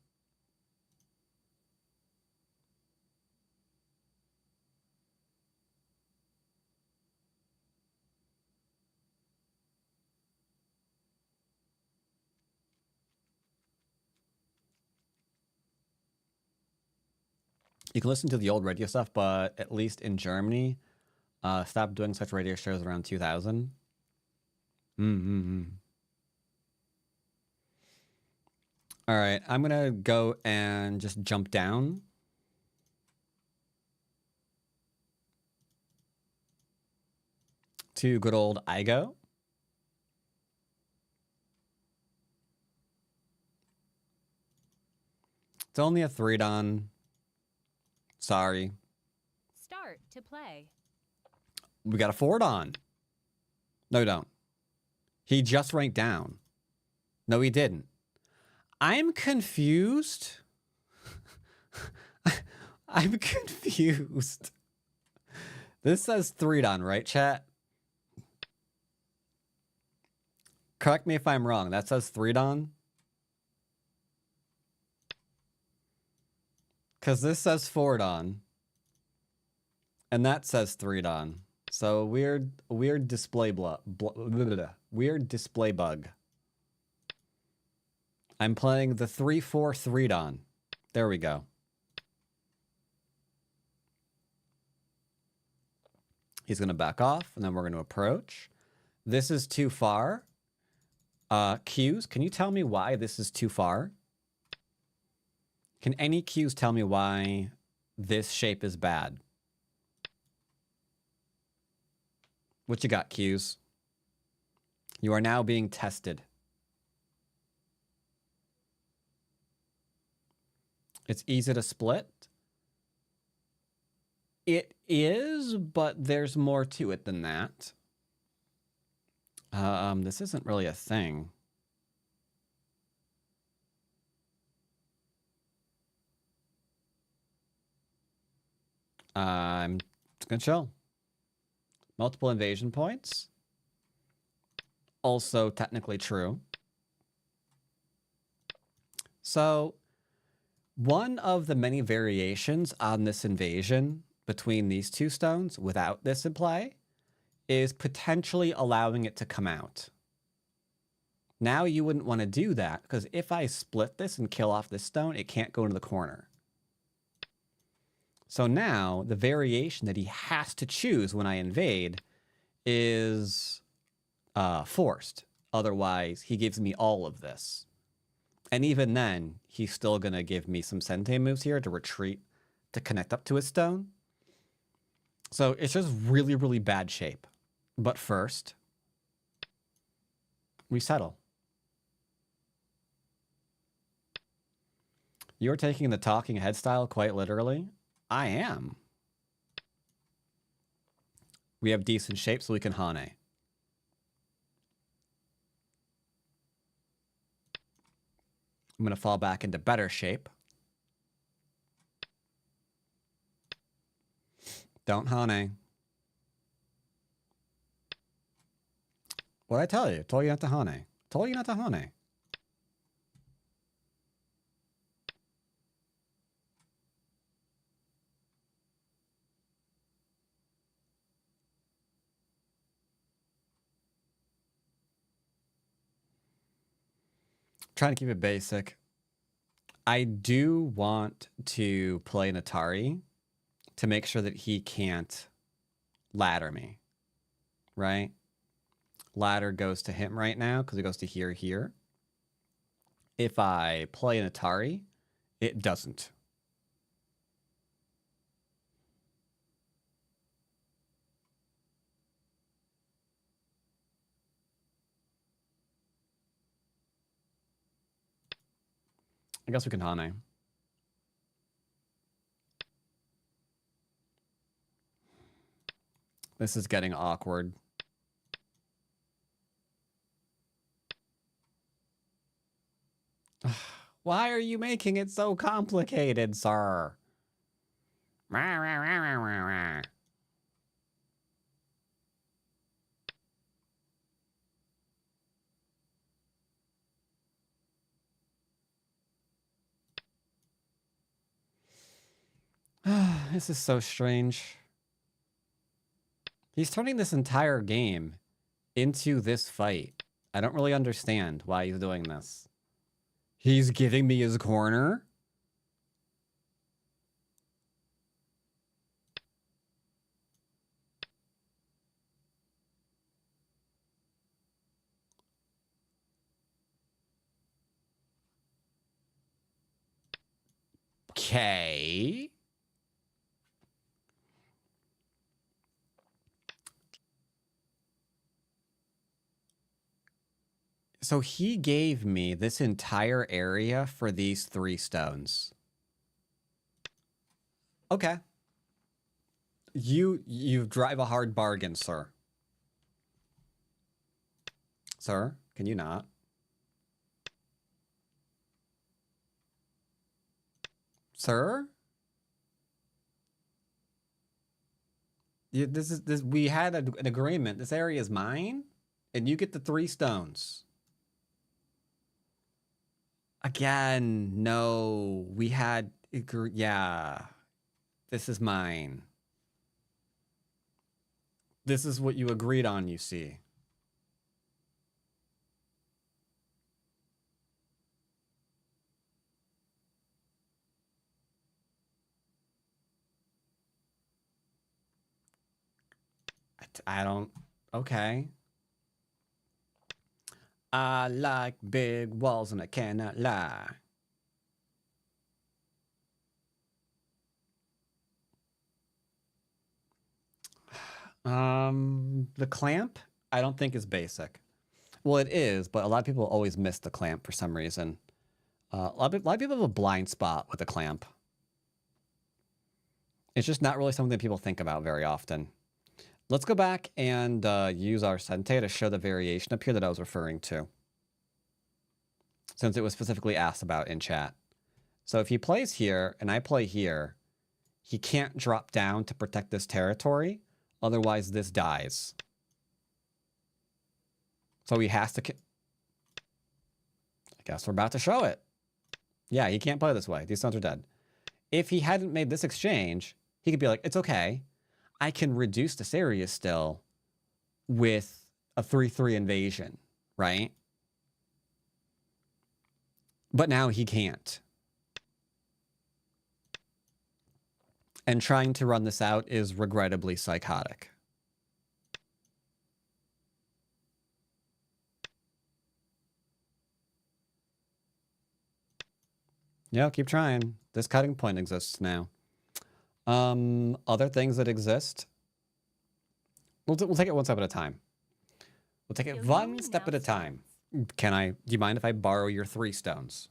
You can listen to the old radio stuff, but at least in Germany, stopped doing such radio shows around 2000. All right, I'm going to go and just jump down. To good old IGO. It's only a 3-Dan. Sorry. Start to play. We got a 4-Dan. No, we don't. He just ranked down. No, he didn't. I'm confused. I'm confused. This says 3-Dan, right, chat? Correct me if I'm wrong. That says 3-Dan? Because this says 4-Dan. And that says 3-Dan. So weird display weird display bug. I'm playing the 3-4 3-Dan. There we go. He's going to back off, and then we're going to approach. This is too far. Cues, can you tell me why this is too far? Can any cues tell me why this shape is bad? What you got, cues? You are now being tested. It's easy to split. It is, but there's more to it than that. This isn't really a thing. I'm just gonna chill. Multiple invasion points. Also technically true. So one of the many variations on this invasion between these two stones without this in play is potentially allowing it to come out. Now you wouldn't want to do that, because if I split this and kill off this stone, it can't go into the corner. So now the variation that he has to choose when I invade is forced. Otherwise, he gives me all of this. And even then, he's still going to give me some Sente moves here to retreat, to connect up to his stone. So it's just really, really bad shape. But first, we settle. You're taking the talking head style quite literally. I am. We have decent shape, so we can Hane. I'm going to fall back into better shape. Don't Hane. What'd I tell you? Told you not to Hane. Told you not to Hane. Trying to keep it basic. I do want to play an Atari to make sure that he can't ladder me, right? Ladder goes to him right now because it goes to here. If I play an Atari, it doesn't. I guess we can Hane. This is getting awkward. Why are you making it so complicated, sir? This is so strange. He's turning this entire game into this fight. I don't really understand why he's doing this. He's giving me his corner? Okay. So he gave me this entire area for these 3 stones. Okay. You drive a hard bargain, sir. Sir, can you not? Sir? We had an agreement. This area is mine, and you get the 3 stones. Again, no. We had... Yeah. This is mine. This is what you agreed on, you see. I don't... Okay. I like big walls and I cannot lie. The clamp, I don't think is basic. Well, it is, but a lot of people always miss the clamp for some reason. A lot of people have a blind spot with the clamp. It's just not really something that people think about very often. Let's go back and use our Sente to show the variation up here that I was referring to, since it was specifically asked about in chat. So if he plays here and I play here, he can't drop down to protect this territory. Otherwise, this dies. So he has to... I guess we're about to show it. Yeah, he can't play this way. These stones are dead. If he hadn't made this exchange, he could be like, it's okay. I can reduce this area still with a 3-3 invasion, right? But now he can't. And trying to run this out is regrettably psychotic. Yeah, keep trying. This cutting point exists now. Other things that exist. We'll take it one step at a time. We'll take it Yo-yoing one step now at a time. starts. Do you mind if I borrow your 3 stones?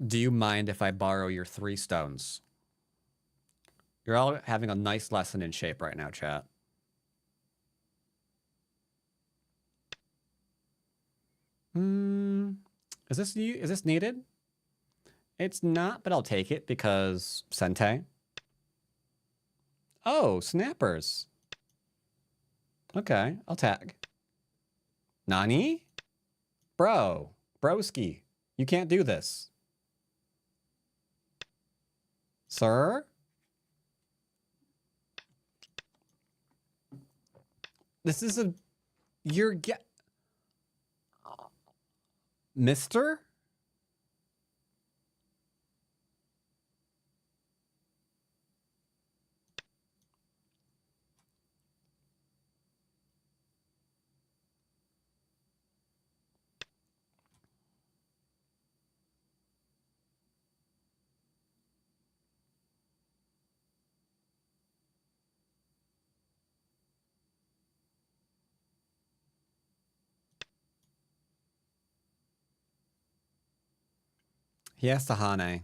Do you mind if I borrow your 3 stones? You're all having a nice lesson in shape right now, chat. Is this needed? It's not, but I'll take it because Sente. Oh, snappers. Okay, I'll tag. Nani? Bro. Broski. You can't do this. Sir? This is a... You're get... Mister? Yes, Sahane.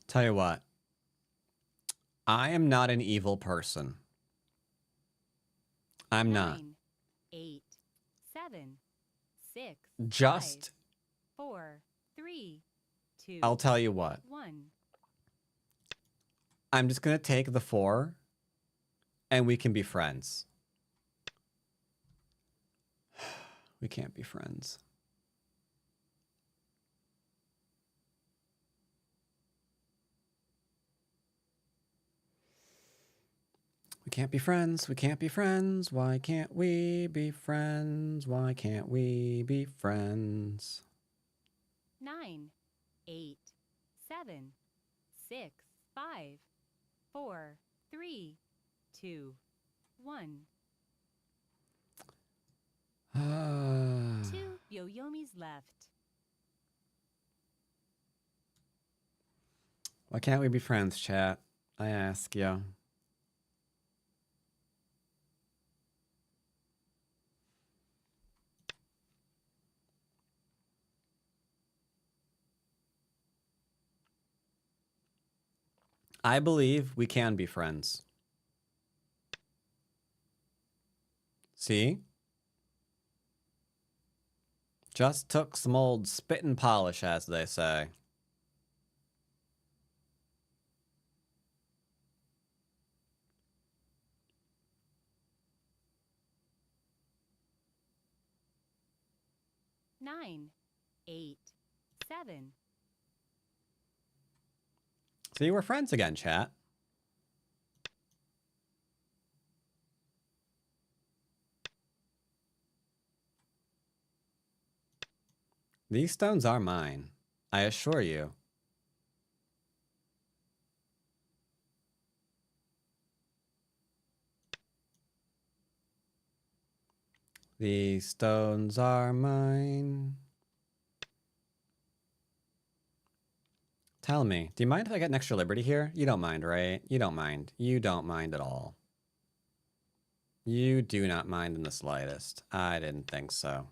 Tell you what. I am not an evil person. I'm not. 9, 8, 7, 6, Just... 5, 4, 3, 2. I'll tell you what. 1. I'm just going to take the 4 and we can be friends. We can't be friends. We can't be friends. We can't be friends. Why can't we be friends? Why can't we be friends? 9, 8, 7, 6, 5, 4, 3, 2, 1. 2 Yo-Yomis left. Why can't we be friends, chat? I ask you. I believe we can be friends. See? Just took some old spit and polish, as they say. Nine, 8, 7. See, we're friends again, chat. These stones are mine, I assure you. These stones are mine. Tell me, do you mind if I get an extra liberty here? You don't mind, right? You don't mind. You don't mind at all. You do not mind in the slightest. I didn't think so.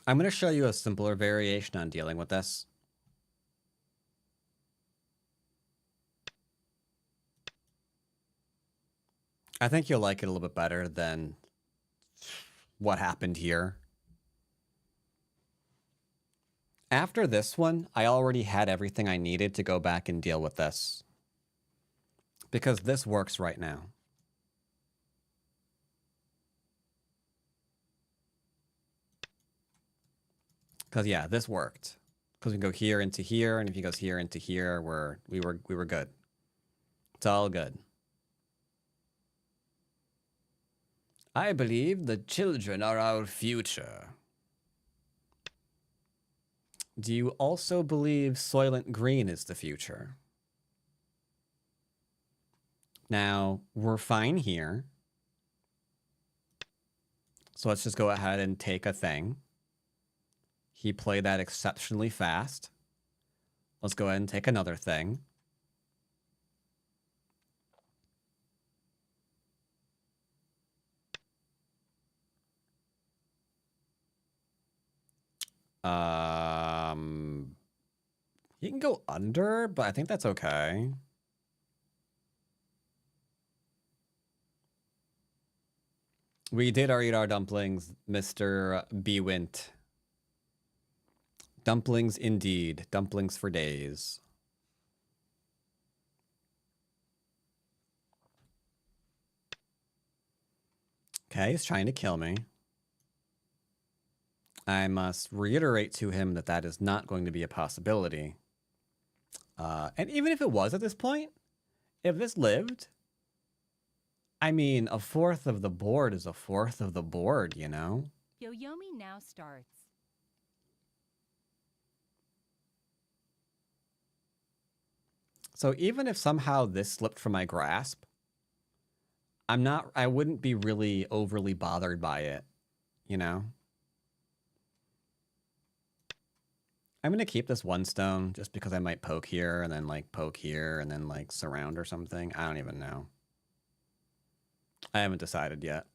I'm going to show you a simpler variation on dealing with this. I think you'll like it a little bit better than what happened here. After this one, I already had everything I needed to go back and deal with this. Because this works right now. Because yeah, this worked. Because we can go here into here, and if he goes here into here, we were good. It's all good. I believe the children are our future. Do you also believe Soylent Green is the future? Now, we're fine here. So let's just go ahead and take a thing. He played that exceptionally fast. Let's go ahead and take another thing. He can go under, but I think that's okay. We did already eat our dumplings, Mr. Bewint. Dumplings indeed. Dumplings for days. Okay, he's trying to kill me. I must reiterate to him that that is not going to be a possibility. And even if it was at this point, if this lived, I mean, a fourth of the board is a fourth of the board, you know? Yoyomi now starts. So even if somehow this slipped from my grasp, I wouldn't be really overly bothered by it, you know? I'm going to keep this one stone just because I might poke here and then like poke here and then like surround or something. I don't even know. I haven't decided yet.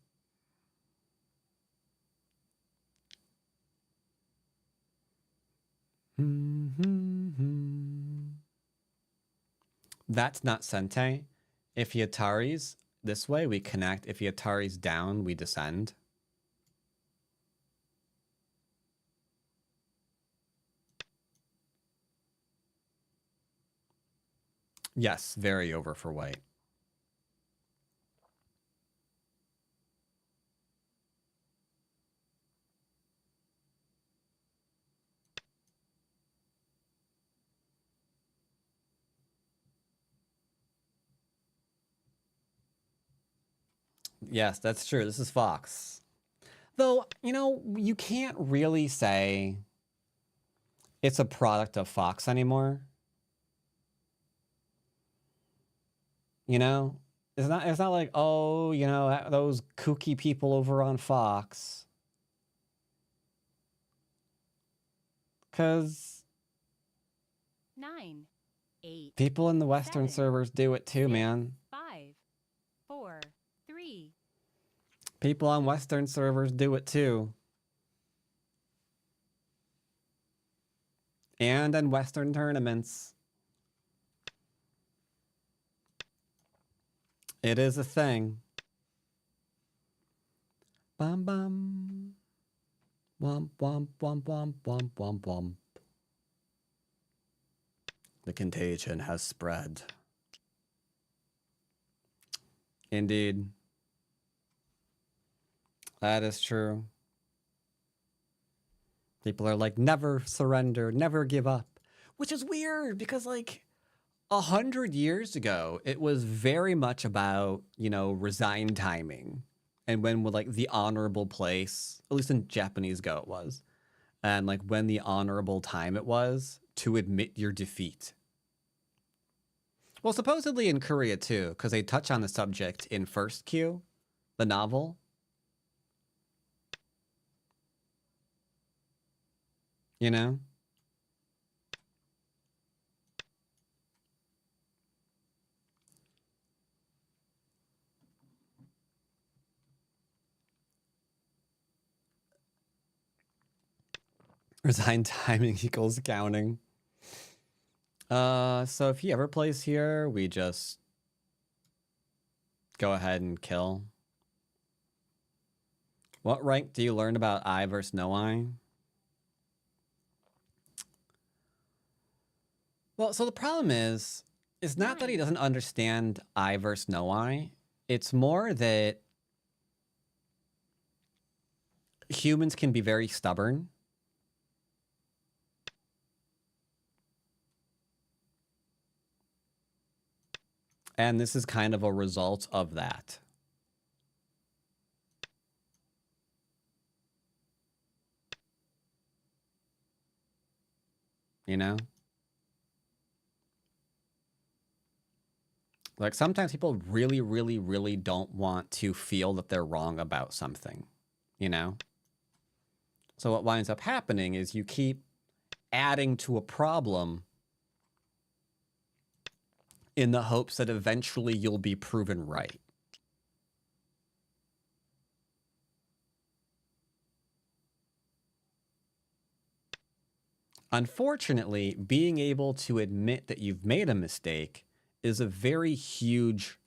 That's not Sente. If he Atari's this way, we connect. If he Atari's down, we descend. Yes, very over for white. Yes, that's true. This is Fox. Though, you know, you can't really say it's a product of Fox anymore. You know? It's not like, oh, you know, those kooky people over on Fox. Because 9, 8, people in the Western 7, servers do it too, 6, man. 5, 4, 3. People on Western servers do it too. And in Western tournaments. It is a thing. Bum bum. Womp womp womp womp womp womp womp. The contagion has spread. Indeed. That is true. People are like, never surrender, never give up. Which is weird because like 100 years ago, it was very much about, you know, resign timing. And when like the honorable place, at least in Japanese Go it was. And like when the honorable time it was to admit your defeat. Well, supposedly in Korea too, because they touch on the subject in First Q, the novel. You know? Resign timing equals counting. So if he ever plays here, we just go ahead and kill. What rank do you learn about I versus no I? Well, so the problem is, it's not that he doesn't understand I versus no I. It's more that humans can be very stubborn. And this is kind of a result of that. You know? Like, sometimes people really, really, really don't want to feel that they're wrong about something, you know? So what winds up happening is you keep adding to a problem in the hopes that eventually you'll be proven right. Unfortunately, being able to admit that you've made a mistake is a very huge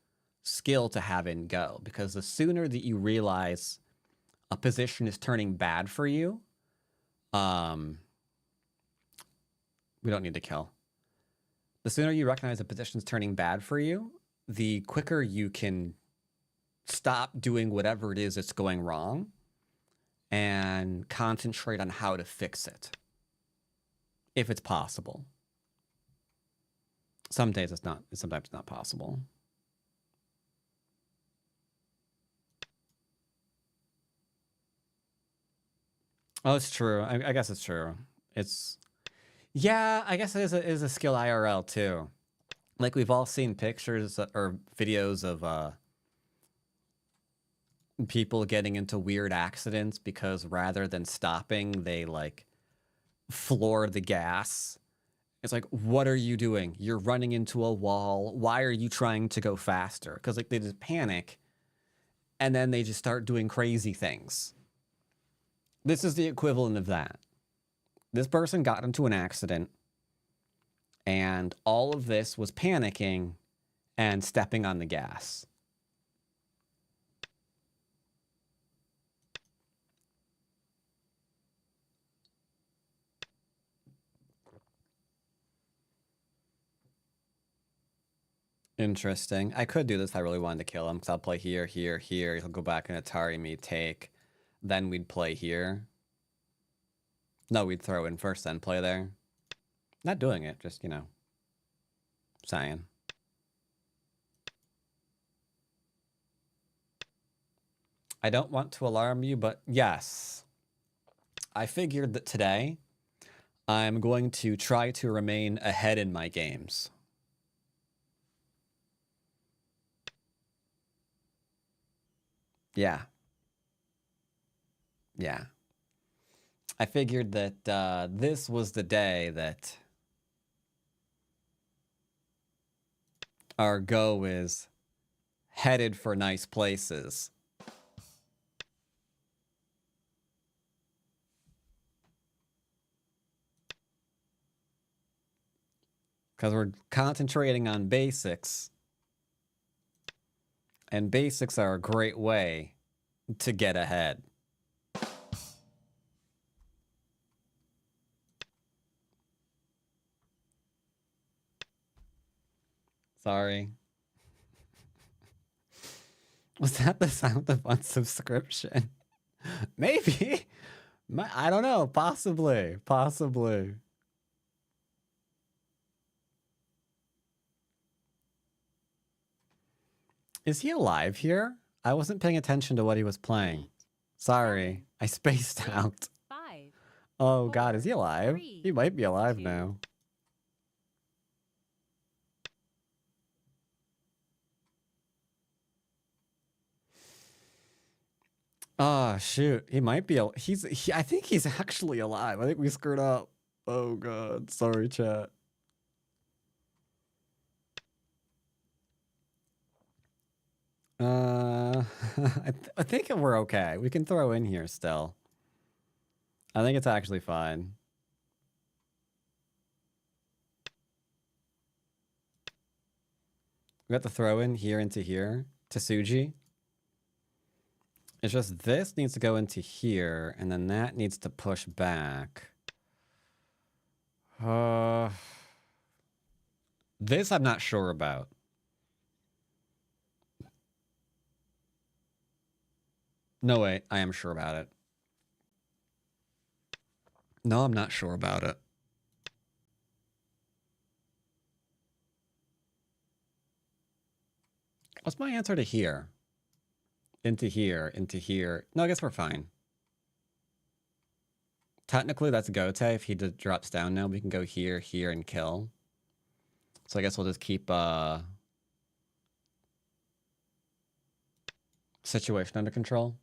skill to have in Go, because the sooner that you realize a position is turning bad for you, we don't need to kill. The sooner you recognize a position is turning bad for you, the quicker you can stop doing whatever it is that's going wrong and concentrate on how to fix it, if it's possible. Some days it's not. Sometimes it's not possible. Oh, it's true. I guess it's true. It's, yeah, I guess it is a skill IRL too. Like, we've all seen pictures or videos of people getting into weird accidents because rather than stopping, they like floor the gas. It's like, what are you doing? You're running into a wall. Why are you trying to go faster? Because like, they just panic and then they just start doing crazy things. This is the equivalent of that. This person got into an accident and all of this was panicking and stepping on the gas. Interesting. I could do this if I really wanted to kill him, because I'll play here, here, here. He'll go back and Atari me, take. Then we'd play here. No, we'd throw in first, then play there. Not doing it, just, you know, saying. I don't want to alarm you, but yes. I figured that today I'm going to try to remain ahead in my games. Yeah. Yeah. I figured that this was the day that our Go is headed for nice places. Because we're concentrating on basics. And basics are a great way to get ahead. Sorry. Was that the sound of unsubscription? Maybe. I don't know. Possibly. Possibly. Is he alive here? I wasn't paying attention to what he was playing. Sorry. I spaced out. 5. Oh God, is he alive? 3, He might be alive 2. now. Oh shoot, he might be. I think he's actually alive. I think we screwed up. Oh God, sorry, chat. I think we're okay. We can throw in here still. I think it's actually fine. We got the throw in here into here to Suji. It's just this needs to go into here, and then that needs to push back. This I'm not sure about. No, wait, I am sure about it. No, I'm not sure about it. What's my answer to here? Into here, into here. No, I guess we're fine. Technically, that's Gote. If he drops down now, we can go here, here, and kill. So I guess we'll just keep situation under control.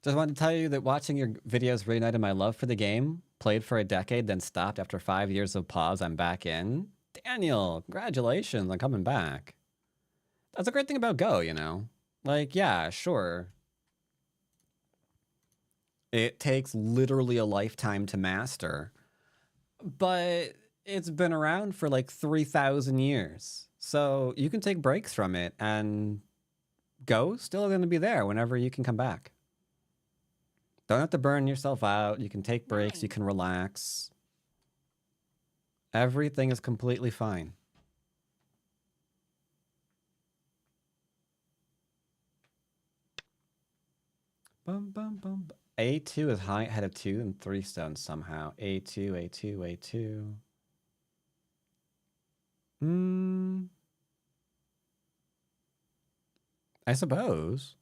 Just wanted to tell you that watching your videos reignited my love for the game. Played for a decade, then stopped after 5 years of pause. I'm back in. Daniel, congratulations on coming back. That's a great thing about Go, you know? Like, yeah, sure. It takes literally a lifetime to master. But it's been around for like 3,000 years. So you can take breaks from it, and Go's still going to be there whenever you can come back. Don't have to burn yourself out. You can take breaks. You can relax. Everything is completely fine. Bum, bum, bum. A2 is high ahead of 2 and 3 stones somehow. A2, A2, A2. I suppose.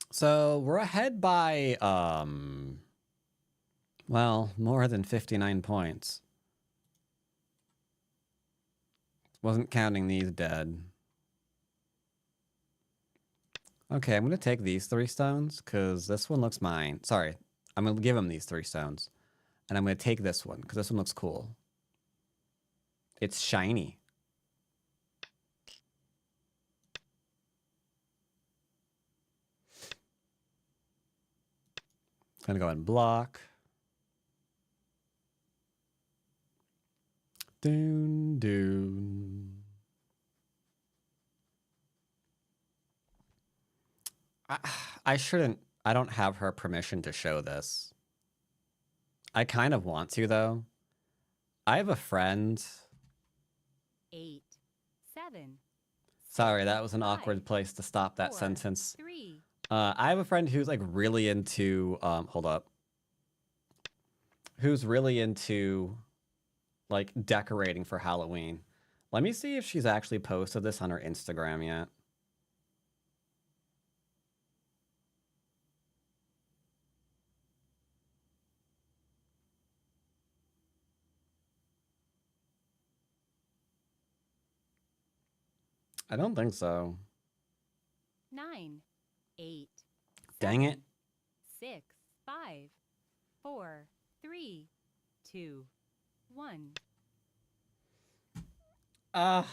So we're ahead by, well, more than 59 points. Wasn't counting these dead. Okay, I'm going to take these 3 stones, because this one looks mine. Sorry, I'm going to give him these 3 stones. And I'm going to take this one, because this one looks cool. It's shiny. Gonna go and block. Doon, doon. I shouldn't. I don't have her permission to show this. I kind of want to, though. I have a friend. 8, 7. Sorry, that was an 5, awkward place to stop that 4, sentence. 3. I have a friend who's like really into, hold up. Who's really into like decorating for Halloween. Let me see if she's actually posted this on her Instagram yet. I don't think so. 9, 8. Dang 7, it. 6, 5, 4, 3, 2, 1. I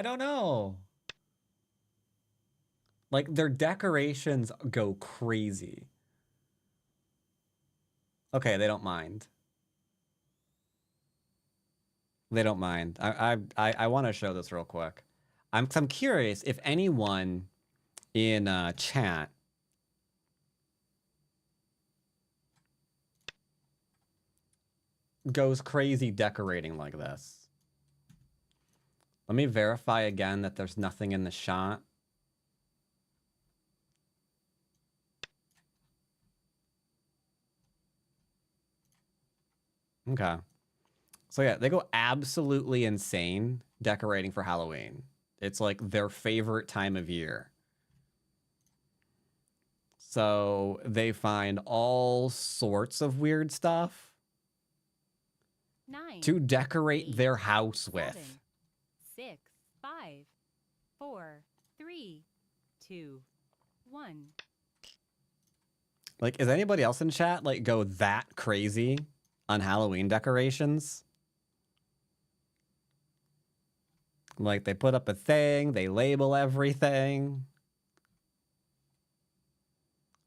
don't know. Like, their decorations go crazy. Okay, they don't mind. They don't mind. I want to show this real quick. I'm curious if anyone in chat goes crazy decorating like this. Let me verify again that there's nothing in the shot. Okay. So yeah, they go absolutely insane decorating for Halloween. It's like their favorite time of year. So they find all sorts of weird stuff 9, to decorate 8, their house 7, with. 6, 5, 4, 3, 2, 1. Like, is anybody else in chat like go that crazy on Halloween decorations? Like, they put up a thing, they label everything.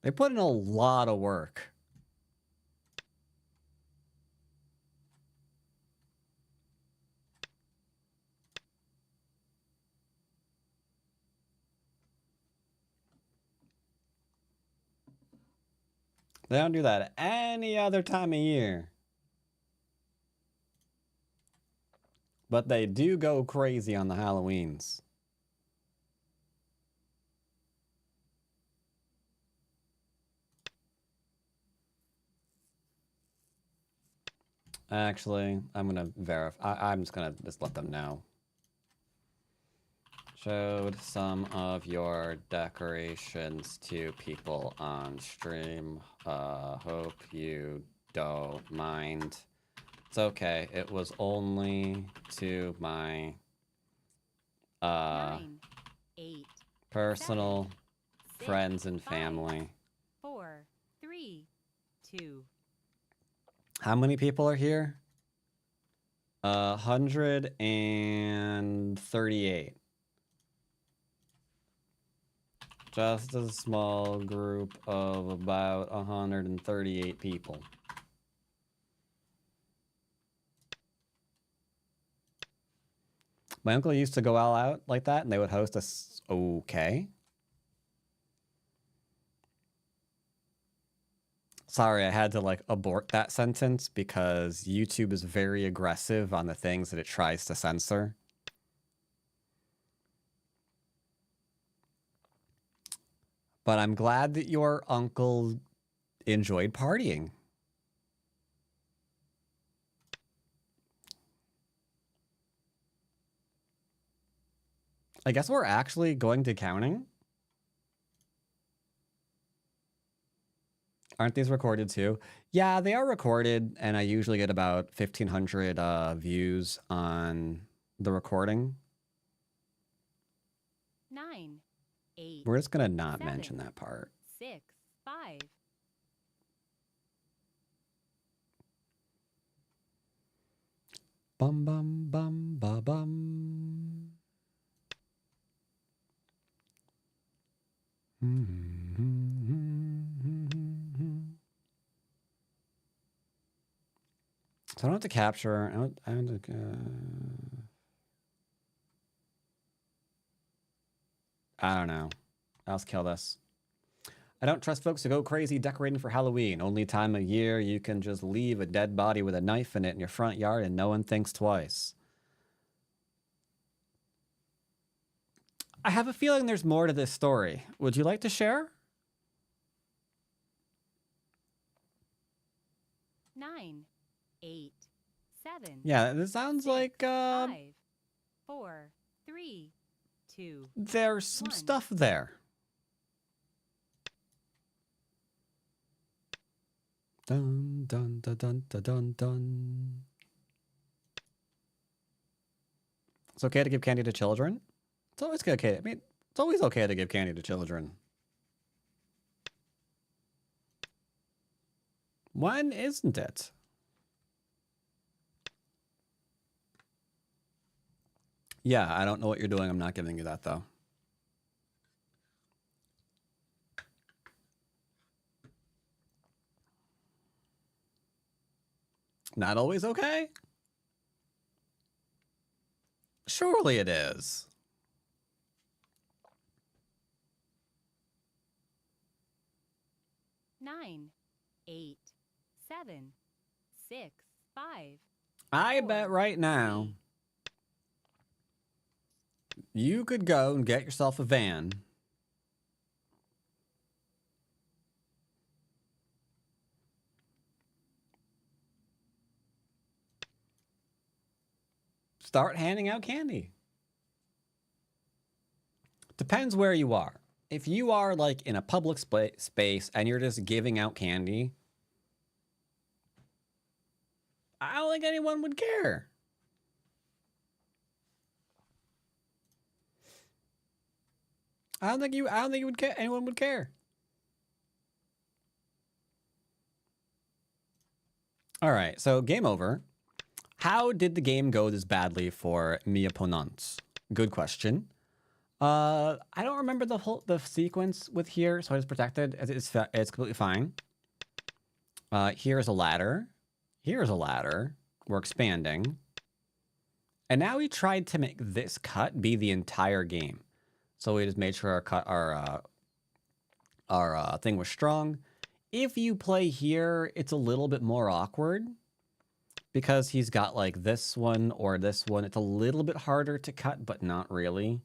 They put in a lot of work. They don't do that any other time of year. But they do go crazy on the Halloweens. Actually, I'm gonna verify. I'm just gonna let them know. Showed some of your decorations to people on stream. Hope you don't mind. It's okay. It was only to my 9, 8, personal 6, friends and 5, family. 4, 3, 2. How many people are here? 138. Just a small group of about 138 people. My uncle used to go all out like that, and they would host us. Okay. Sorry, I had to like abort that sentence because YouTube is very aggressive on the things that it tries to censor. But I'm glad that your uncle enjoyed partying. I guess we're actually going to counting. Aren't these recorded too? Yeah, they are recorded, and I usually get about 1,500 views on the recording. 9, 8. We're just gonna not 7, mention that part. 6, 5. Bum bum bum ba bum. So I don't have to capture. I don't I don't know. Let's kill this. I don't trust folks to go crazy decorating for Halloween. Only time of year you can just leave a dead body with a knife in it in your front yard and no one thinks twice. I have a feeling there's more to this story. Would you like to share? 9, 8, 7. Yeah, this sounds 6, like 5, 4, 3, 2. there's some 1. stuff there. Dun dun dun dun dun dun dun. It's okay to give candy to children. It's always okay. I mean, it's always okay to give candy to children. When isn't it? Yeah, I don't know what you're doing. I'm not giving you that, though. Not always okay? Surely it is. Nine, 8, 7, 6, 5. I 4, bet right now 3. you could go and get yourself a van. Start handing out candy. Depends where you are. If you are like in a public space and you're just giving out candy, I don't think anyone would care. I don't think you would care. Anyone would care. All right, so game over. How did the game go this badly for mi opponents? Good question. I don't remember the sequence with here, so it's protected. It's completely fine. Here's a ladder. Here's a ladder. We're expanding. And now we tried to make this cut be the entire game. So we just made sure our thing was strong. If you play here, it's a little bit more awkward because he's got like this one or this one. It's a little bit harder to cut, but not really.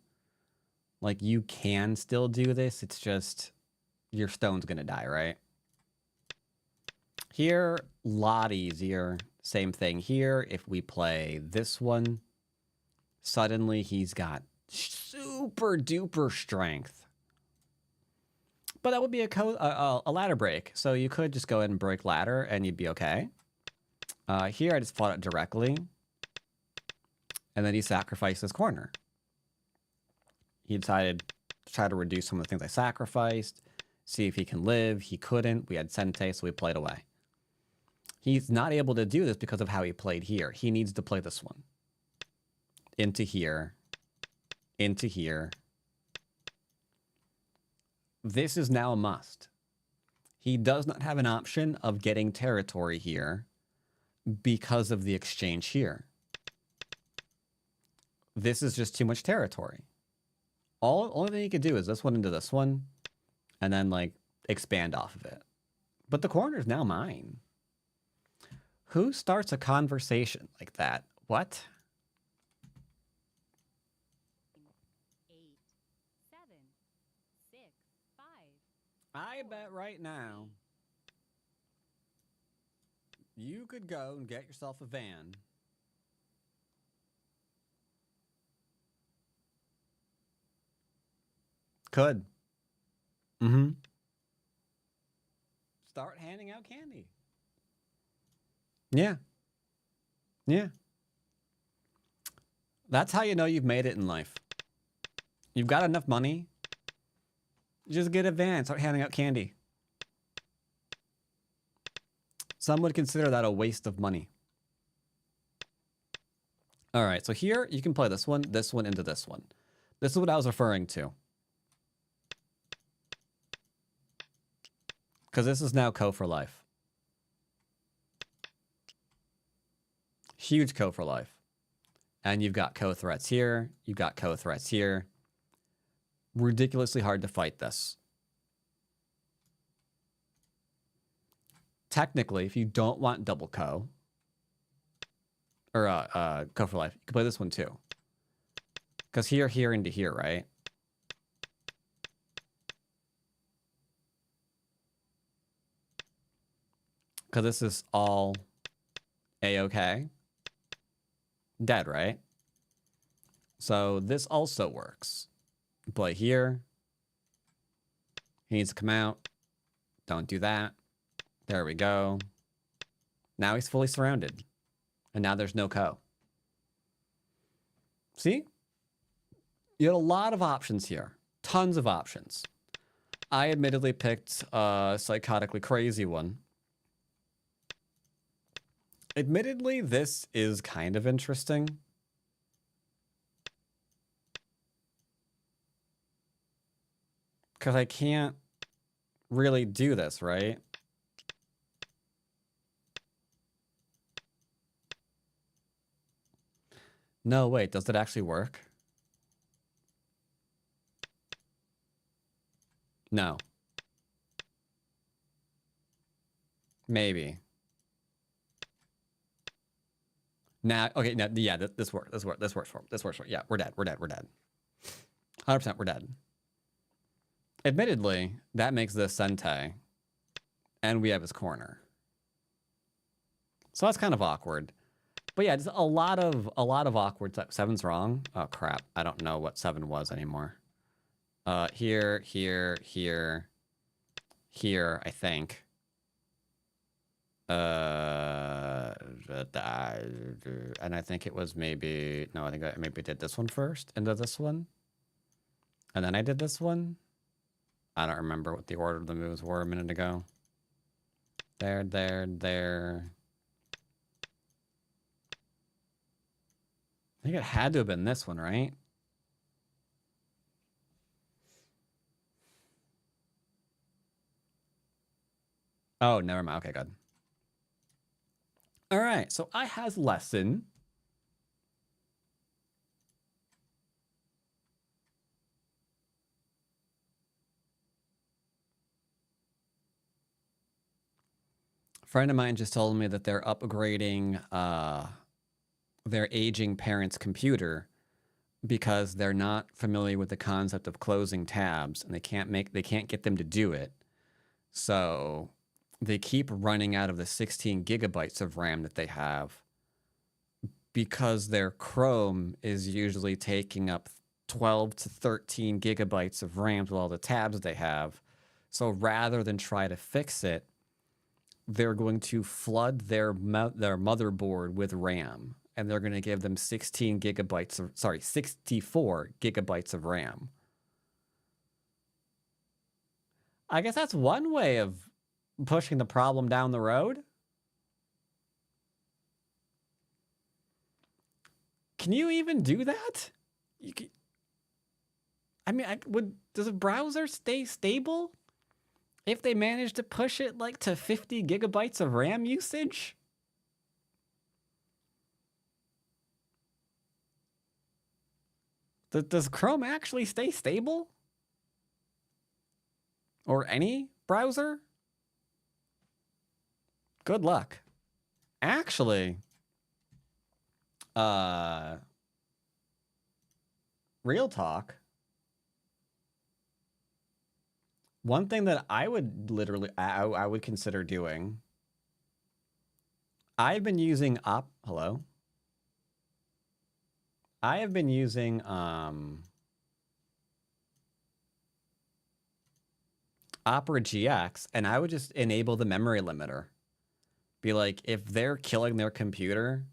Like you can still do this. It's just your stone's gonna die, right? Here, lot easier. Same thing here. If we play this one, suddenly he's got super duper strength. But that would be a ladder break. So you could just go ahead and break ladder and you'd be okay. Here, I just fought it directly. And then he sacrificed his corner. He decided to try to reduce some of the things I sacrificed. See if he can live. He couldn't. We had Sente, so we played away. He's not able to do this because of how he played here. He needs to play this one. Into here. Into here. This is now a must. He does not have an option of getting territory here because of the exchange here. This is just too much territory. Only thing you could do is this one into this one, and then like expand off of it. But the corner is now mine. Who starts a conversation like that? What? 8, 7, 6, 5. I bet right now you could go and get yourself a van. Could. Mm-hmm. Start handing out candy. Yeah. Yeah. That's how you know you've made it in life. You've got enough money. Just get a van, start handing out candy. Some would consider that a waste of money. All right, so here you can play this one into this one. This is what I was referring to. Because this is now Co for life. Huge Co for life. And you've got Co threats here. You've got Co threats here. Ridiculously hard to fight this. Technically, if you don't want double Co, or Co for life, you can play this one too. Because here, into here, right? Because this is all A-okay. Dead, right? So this also works. Play here. He needs to come out. Don't do that. There we go. Now he's fully surrounded. And now there's no Co. See? You had a lot of options here. Tons of options. I admittedly picked a psychotically crazy one. Admittedly, this is kind of interesting. Because I can't really do this, right? No, wait, does it actually work? No. Maybe. Now, okay, now, yeah, this works. This works for me. Yeah, we're dead. 100% we're dead. Admittedly, that makes this Sente, and we have his corner. So that's kind of awkward. But yeah, just a lot of awkward stuff. 7's wrong. Oh crap. I don't know what 7 was anymore. Here, I think. And I think it was maybe, no, I think I maybe did this one first, into this one. And then I did this one. I don't remember what the order of the moves were a minute ago. There. I think it had to have been this one, right? Oh, never mind. Okay, good. All right, so I has lesson. A friend of mine just told me that they're upgrading their aging parents' computer because they're not familiar with the concept of closing tabs, and they can't get them to do it. So they keep running out of the 16 gigabytes of RAM that they have because their Chrome is usually taking up 12 to 13 gigabytes of RAM with all the tabs they have. So rather than try to fix it, they're going to flood their motherboard with RAM, and they're going to give them 64 gigabytes of RAM. I guess that's one way of pushing the problem down the road. Can you even do that? Does a browser stay stable if they manage to push it like to 50 gigabytes of RAM usage? Does Chrome actually stay stable? Or any browser? Good luck. Actually, real talk. One thing that I would I would consider doing. I've been using Hello. I have been using Opera GX, and I would just enable the memory limiter. Be like, if they're killing their computer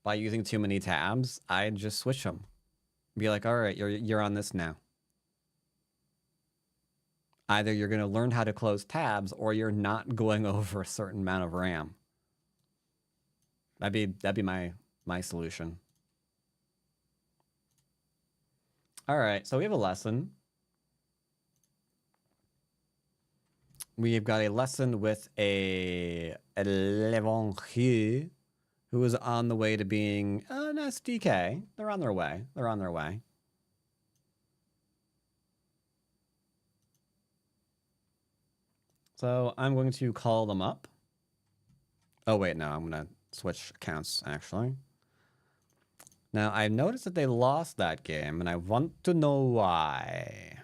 by using too many tabs, I'd just switch them. Be like, all right, you're on this now. Either you're going to learn how to close tabs, or you're not going over a certain amount of RAM. That'd be my solution. All right, so we have a lesson. We've got a lesson with a Levantier who is on the way to being an SDK. They're on their way. They're on their way. So I'm going to call them up. Oh, wait, no, I'm going to switch accounts, actually. Now, I noticed that they lost that game, and I want to know why.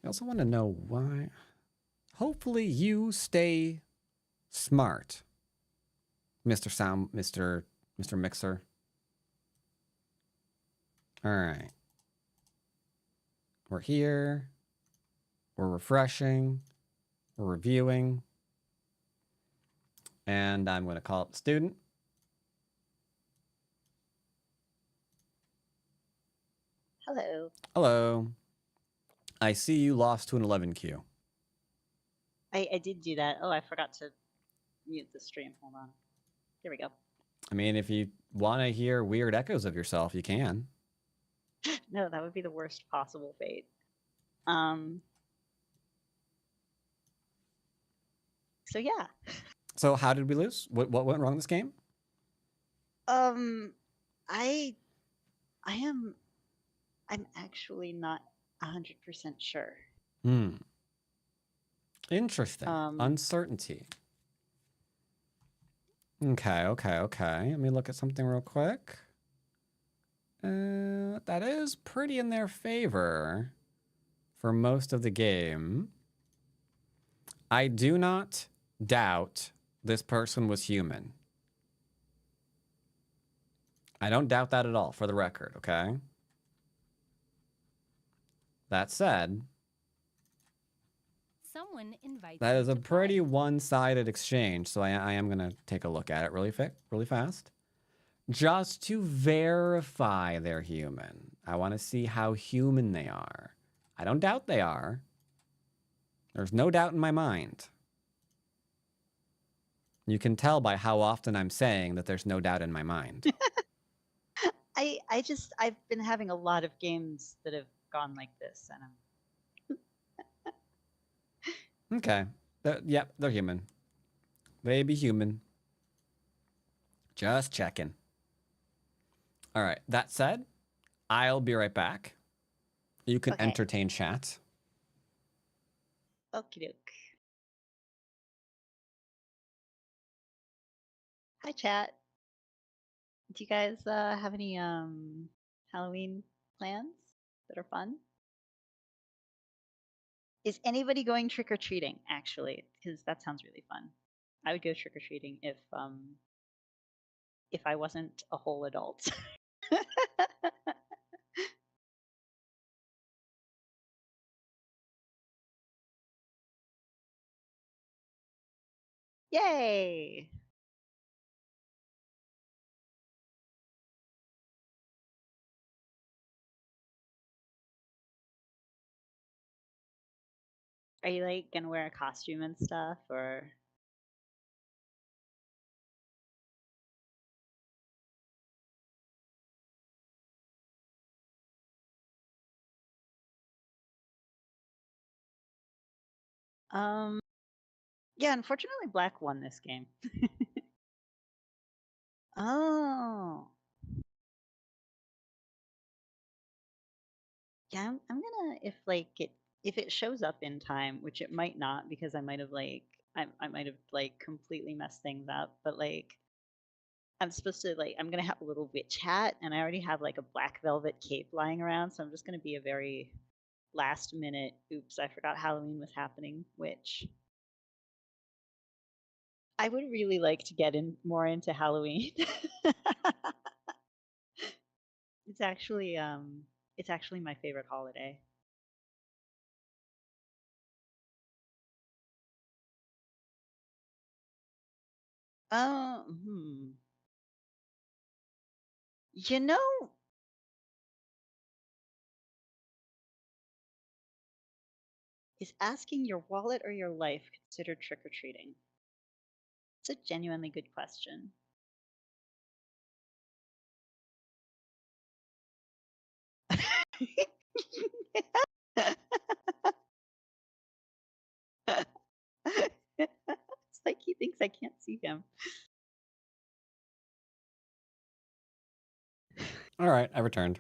I also want to know why. Hopefully you stay smart, Mr. Mixer. All right. We're here. We're refreshing. We're reviewing. And I'm going to call up the student. Hello. Hello. I see you lost to an 11 queue. I did do that. Oh, I forgot to mute the stream. Hold on. Here we go. I mean, if you want to hear weird echoes of yourself, you can. No, that would be the worst possible fate. So yeah. So how did we lose? What went wrong this game? I'm actually not 100% sure. Interesting. Uncertainty. Okay. Let me look at something real quick. That is pretty in their favor for most of the game. I do not doubt this person was human. I don't doubt that at all, for the record, okay? That said, Someone invites that you is a to pretty play. one-sided exchange, so I am going to take a look at it really fast. Just to verify they're human. I want to see how human they are. I don't doubt they are. There's no doubt in my mind. You can tell by how often I'm saying that there's no doubt in my mind. I've been having a lot of games that have gone like this, and I'm Okay. Yep, they're human. They be human. Just checking. All right. That said, I'll be right back. You can Okay. entertain chat. Okie doke. Hi, chat. Do you guys have any Halloween plans that are fun? Is anybody going trick or treating? Actually, because that sounds really fun. I would go trick or treating if I wasn't a whole adult. Yay! Are you like gonna wear a costume and stuff, or? Yeah, unfortunately, Black won this game. Oh, yeah. I'm gonna if it shows up in time, which it might not because I might have I might have like completely messed things up. But like I'm supposed to I'm gonna have a little witch hat, and I already have like a black velvet cape lying around, so I'm just gonna be a very last minute. Oops, I forgot Halloween was happening. Which I would really like to get in more into Halloween. It's actually my favorite holiday. Oh, you know, is asking your wallet or your life considered trick or treating? It's a genuinely good question. It's like he thinks I can't see him. All right, I returned.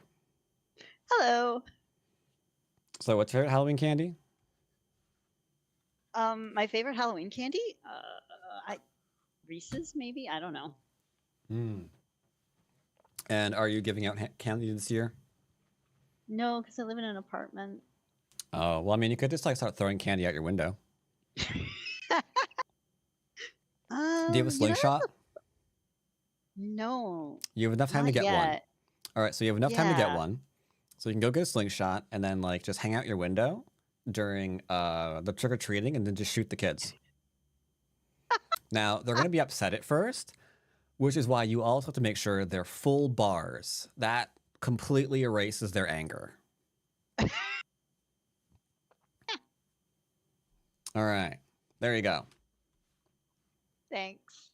Hello. So, what's your favorite Halloween candy? My favorite Halloween candy? Reese's maybe? I don't know. And are you giving out candy this year? No, because I live in an apartment. Oh, well, I mean, you could just like start throwing candy out your window. Do you have a slingshot? No. You have enough time to Not get one. yet. All right, so you have enough time to get Yeah. one. So you can go get a slingshot and then like just hang out your window during the trick or treating and then just shoot the kids. Now, they're going to be upset at first, which is why you also have to make sure they're full bars. That completely erases their anger. All right. There you go. Thanks.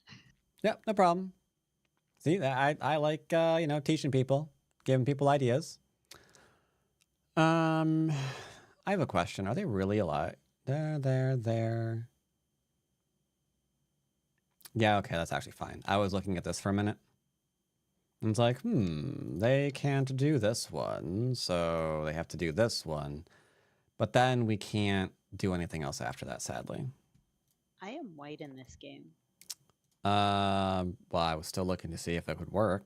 Yep, no problem. See, I like teaching people, giving people ideas. I have a question. Are they really alive? There. Yeah, okay, that's actually fine. I was looking at this for a minute. And it's like, they can't do this one, so they have to do this one. But then we can't do anything else after that, sadly. I am white in this game. Well, I was still looking to see if it would work.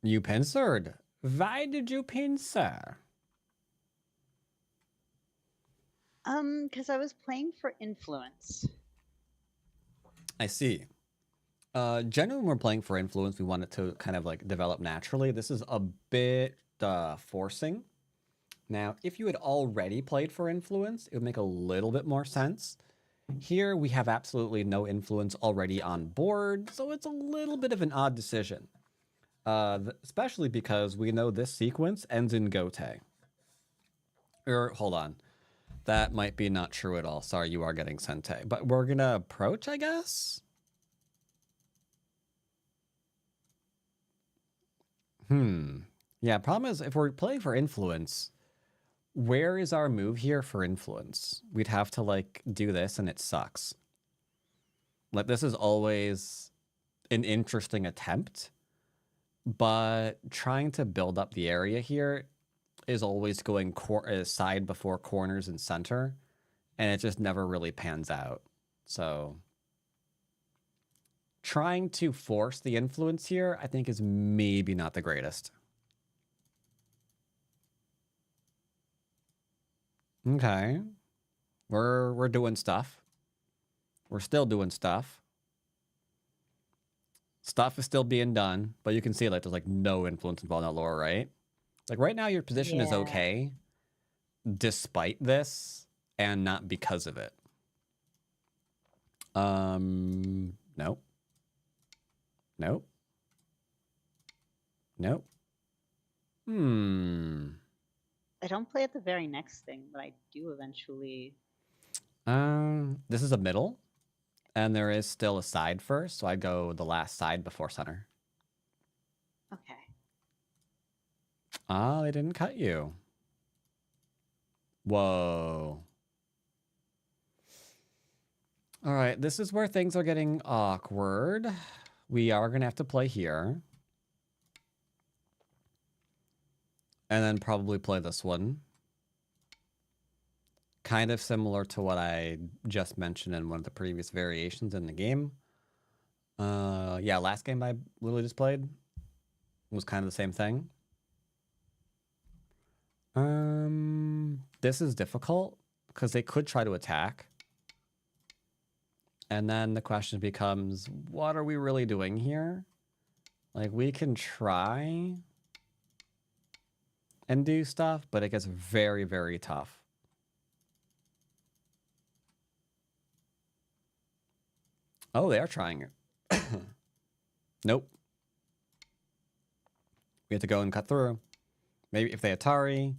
You pincered. Why did you pincer? Because I was playing for influence. I see. Generally, when we're playing for influence, we want it to kind of like develop naturally. This is a bit forcing. Now, if you had already played for influence, it would make a little bit more sense. Here, we have absolutely no influence already on board, so it's a little bit of an odd decision. Especially because we know this sequence ends in Gote. Hold on. That might be not true at all. Sorry, you are getting Sente. But we're gonna approach, I guess? Yeah, problem is, if we're playing for influence, where is our move here for influence? We'd have to, like, do this, and it sucks. Like, this is always an interesting attempt, but trying to build up the area here is always going side before corners and center, and it just never really pans out. So trying to force the influence here, I think, is maybe not the greatest. Okay. We're doing stuff. We're still doing stuff. Stuff is still being done, but you can see like there's like no influence involved in that lore, right? Like right now your position is Yeah. okay despite this and not because of it. Nope. Nope. Nope. I don't play at the very next thing, but I do eventually. This is a middle, and there is still a side first, so I go the last side before center. Okay. Ah, they didn't cut you. Whoa. All right, this is where things are getting awkward. We are going to have to play here. And then probably play this one. Kind of similar to what I just mentioned in one of the previous variations in the game. Yeah, last game I literally just played was kind of the same thing. This is difficult because they could try to attack. And then the question becomes, what are we really doing here? Like, we can try and do stuff, but it gets very, very tough. Oh, they are trying it. Nope. We have to go and cut through. Maybe if they Atari,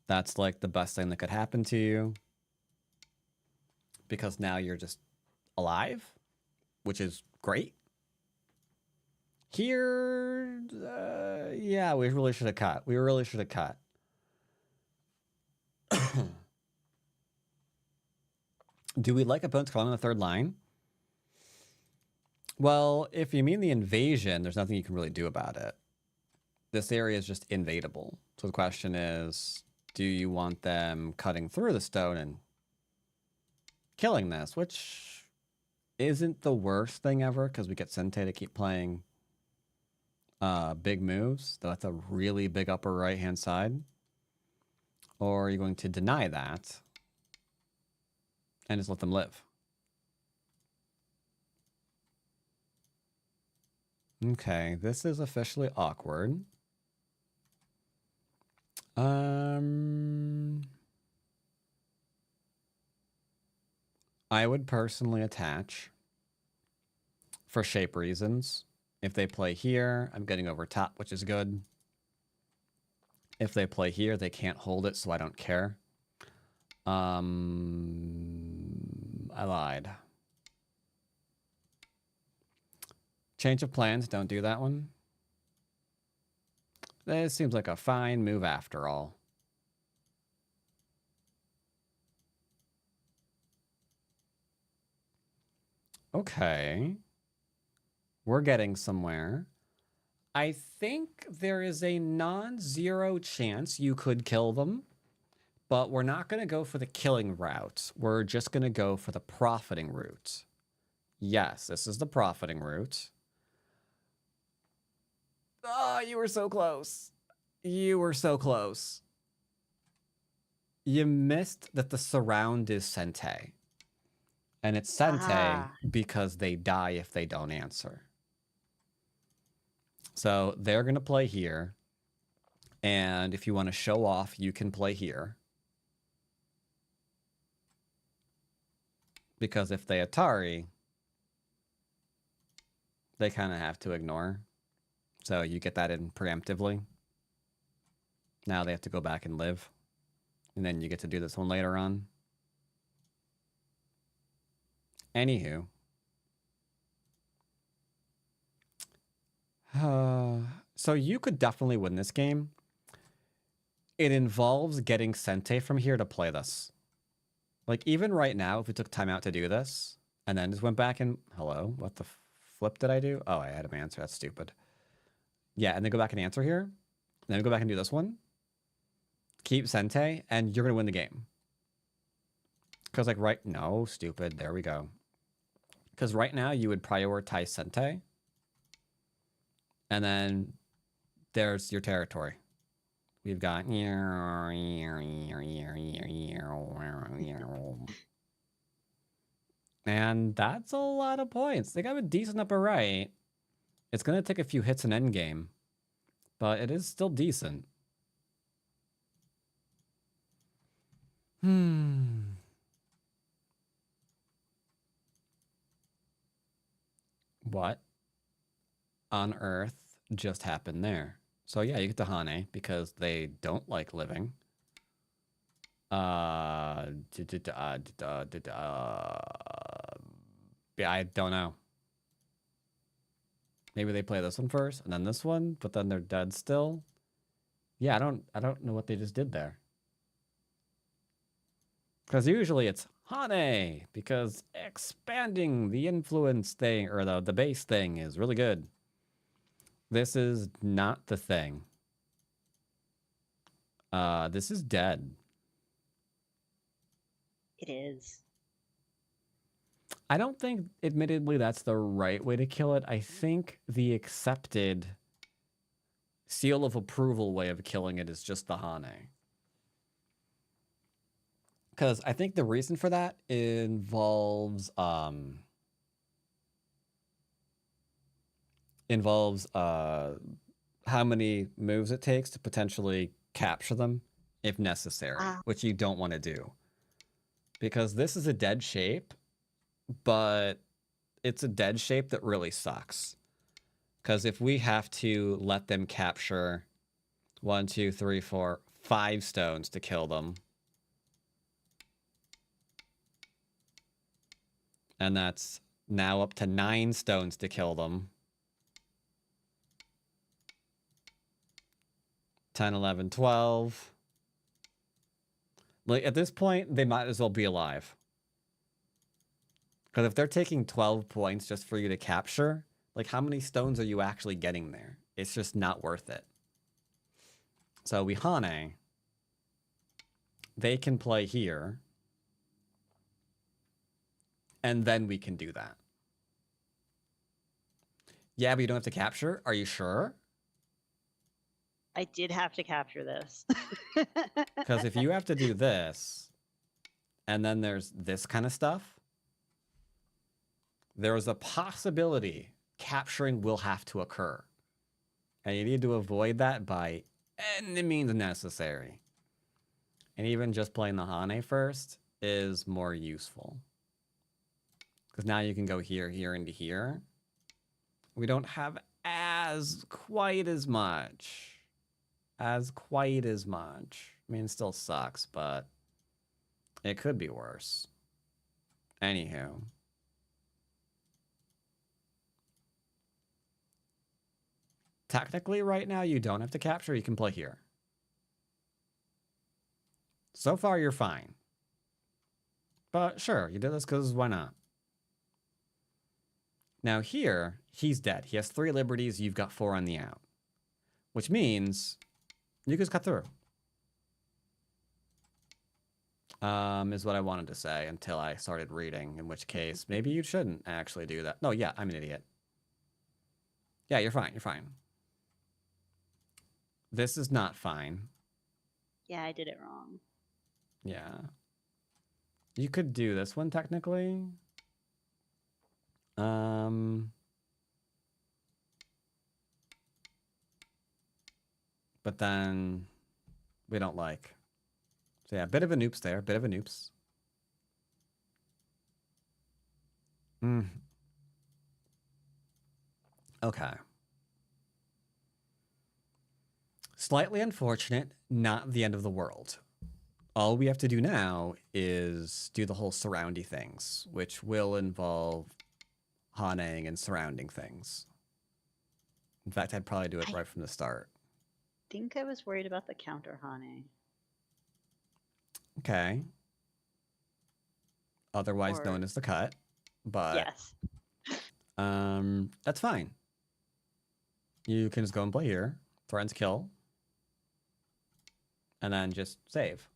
that's like the best thing that could happen to you. Because now you're just alive, which is great. Here, yeah, we really should have cut. We really should have cut. Do we like opponents calling on the third line? Well, if you mean the invasion, there's nothing you can really do about it. This area is just invadable. So the question is, do you want them cutting through the stone and killing this? Which isn't the worst thing ever, because we get Sente to keep playing big moves. That's a really big upper right-hand side. Or are you going to deny that and just let them live? Okay, this is officially awkward. I would personally attach for shape reasons. If they play here, I'm getting over top, which is good. If they play here, they can't hold it, so I don't care. I lied. Change of plans, don't do that one. This seems like a fine move after all. Okay. We're getting somewhere. I think there is a non-zero chance you could kill them, but we're not going to go for the killing route. We're just going to go for the profiting route. Yes, this is the profiting route. Oh, you were so close. You were so close. You missed that the surround is Sente. And it's Sente because they die if they don't answer. So they're going to play here. And if you want to show off, you can play here. Because if they Atari, they kind of have to ignore. So you get that in preemptively. Now they have to go back and live. And then you get to do this one later on. Anywho. So you could definitely win this game. It involves getting Sente from here to play this. Like, even right now, if we took time out to do this, and then just went back and... Hello? What the flip did I do? Oh, I had him answer. That's stupid. Yeah, and then go back and answer here. And then go back and do this one. keep Sente, and you're gonna win the game. Because like no, stupid. There we go. Because right now you would prioritize Sente, and then there's your territory. We've got and that's a lot of points. They got a decent upper right. It's gonna take a few hits in endgame, but it is still decent. What on earth just happened there? So yeah, you get to Hane because they don't like living. Yeah, I don't know. Maybe they play this one first and then this one, but then they're dead still. Yeah, I don't know what they just did there. Because usually it's Hane, because expanding the influence thing, or the base thing, is really good. This is not the thing. This is dead. It is. I don't think, admittedly, that's the right way to kill it. I think the accepted seal of approval way of killing it is just the Hane. Because I think the reason for that involves how many moves it takes to potentially capture them if necessary, which you don't want to do. Because this is a dead shape, but it's a dead shape that really sucks. Because if we have to let them capture 1, 2, 3, 4, 5 stones to kill them, and that's now up to 9 stones to kill them. 10, 11, 12. Like, at this point, they might as well be alive. Because if they're taking 12 points just for you to capture, like, how many stones are you actually getting there? It's just not worth it. So we Hane. They can play here. And then we can do that. Yeah, but you don't have to capture? Are you sure? I did have to capture this. Because if you have to do this, and then there's this kind of stuff, there is a possibility capturing will have to occur. And you need to avoid that by any means necessary. And even just playing the Hane first is more useful. Because now you can go here, here, into here. We don't have quite as much. I mean, it still sucks, but it could be worse. Anywho. Technically, right now, you don't have to capture. You can play here. So far, you're fine. But sure, you did this because why not? Now here, he's dead. He has 3 liberties. You've got 4 on the out. Which means you can just cut through. Is what I wanted to say until I started reading, in which case maybe you shouldn't actually do that. No, yeah, I'm an idiot. Yeah, you're fine. You're fine. This is not fine. Yeah, I did it wrong. Yeah. You could do this one technically. But then we don't like. So yeah, bit of a noops there. Bit of a noops. Okay. Slightly unfortunate, not the end of the world. All we have to do now is do the whole surroundy things, which will involve Haneing and surrounding things. In fact, I'd probably do it right from the start. I think I was worried about the counter Hane. Okay. Otherwise known as the cut. But yes. That's fine. You can just go and play here. Threatens kill. and then just save.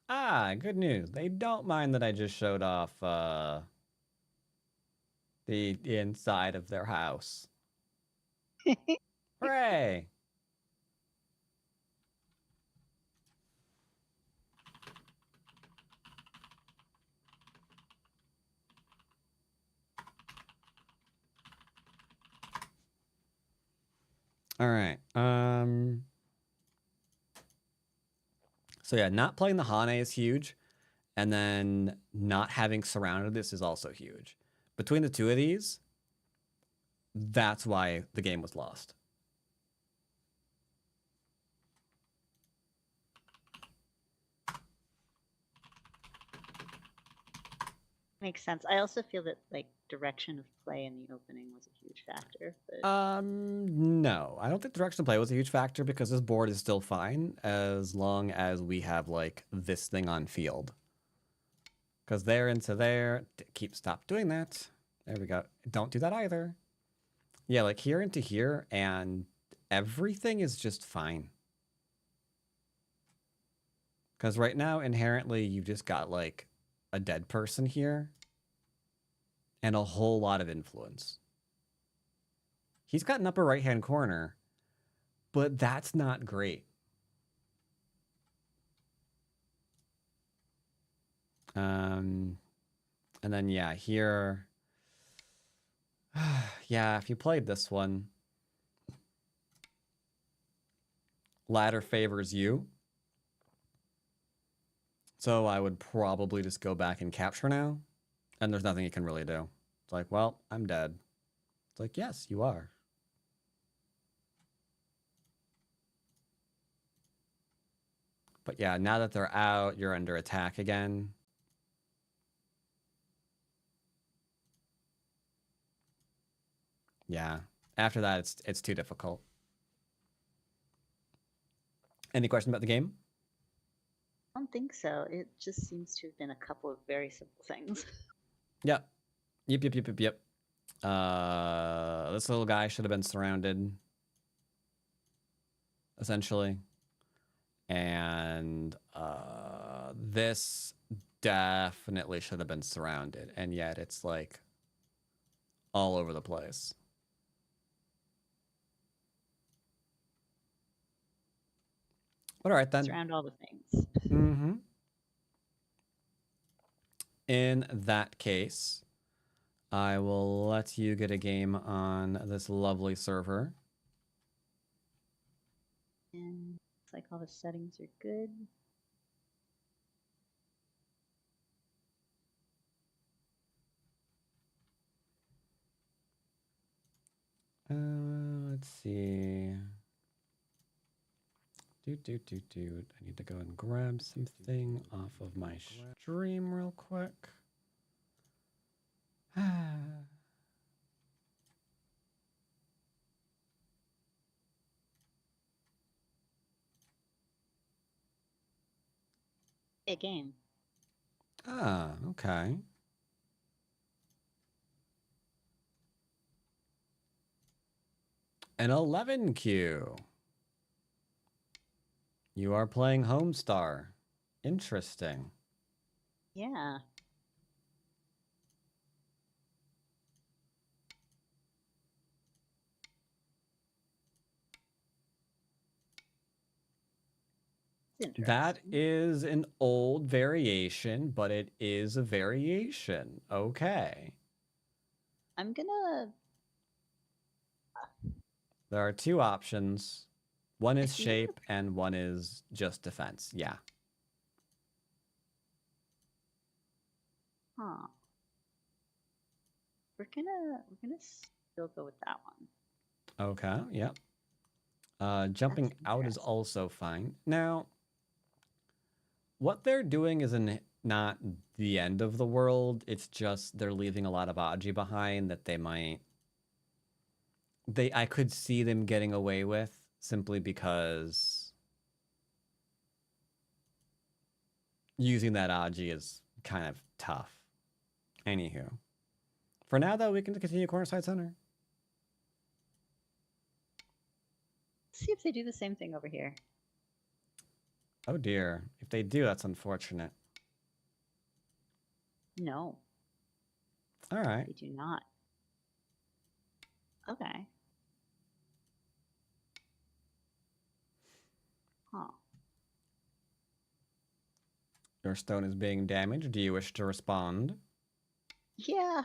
Ah, good news. They don't mind that I just showed off the inside of their house. Hooray! All right. So yeah, not playing the Hane is huge, and then not having surrounded this is also huge. Between the two of these, that's why the game was lost. Makes sense. I also feel that like direction of play in the opening was a huge factor. But No, I don't think direction of play was a huge factor because this board is still fine as long as we have like this thing on field. Because there into there, stop doing that. There we go. Don't do that either. Yeah, like here into here, and everything is just fine. Because right now, inherently, you've just got like a dead person here and a whole lot of influence. He's got an upper right-hand corner, but that's not great. And then, yeah, here... yeah, if you played this one, ladder favors you. So I would probably just go back and capture now. And there's nothing you can really do. It's like, well, I'm dead. It's like, yes, you are. But yeah, now that they're out, you're under attack again. Yeah. After that, it's too difficult. Any question about the game? I don't think so. It just seems to have been a couple of very simple things. Yep. Yep. This little guy should have been surrounded, essentially. And this definitely should have been surrounded. And yet it's like all over the place. But all right, then. Surround all the things. Mm-hmm. In that case, I will let you get a game on this lovely server. And it's like all the settings are good. Let's see. I need to go and grab something off of my stream real quick. A game. Ah, okay. An 11Q. You are playing Homestar. Interesting. Yeah. That is an old variation, but it is a variation. Okay. I'm gonna... There are two options. One is shape and one is just defense. Yeah. Huh. We're gonna still go with that one. Okay, yep. Jumping out is also fine. Now, what they're doing is not the end of the world. It's just they're leaving a lot of Aji behind that they might... I could see them getting away with simply because using that Aji is kind of tough. Anywho. For now, though, we can continue Cornerside Center. Let's see if they do the same thing over here. Oh dear. If they do, that's unfortunate. No, All right. they do not. Okay. Huh. Your stone is being damaged. Do you wish to respond? Yeah.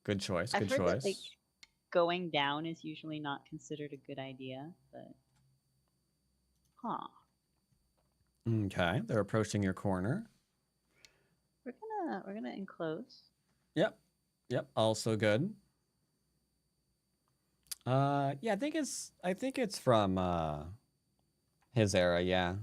Good choice. I've Good heard choice. that like going down is usually not considered a good idea, but huh. Okay. They're approaching your corner. We're gonna enclose. Yep. Yep. Also good. Yeah, I think it's from his era, yeah.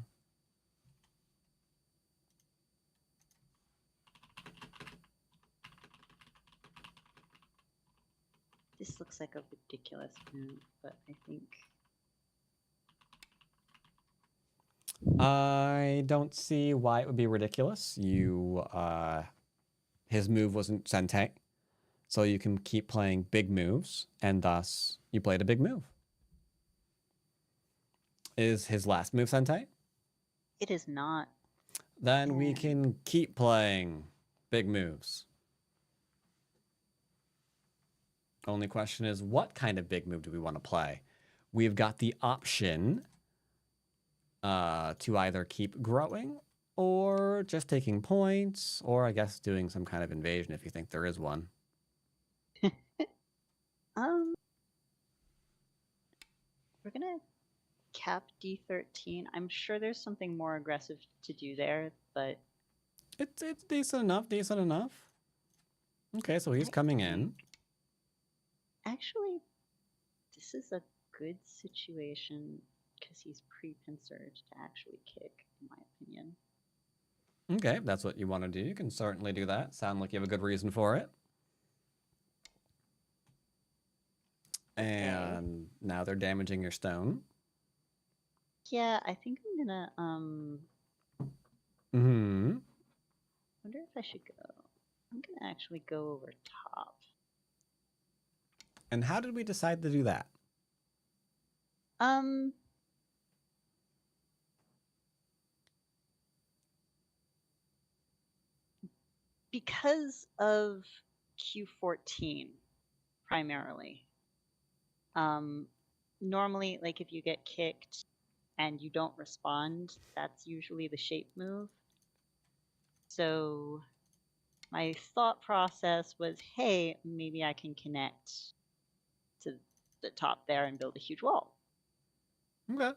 This looks like a ridiculous move, but I think I don't see why it would be ridiculous. His move wasn't Sente, so you can keep playing big moves, and thus you played a big move. Is his last move Sente? it is not. Then we And can keep playing big moves. Only question is, what kind of big move do we want to play? We've got the option to either keep growing or just taking points, or I guess doing some kind of invasion if you think there is one. we're gonna cap D13. I'm sure there's something more aggressive to do there, but It's decent enough, decent enough. Okay, so he's I coming in. think actually this is a good situation because he's pre-pincered to actually kick, in my opinion. Okay, if that's what you want to do, you can certainly do that. Sound like you have a good reason for it. Okay. And now they're damaging your stone. Yeah, I think I'm gonna Mm-hmm. wonder if I should go. I'm gonna actually go over top. And how did we decide to do that? Because of Q14 primarily. Normally, like if you get kicked and you don't respond, that's usually the shape move. So my thought process was, hey, maybe I can connect to the top there and build a huge wall. Okay.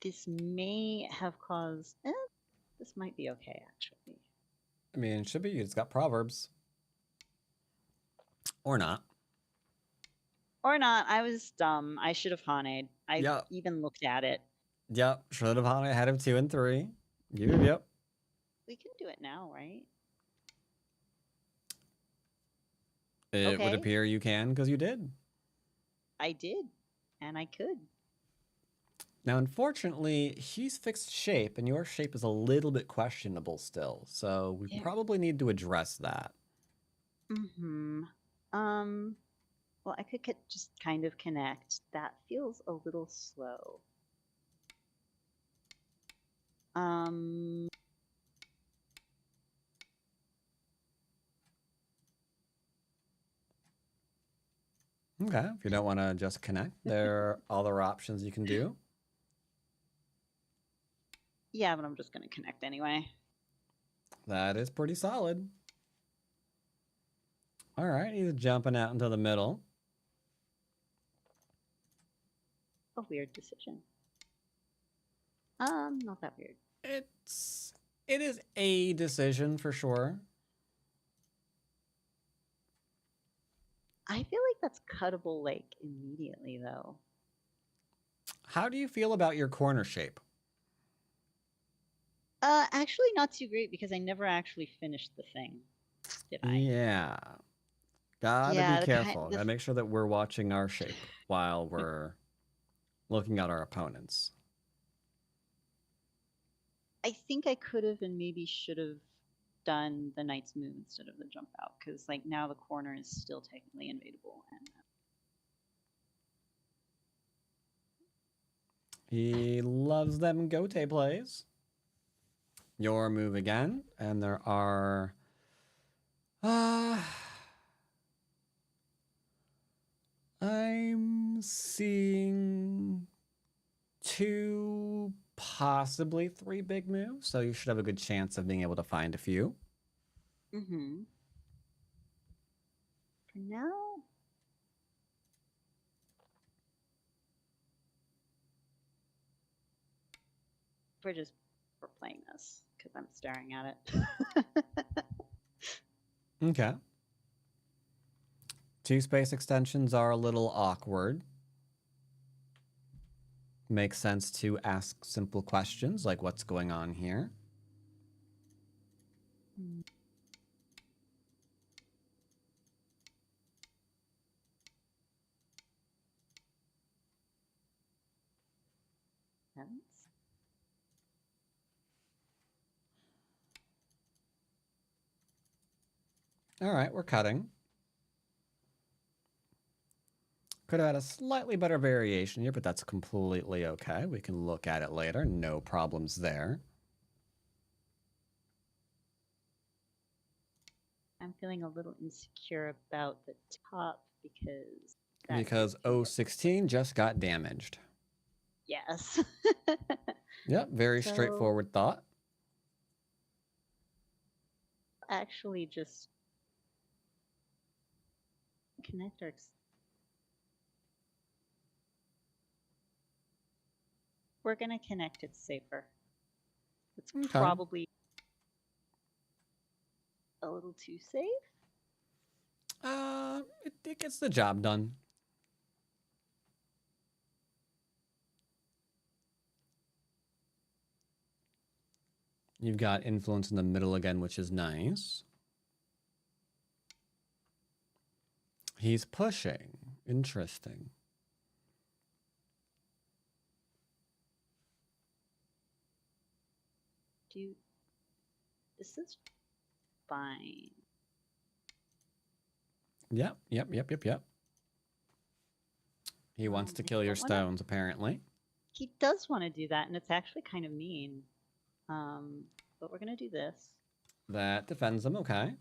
This may have caused. This might be okay, actually. I mean, it should be. It's got proverbs. Or not. Or not. I was dumb. I should have haunted. I Yep. even looked at it. Yep. Should have on ahead of 2 and 3. Yep. We can do it now, right? It would Okay. appear you can because you did. I did, and I could. Now, unfortunately, he's fixed shape, and your shape is a little bit questionable still. So we Yeah. probably need to address that. Mm-hmm. Well, I could just kind of connect. That feels a little slow. Okay. If you don't want to just connect, there are other options you can do. Yeah, but I'm just gonna connect anyway. That is pretty solid. All right. He's jumping out into the middle. A weird decision. Not that weird. It is a decision for sure. I feel like that's cuttable like immediately though. How do you feel about your corner shape? Actually not too great because I never actually finished the thing. Did I? Yeah. Gotta Yeah, be careful. Gotta make sure that we're watching our shape while we're looking at our opponents. I think I could have and maybe should have done the knight's move instead of the jump out because like now the corner is still technically invadable and He loves them gote plays. Your move again, and there are... I'm seeing 2, possibly 3 big moves, so you should have a good chance of being able to find a few. Mm-hmm. For now, we're playing this because I'm staring at it. Okay. 2 space extensions are a little awkward. Makes sense to ask simple questions like what's going on here. Hence. All right, we're cutting. Could have had a slightly better variation here, but that's completely okay. We can look at it later. No problems there. I'm feeling a little insecure about the top because Because 016 just got damaged. Yes. Yep, very So- straightforward thought. Actually, just connect our. We're gonna connect it safer. It's Okay. probably a little too safe. It gets the job done. You've got influence in the middle again, which is nice. He's pushing. Interesting. This is fine. Yep. He wants to kill your don't wanna- stones, apparently. He does want to do that, and it's actually kind of mean. But we're gonna do this. That defends him, okay.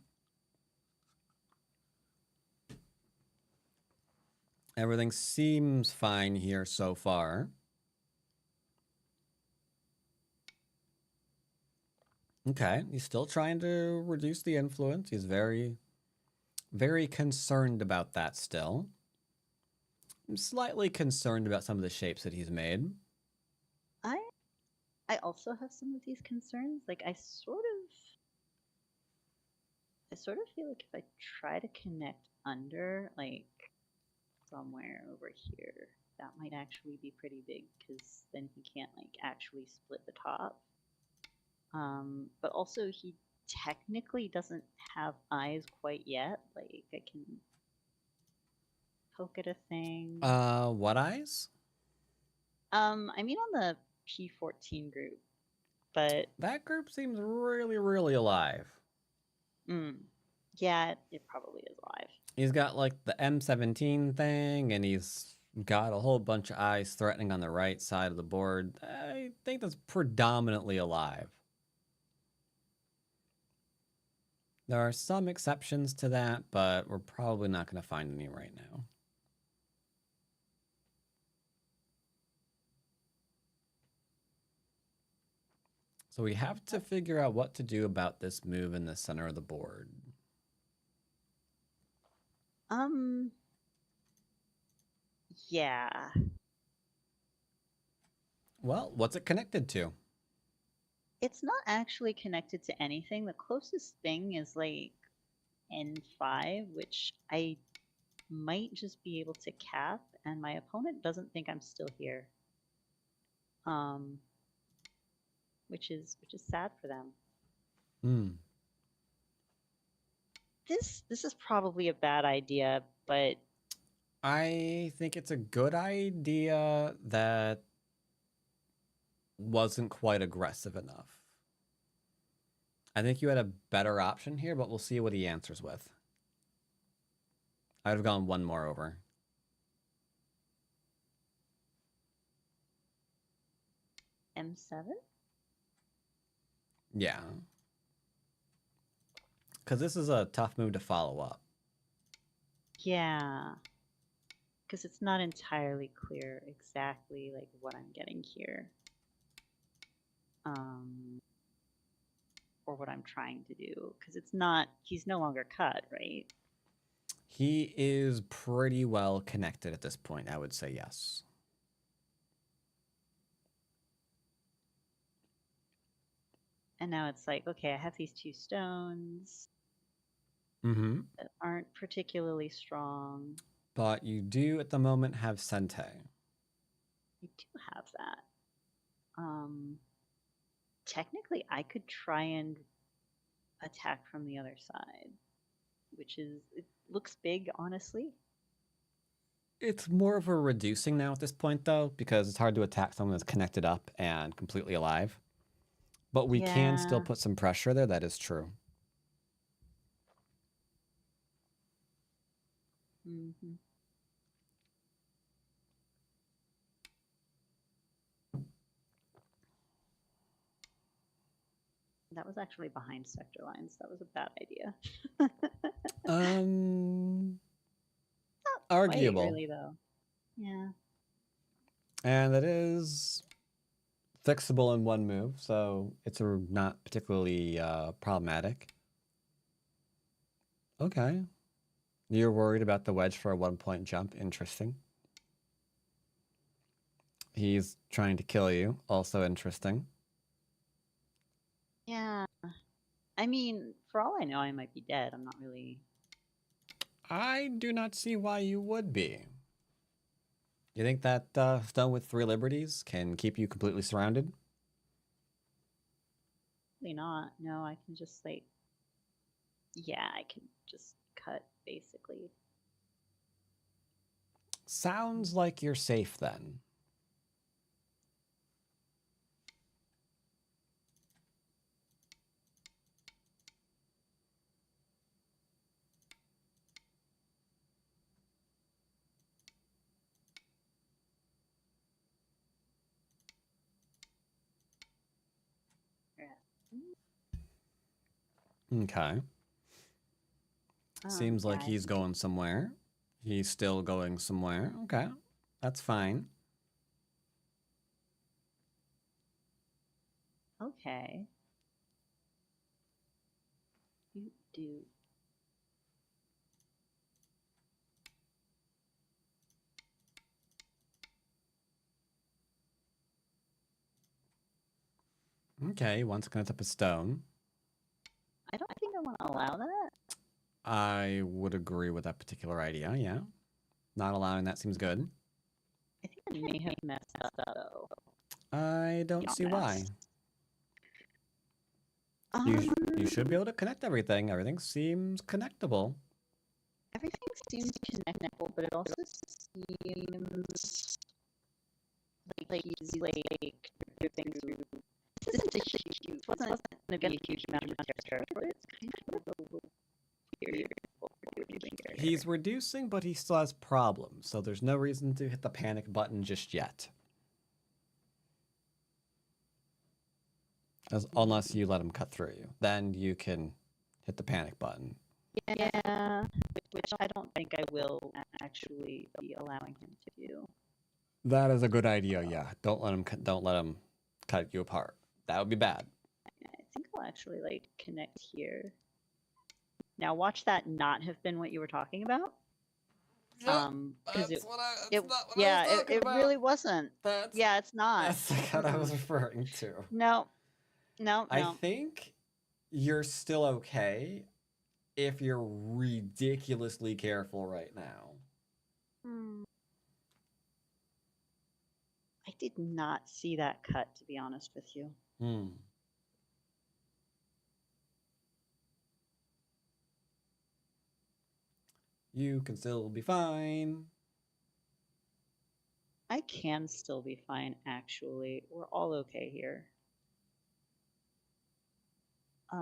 Everything seems fine here so far. Okay, he's still trying to reduce the influence. He's very, very concerned about that still. I'm slightly concerned about some of the shapes that he's made. I also have some of these concerns. Like I sort of feel like if I try to connect under, like somewhere over here, that might actually be pretty big because then he can't like actually split the top. But also he technically doesn't have eyes quite yet. Like I can poke at a thing. What eyes? I mean on the P14 group, but That group seems really, really alive. yeah, it probably is live. He's got like the M17 thing, and he's got a whole bunch of eyes threatening on the right side of the board. I think that's predominantly alive. There are some exceptions to that, but we're probably not going to find any right now. So we have to figure out what to do about this move in the center of the board. Yeah. Well, what's it connected to? It's not actually connected to anything. The closest thing is like N5, which I might just be able to cap, and my opponent doesn't think I'm still here. Which is sad for them. This is probably a bad idea, but I think it's a good idea that wasn't quite aggressive enough. I think you had a better option here, but we'll see what he answers with. I'd have gone one more over. M7? Yeah. Because this is a tough move to follow up. Yeah. Because it's not entirely clear exactly like what I'm getting here. Or what I'm trying to do. Because it's not, he's no longer cut, right? He is pretty well connected at this point, I would say yes. And now it's like, okay, I have these two stones Mm-hmm. that aren't particularly strong. But you do at the moment have Sente. I do have that. Technically, I could try and attack from the other side, which is, it looks big, honestly. It's more of a reducing now at this point, though, because it's hard to attack someone that's connected up and completely alive. But we can still Yeah. put some pressure there, that is true. Mm-hmm. That was actually behind sector lines. That was a bad idea. Arguable. Quite really, though. Yeah. And it is fixable in one move, so it's not particularly problematic. Okay. You're worried about the wedge for a 1-point jump. Interesting. He's trying to kill you. Also interesting. Yeah. I mean, for all I know, I might be dead. I'm not really. I do not see why you would be. You think that stone with 3 liberties can keep you completely surrounded? Probably not. No, I can just like. Yeah, I can just cut basically. Sounds like you're safe then. Okay. Seems like Yeah, he's going somewhere. He's still going somewhere. Okay. That's fine. Okay. You do. Okay, once connect up a stone. I don't think I want to allow that. I would agree with that particular idea, yeah. Not allowing that seems good. I think I may have messed up though. I don't Be see why. honest. You should be able to connect everything. Everything seems connectable. Everything seems connectable, but it also seems like he's like things. This isn't a huge. Wasn't going to be a huge amount of territory. It's kind of a little weird. What we're doing here. He's reducing, but he still has problems, so there's no reason to hit the panic button just yet. Unless you let him cut through you. Then you can hit the panic button. Yeah, which I don't think I will actually be allowing him to do. That is a good idea, yeah. Don't let him cut you apart. That would be bad. I think I'll actually like connect here. Now watch that not have been what you were talking about. Because it really wasn't. Yeah, it's not. That's what I was referring to. No. I think you're still okay if you're ridiculously careful right now. I did not see that cut, to be honest with you. You can still be fine. I can still be fine, actually. We're all okay here. I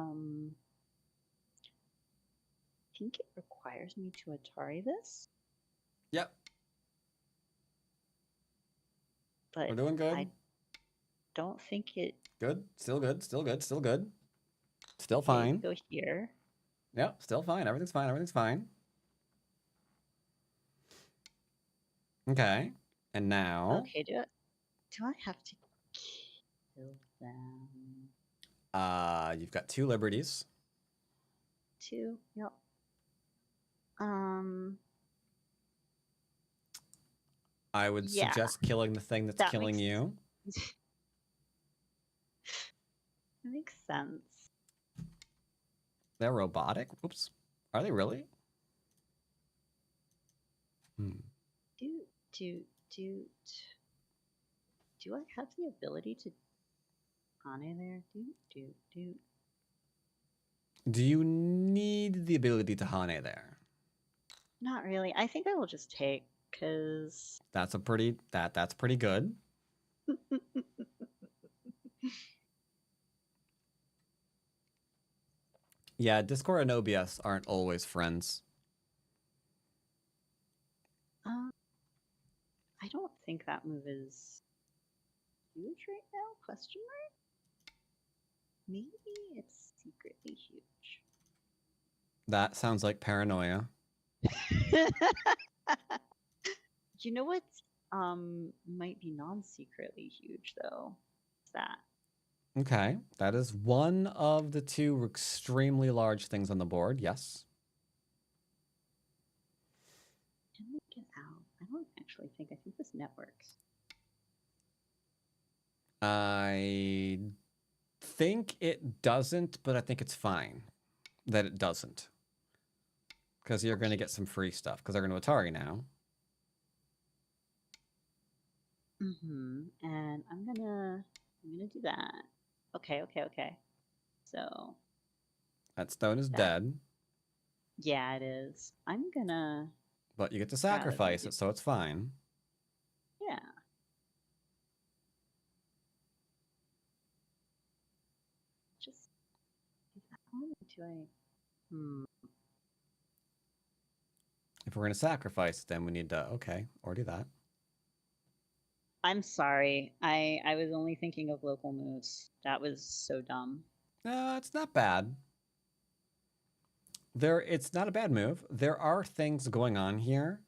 think it requires me to Atari this. Yep. But We're doing good. I don't think it. Good. Still good. Still good. Still good. Still Okay, fine. go here. Yep. Still fine. Everything's fine. Everything's fine. Okay. And now, Okay, do I have to kill them? you've got 2 liberties. 2. Yep. I would Yeah, suggest killing the thing that's that killing makes you. that makes sense. They're robotic. Oops. Are they really? Hmm. Do I have the ability to Hane there? Do. Do you need the ability to Hane there? Not really. I think I will just take because That's a pretty that's pretty good. Yeah, Discord and OBS aren't always friends. I don't think that move is huge right now? Question mark? Maybe it's secretly huge. That sounds like paranoia. You know what? Might be non-secretly huge though. What's that? Okay, that is one of the 2 extremely large things on the board. Yes. Can we get out? I don't actually think. I think this net works. I think it doesn't, but I think it's fine that it doesn't. Because you're going to get some free stuff, because they're going to Atari now. And I'm gonna do that. Okay. So That stone is that, dead, yeah, it is. I'm gonna but you get to rather than sacrifice do, it, so it's fine. yeah. Just how do I? If we're going to sacrifice it, then we need to, okay, or do that. I'm sorry. I was only thinking of local moves. That was so dumb. It's not bad. It's not a bad move. There are things going on here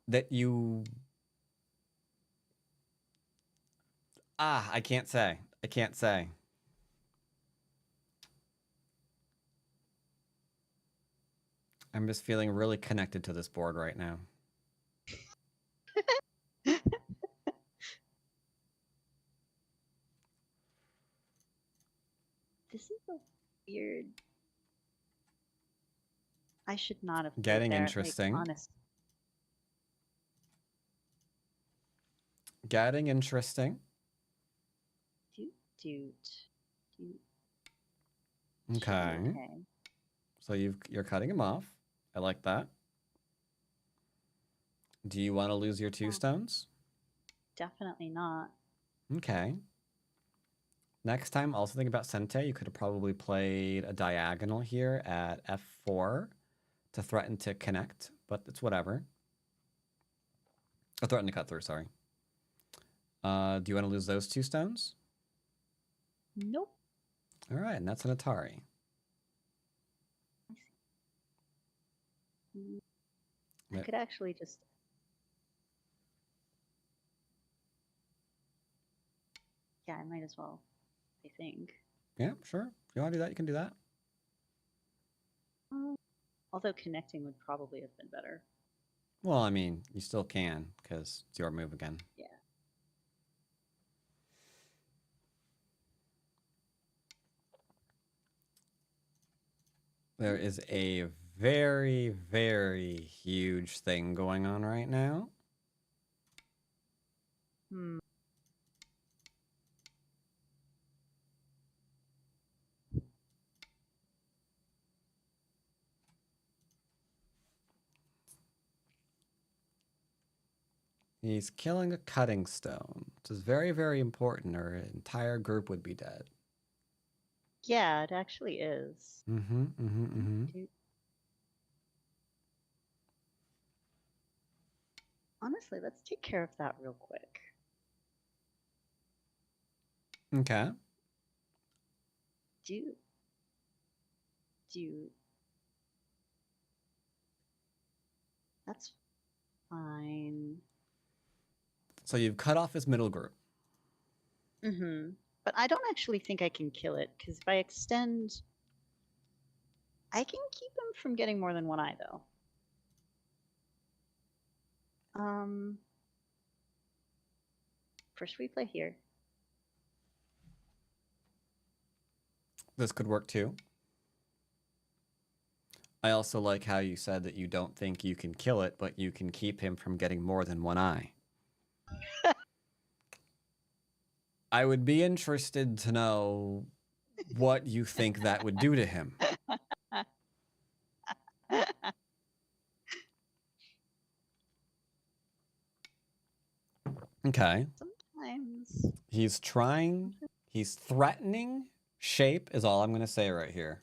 that you... I can't say. I can't say. I'm just feeling really connected to this board right now. This is a weird. I should not have played Getting there. interesting. Like, honest. Getting interesting. Doot. Okay. So you're cutting him off. I like that. Do you want to lose your 2 stones? Definitely not. Okay. Next time, also think about Sente. You could have probably played a diagonal here at F4 to threaten to connect, but it's whatever. Or threaten to cut through, sorry. Do you want to lose those 2 stones? Nope. All right, and that's an Atari. I could actually just. Yeah, I might as well. I think. Yeah, sure. If you want to do that, you can do that. Although connecting would probably have been better. Well, I mean, you still can, because it's your move again. Yeah. There is a very, very huge thing going on right now. He's killing a cutting stone, which is very, very important, or an entire group would be dead. Yeah, it actually is. Honestly, let's take care of that real quick. Okay. Do that's fine. So you've cut off his middle group. Mm-hmm. But I don't actually think I can kill it, because if I extend, I can keep him from getting more than one eye, though. First we play here. This could work too. I also like how you said that you don't think you can kill it, but you can keep him from getting more than one eye. I would be interested to know what you think that would do to him. Okay. Sometimes. He's trying, he's threatening shape is all I'm going to say right here.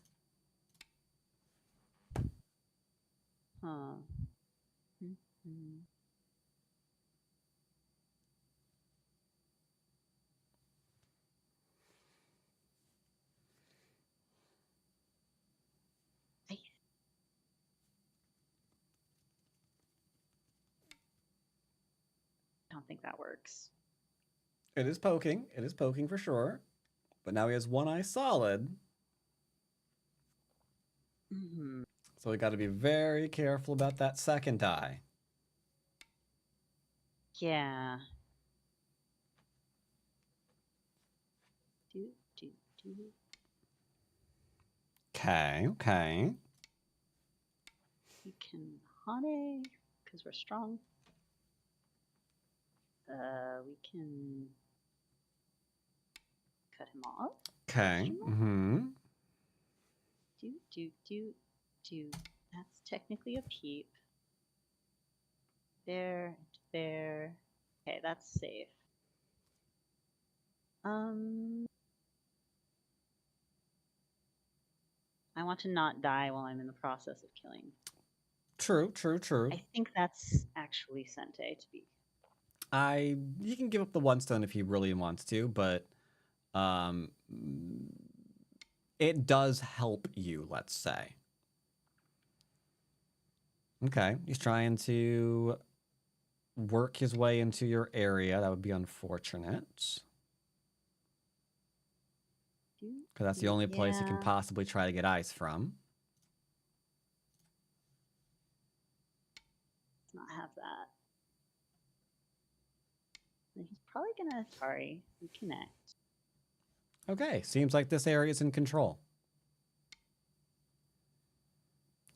Huh. Mm-hmm. I don't think that works. It is poking. It is poking for sure. But now he has one eye solid. Mm-hmm. So we got to be very careful about that second eye. Yeah. Do. Okay, okay. We can Hane, because we're strong. We can cut him off. Okay. Mm-hmm. Do. That's technically a peep. There. Okay, that's safe. I want to not die while I'm in the process of killing. True. I think that's actually Sente to be. He can give up the one stone if he really wants to, but it does help you, let's say. Okay, he's trying to work his way into your area. That would be unfortunate. Because that's the only place he can possibly try to get ice from. Let's not have that. He's probably gonna reconnect. Okay, seems like this area is in control.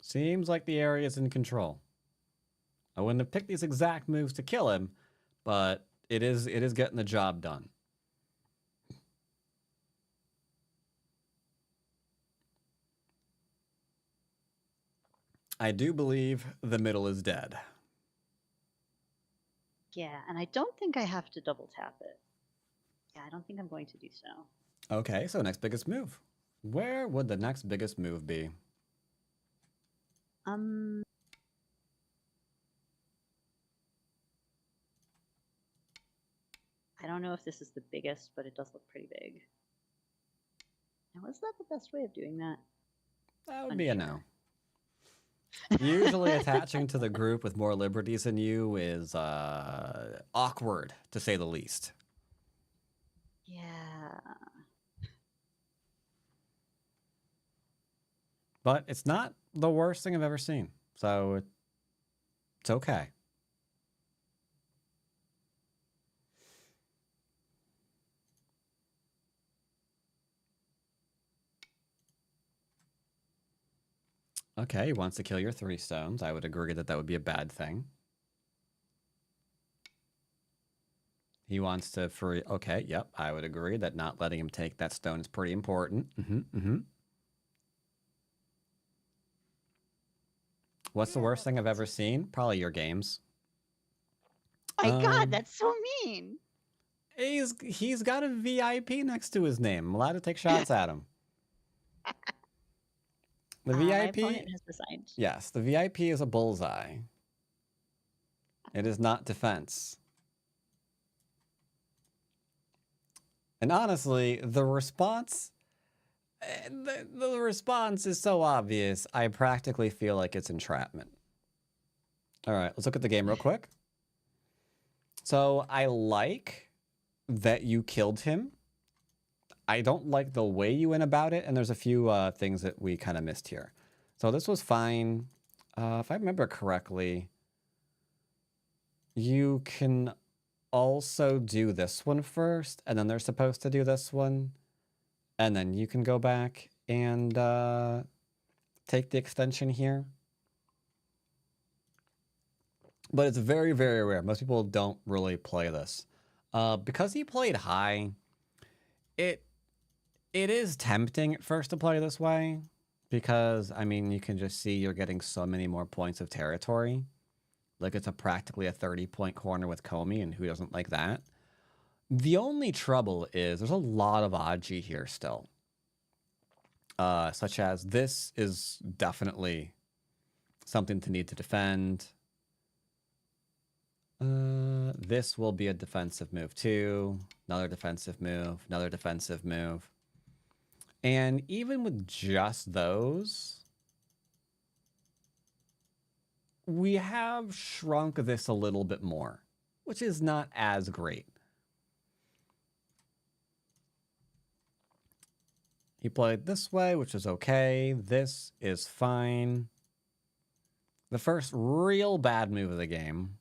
Seems like the area is in control. I wouldn't have picked these exact moves to kill him, but it is getting the job done. I do believe the middle is dead. Yeah, and I don't think I have to double tap it. Yeah, I don't think I'm going to do so. Okay, so next biggest move. Where would the next biggest move be? I don't know if this is the biggest, but it does look pretty big. Now, is that the best way of doing that? That would be a no. Usually attaching to the group with more liberties than you is awkward, to say the least. Yeah. But it's not the worst thing I've ever seen, so it's okay. Okay, he wants to kill your 3 stones. I would agree that that would be a bad thing. He wants to free... Okay, yep, I would agree that not letting him take that stone is pretty important. What's the worst thing I've ever seen? Probably your games. My God, that's so mean. He's got a VIP next to his name. I'm allowed to take shots at him. The VIP... My opponent has resigned. Yes, the VIP is a bullseye. It is not defense. And honestly, the response the response is so obvious, I practically feel like it's entrapment. All right, let's look at the game real quick. So I like that you killed him. I don't like the way you went about it, and there's a few things that we kind of missed here. So this was fine. If I remember correctly, you can also do this one first, and then they're supposed to do this one. And then you can go back and take the extension here. But it's very, very rare. Most people don't really play this. Because he played high, it is tempting at first to play this way. Because, I mean, you can just see you're getting so many more points of territory. Like, it's practically a 30-point corner with Comey, and who doesn't like that? The only trouble is there's a lot of Aji here still. Such as this is definitely something to need to defend. This will be a defensive move too. Another defensive move, another defensive move. And even with just those, we have shrunk this a little bit more, which is not as great. He played this way, which is okay. This is fine. The first real bad move of the game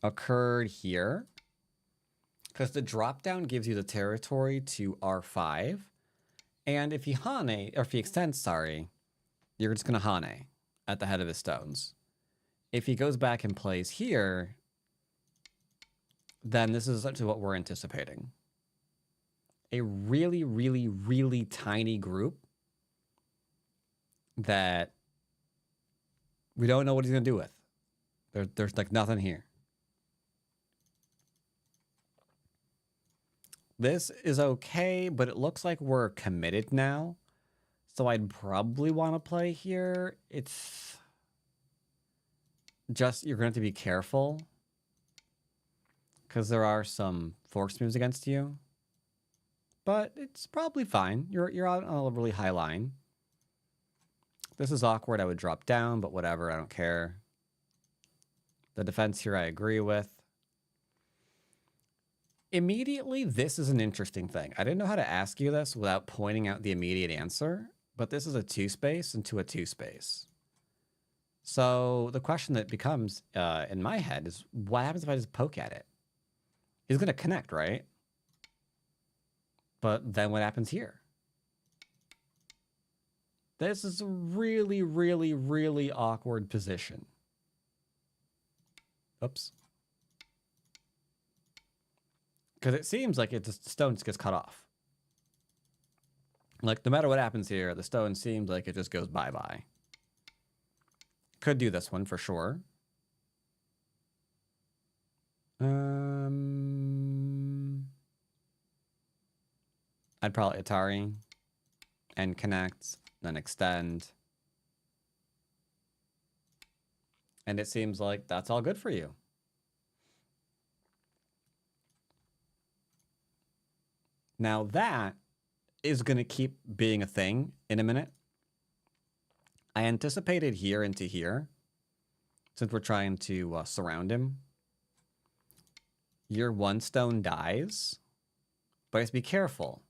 occurred here. Because the drop down gives you the territory to R5. And if he Hane, or if he extends, sorry, you're just going to Hane at the head of his stones. If he goes back and plays here, then this is essentially what we're anticipating. A really, really, really tiny group that we don't know what he's going to do with. There's like nothing here. This is okay, but it looks like we're committed now. So I'd probably want to play here. It's just, you're going to have to be careful. Because there are some force moves against you. But it's probably fine. You're on a really high line. This is awkward. I would drop down, but whatever. I don't care. The defense here I agree with. Immediately, this is an interesting thing. I didn't know how to ask you this without pointing out the immediate answer, but this is a 2-space into a 2-space. So the question that becomes in my head is, what happens if I just poke at it? He's going to connect, right? But then what happens here? This is a really, really, really awkward position. Oops. Because it seems like the stone just gets cut off. Like, no matter what happens here, the stone seems like it just goes bye-bye. Could do this one for sure. I'd probably Atari and connect, then extend. And it seems like that's all good for you. Now that is going to keep being a thing in a minute. I anticipated here into here, since we're trying to surround him. Your one stone dies, but just be careful.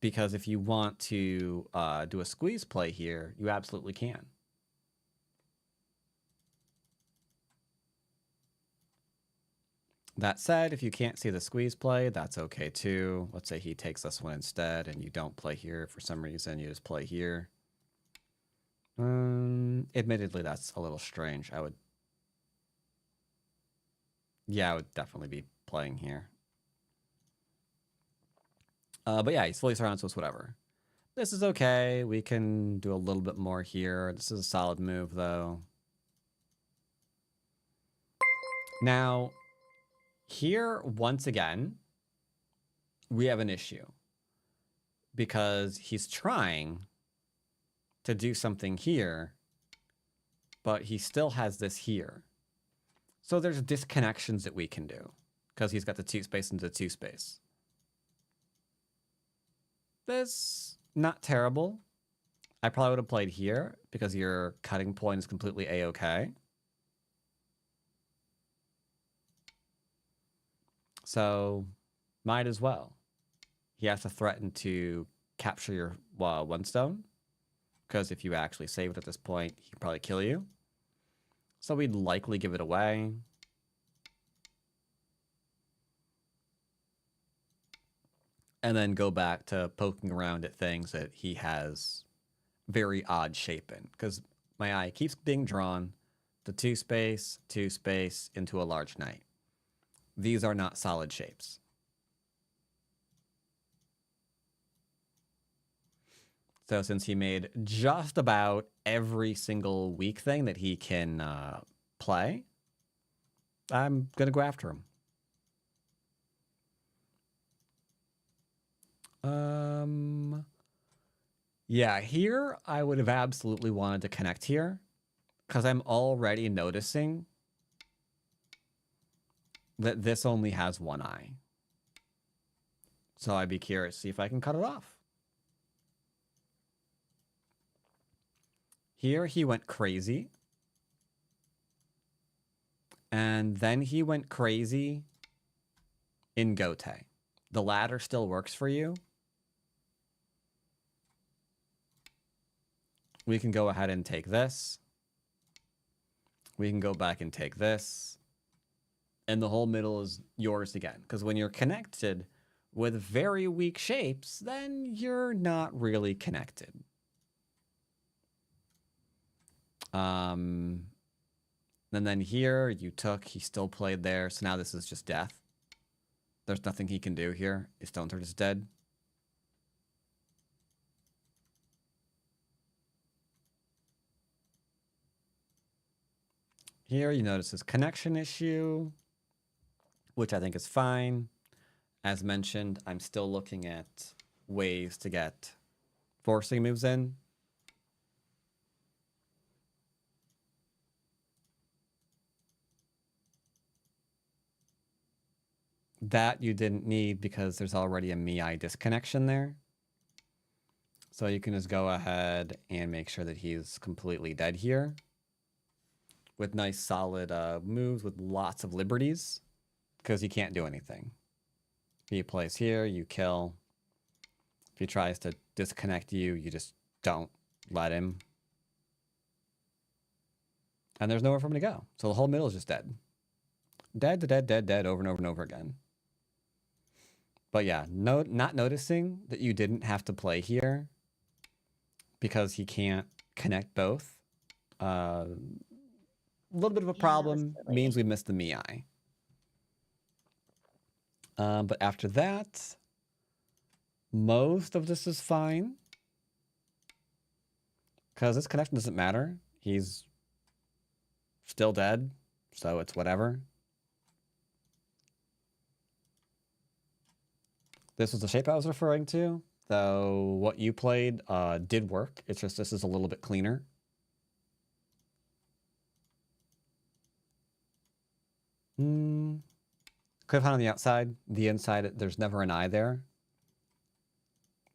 Because if you want to do a squeeze play here, you absolutely can. That said, if you can't see the squeeze play, that's okay too. Let's say he takes this one instead and you don't play here for some reason, you just play here. Admittedly, that's a little strange. I would definitely be playing here. But yeah, he's fully surrounded, so it's whatever. This is okay. We can do a little bit more here. This is a solid move, though. Now, here, once again, we have an issue. Because he's trying to do something here, but he still has this here. So there's disconnections that we can do. because he's got the 2 space into 2 space. This, not terrible. I probably would have played here because your cutting point is completely A-okay. So, might as well. He has to threaten to capture your 1 stone, because if you actually save it at this point, he can probably kill you. So we'd likely give it away. And then go back to poking around at things that he has very odd shape in, because my eye keeps being drawn to 2 space into a large knight. These are not solid shapes. So since he made just about every single weak thing that he can play, I'm going to go after him. Yeah, here I would have absolutely wanted to connect here, because I'm already noticing that this only has 1 eye. So I'd be curious to see if I can cut it off. Here he went crazy. And then he went crazy in Gote. The ladder still works for you. We can go ahead and take this. We can go back and take this. And the whole middle is yours again. Because when you're connected with very weak shapes, then you're not really connected. And then here you took, he still played there. So now this is just death. There's nothing he can do here. His stone turret is dead. Here you notice his connection issue, which I think is fine. As mentioned, I'm still looking at ways to get forcing moves in. That you didn't need because there's already a Mii disconnection there. So you can just go ahead and make sure that he's completely dead here. With nice solid moves with lots of liberties. Because he can't do anything. If he plays here, you kill. If he tries to disconnect you, you just don't let him. And there's nowhere for him to go. So the whole middle is just dead. Dead to dead, dead, dead, over and over and over again. But yeah, not noticing that you didn't have to play here because he can't connect both. A little bit of a problem. Means we missed the Mii. But after that, most of this is fine. Because this connection doesn't matter. He's still dead, so it's whatever. This was the shape I was referring to, though what you played did work. It's just this is a little bit cleaner. Could have found on the outside. The inside, there's never an eye there.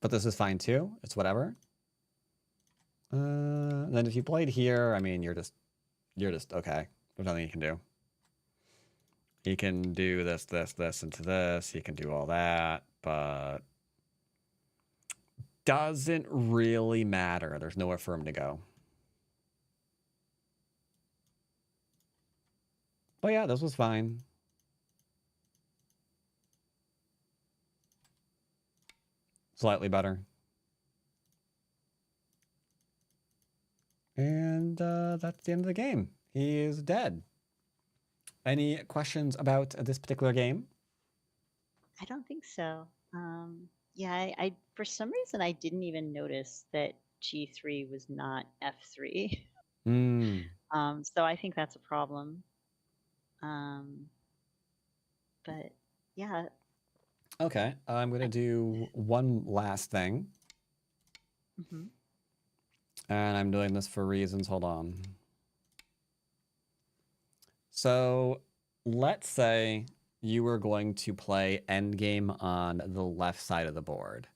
But this is fine too. It's whatever. Then if you played here, I mean, you're just okay. There's nothing you can do. He can do this, this, this, into this. He can do all that, but doesn't really matter. There's nowhere for him to go. But yeah, this was fine. Slightly better. And that's the end of the game. He is dead. Any questions about this particular game? I don't think so. Yeah, I for some reason I didn't even notice that G3 was not F3. So I think that's a problem. But yeah. Okay, I'm going to do one last thing. Mm-hmm. And I'm doing this for reasons. Hold on. So let's say you were going to play endgame on the left side of the board.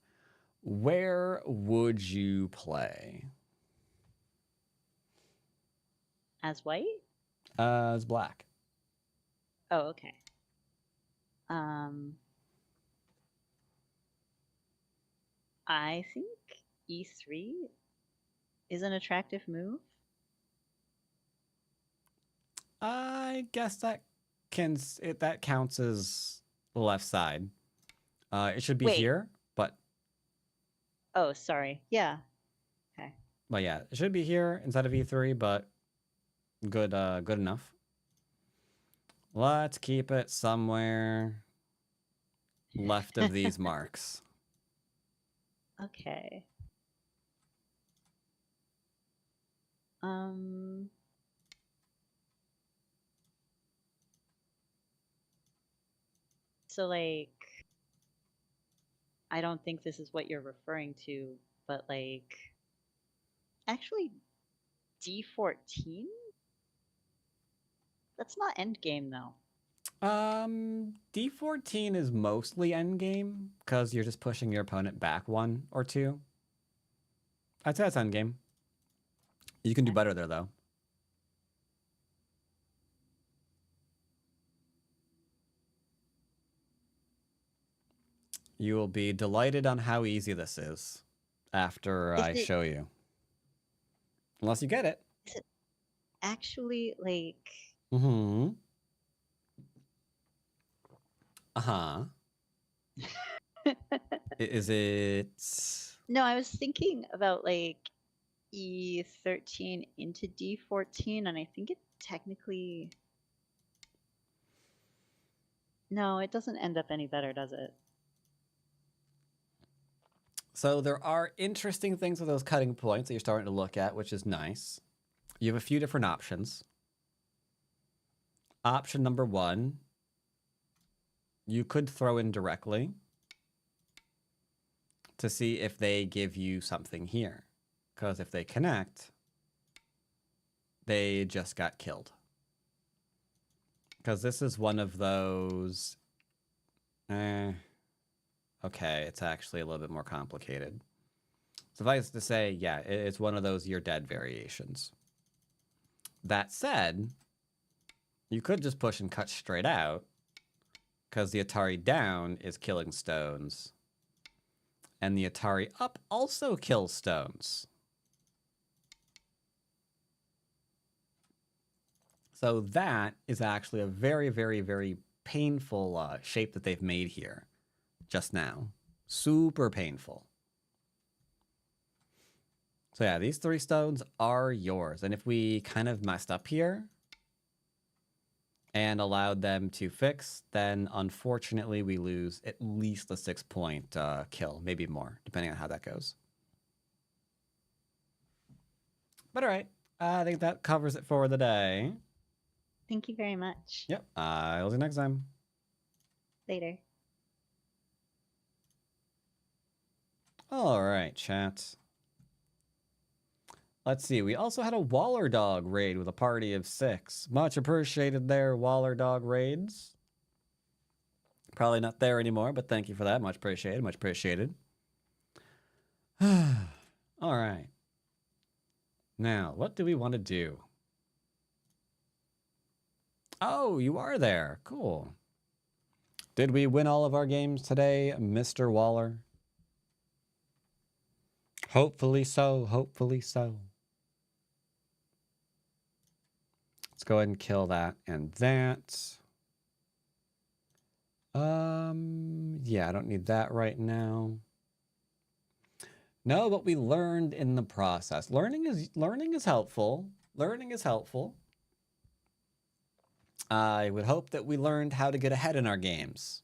Where would you play? As white? As black. Oh, okay. I think E3 is an attractive move. I guess that that counts as the left side. It should be Wait. here, but Oh, sorry. Yeah. Okay. yeah, it should be here instead of E3, but good good enough. Let's keep it somewhere left of these marks. Okay. So like, I don't think this is what you're referring to, but like, actually, D14? That's not endgame though. D14 is mostly endgame because you're just pushing your opponent back 1 or 2. I'd say that's endgame. You can do better there though. You will be delighted on how easy this is after I show you. Unless you get it. Is it actually like... Mm-hmm. Uh-huh. Is it... No, I was thinking about like E13 into D14, and I think it technically... No, it doesn't end up any better, does it? So there are interesting things with those cutting points that you're starting to look at, which is nice. You have a few different options. Option number 1, you could throw in directly to see if they give you something here. Because if they connect, they just got killed. Because this is one of those... Okay, it's actually a little bit more complicated. Suffice to say, yeah, it's one of those you're dead variations. That said, you could just push and cut straight out, because the Atari down is killing stones. And the Atari up also kills stones. So that is actually a very, very, very painful shape that they've made here just now. Super painful. So yeah, these 3 stones are yours. And if we kind of messed up here and allowed them to fix, then unfortunately we lose at least a 6-point kill, maybe more, depending on how that goes. But all right, I think that covers it for the day. Thank you very much. Yep, I'll see you next time. Later. All right, chat. Let's see. We also had a Waller Dog raid with a party of 6. Much appreciated there, Waller Dog raids. Probably not there anymore, but thank you for that. Much appreciated. Much appreciated. All right. Now, what do we want to do? Oh, you are there. Cool. Did we win all of our games today, Mr. Waller? Hopefully so. Hopefully so. Let's go ahead and kill that and that. Yeah, I don't need that right now. No, but we learned in the process. Learning is helpful. Learning is helpful. I would hope that we learned how to get ahead in our games.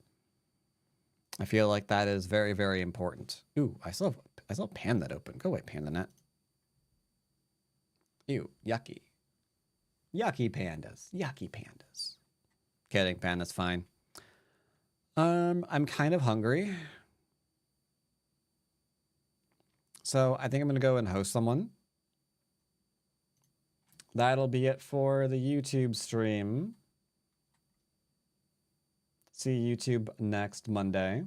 I feel like that is very, very important. Ooh, I still have Pandanet open. Go away, Pandanet. Ew, yucky. Yucky pandas. Yucky pandas. Kidding, panda's fine. I'm kind of hungry. So I think I'm going to go and host someone. That'll be it for the YouTube stream. See YouTube next Monday.